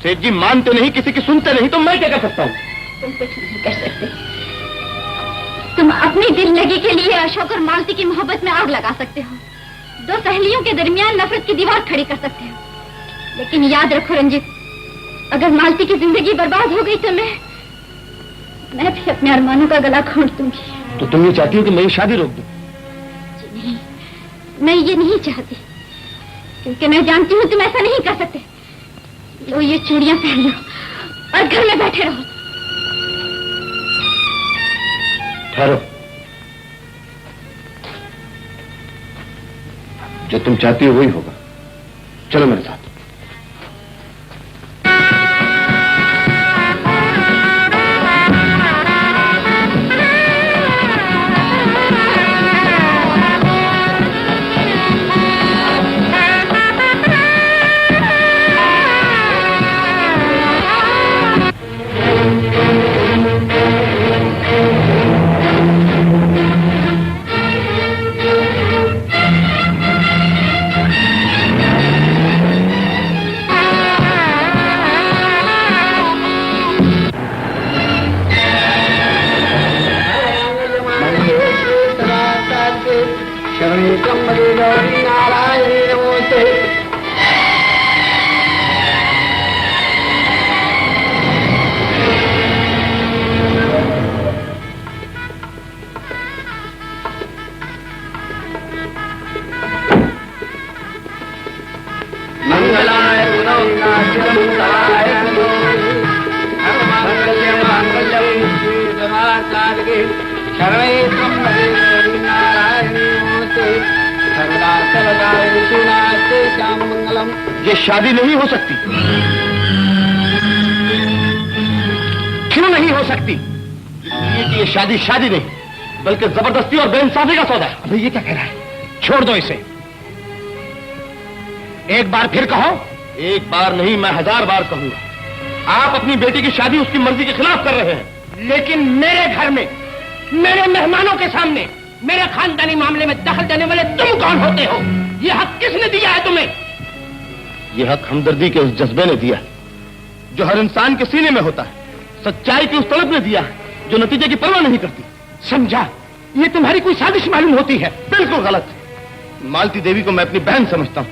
सेठ जी मानते नहीं, किसी की सुनते नहीं, तो मैं क्या कर सकता हूँ? तुम कुछ नहीं कर सकते। तुम अपनी दिल लगी के लिए अशोक और मालती की मोहब्बत में आग लगा सकते हो, दो सहेलियों के दरमियान नफरत की दीवार खड़ी कर सकते हो, लेकिन याद रखो रंजित, अगर मालती की जिंदगी बर्बाद हो गई तो मैं भी अपने अरमानों का गला घोंट दूंगी। तो तुम ये चाहती हो कि मैं ये शादी रोक दूं? जी नहीं, मैं ये नहीं चाहती, क्योंकि मैं जानती हूँ तुम ऐसा नहीं कर सकते। लो ये चूड़ियां पहन लो और घर में बैठे रहो। ठहरो, जो तुम चाहती हो वही होगा। चलो मेरे साथ। ये शादी नहीं हो सकती। क्यों नहीं हो सकती? इसलिए कि ये शादी शादी नहीं, बल्कि जबरदस्ती और बेइंसाफी का सौदा है। अबे ये क्या कह रहा है? छोड़ दो इसे। एक बार फिर कहो। एक बार नहीं, मैं 1000 बार कहूंगा। आप अपनी बेटी की शादी उसकी मर्जी के खिलाफ कर रहे हैं। लेकिन मेरे घर में, मेरे मेहमानों के सामने, मेरे खानदानी मामले में दखल देने वाले तुम कौन होते हो? यह हक किसने दिया है तुम्हें? यह हक हमदर्दी के उस जज्बे ने दिया जो हर इंसान के सीने में होता है, सच्चाई की उस तलब ने दिया जो नतीजे की परवाह नहीं करती। समझा? ये तुम्हारी कोई साजिश मालूम होती है। बिल्कुल गलत। मालती देवी को मैं अपनी बहन समझता हूँ,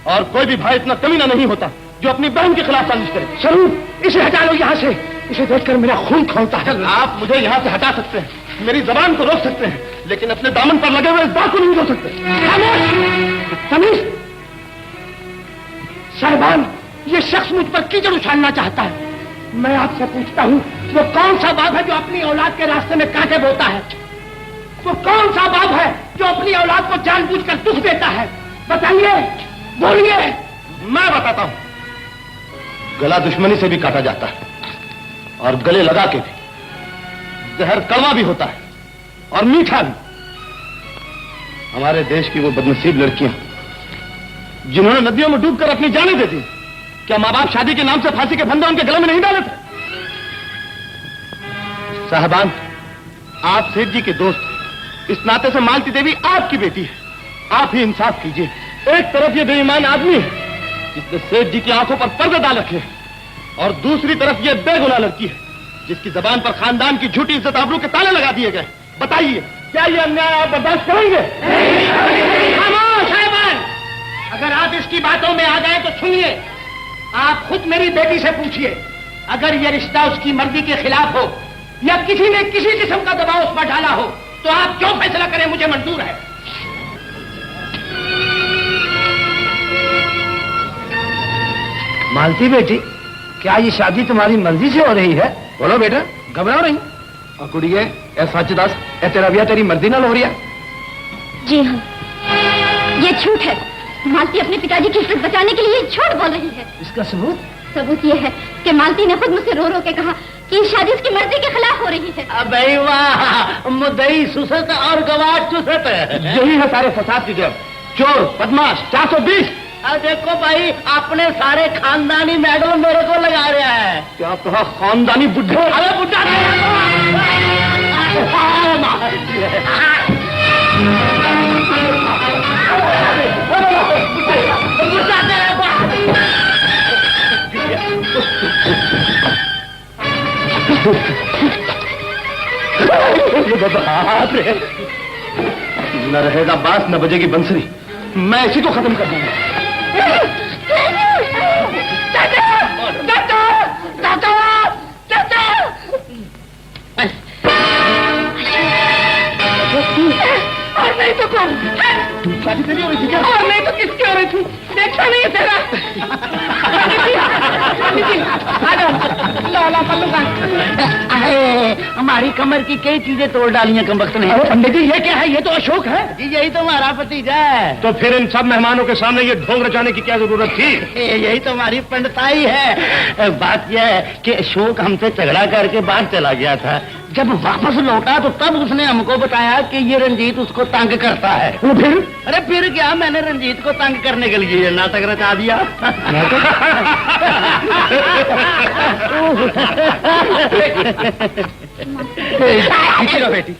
और कोई भी भाई इतना कमीना नहीं होता जो अपनी बहन के खिलाफ साजिश करे। स्वरूप, इसे हटा लो यहाँ से। इसे देखकर मेरा खून खौलता है। आप मुझे यहाँ से हटा सकते हैं, मेरी जबान को रोक सकते हैं, लेकिन अपने दामन पर लगे हुए इस दाग को नहीं रोक सकते। तमीज! साहिबान, ये शख्स मुझ पर कीचड़ उछालना चाहता है। मैं आपसे पूछता हूँ, वो कौन सा बाप है जो अपनी औलाद के रास्ते में कांटे बोता है? वो कौन सा बाप है जो अपनी औलाद को जानबूझकर दुख देता है? बताइए, बोलिए। मैं बताता हूँ। गला दुश्मनी से भी काटा जाता है, और गले लगा के भी। जहर कड़वा भी होता है और मीठा भी। हमारे देश की वो बदनसीब लड़कियां जिन्होंने नदियों में डूबकर अपनी जानें दे दी, क्या माँ बाप शादी के नाम से फांसी के फंदे उनके गले में नहीं डाले थे? साहबान, आप सेठ जी के दोस्त, इस नाते से मालती देवी आपकी बेटी है। आप ही इंसाफ कीजिए। एक तरफ ये बेईमान आदमी है जिसने सेठ जी की आंखों पर पर्दे डाल रखे हैं, और दूसरी तरफ ये बेगुनाह लड़की है जिसकी जबान पर खानदान की झूठी इज्जत आबरू के ताले लगा दिए गए। बताइए, क्या ये अन्याय आप बर्दाश्त करेंगे? खामोश साहिबान! अगर आप इसकी बातों में आ गए तो सुनिए, आप खुद मेरी बेटी से पूछिए। अगर यह रिश्ता उसकी मर्जी के खिलाफ हो या किसी ने किसी किस्म का दबाव उस पर डाला हो, तो आप जो फैसला करें मुझे मंजूर है। मालती बेटी, क्या ये शादी तुम्हारी मर्जी से हो रही है? बोलो बेटा, घबराओ नहीं। और कुड़िए, ए सचदास, ए तेरा ब्याह तेरी मर्जी नाल हो रही है? जी हाँ, ये झूठ है। मालती अपने पिताजी की इज्जत बचाने के लिए झूठ बोल रही है। इसका सबूत? सबूत ये है कि मालती ने खुद मुझसे रो रो के कहा कि ये शादी उसकी मर्जी के खिलाफ हो रही है। अबे वाह, मुद्दई सुसत और गवाह चुसत। यही है सारे फसाद की जड़। चोर, बदमाश, 420। अब देखो भाई, अपने सारे खानदानी मेडल मेरे को लगा रहा है। क्या कहा? खानदानी बुढ़े? अरे बुढ़ा न रहेगा बास, न बजेगी बंसरी। मैं इसी को खत्म कर दूंगा। और नहीं तो कौन? शादी तेरी हो रही थी क्या? और नहीं तो किसकी हो रही थी? देखा नहीं है तेरा? हमारी कमर की कई चीजें तोड़ डाली हैं कमबख्त ने। अरे पंडित जी, ये क्या है? ये तो अशोक है। जी यही तो हमारा भतीजा है। तो फिर इन सब मेहमानों के सामने ये ढोंग रचाने की क्या जरूरत थी? यही तो हमारी पंडिताई है। बात यह है कि अशोक हमसे झगड़ा करके बाहर चला गया था। जब वापस लौटा तो तब उसने हमको बताया कि ये रंजीत उसको तंग करता है। वो फिर? अरे फिर क्या, मैंने रंजीत को तंग करने के लिए ये नाटक रचा दिया। बेटी,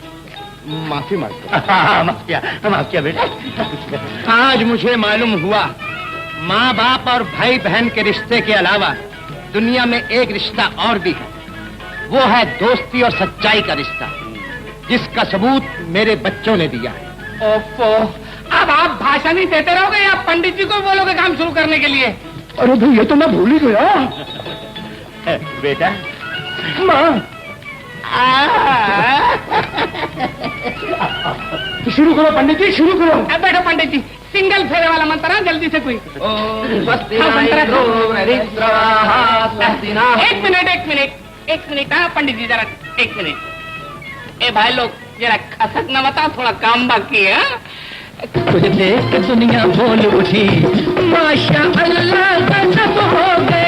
माफी मांगता। माफ किया बेटा। आज मुझे मालूम हुआ, माँ बाप और भाई बहन के रिश्ते के अलावा दुनिया में एक रिश्ता और भी है। वो है दोस्ती और सच्चाई का रिश्ता, जिसका सबूत मेरे बच्चों ने दिया है। ओफो, अब आप भाषण ही देते रहोगे या पंडित जी को बोलोगे काम शुरू करने के लिए? अरे भाई, ये तो मैं भूल ही गया। बेटा, माँ, शुरू करो पंडित जी, शुरू करो। अब बैठो पंडित जी, सिंगल फेरे वाला मंत्र है, जल्दी से कोई। एक मिनट हाँ पंडित जी, जरा एक मिनट। ए भाई लोग, जरा खसक न बताओ, थोड़ा काम बाकी है। तुझे देख दुनिया बोल उठी, माशा अल्लाह गजब हो गया।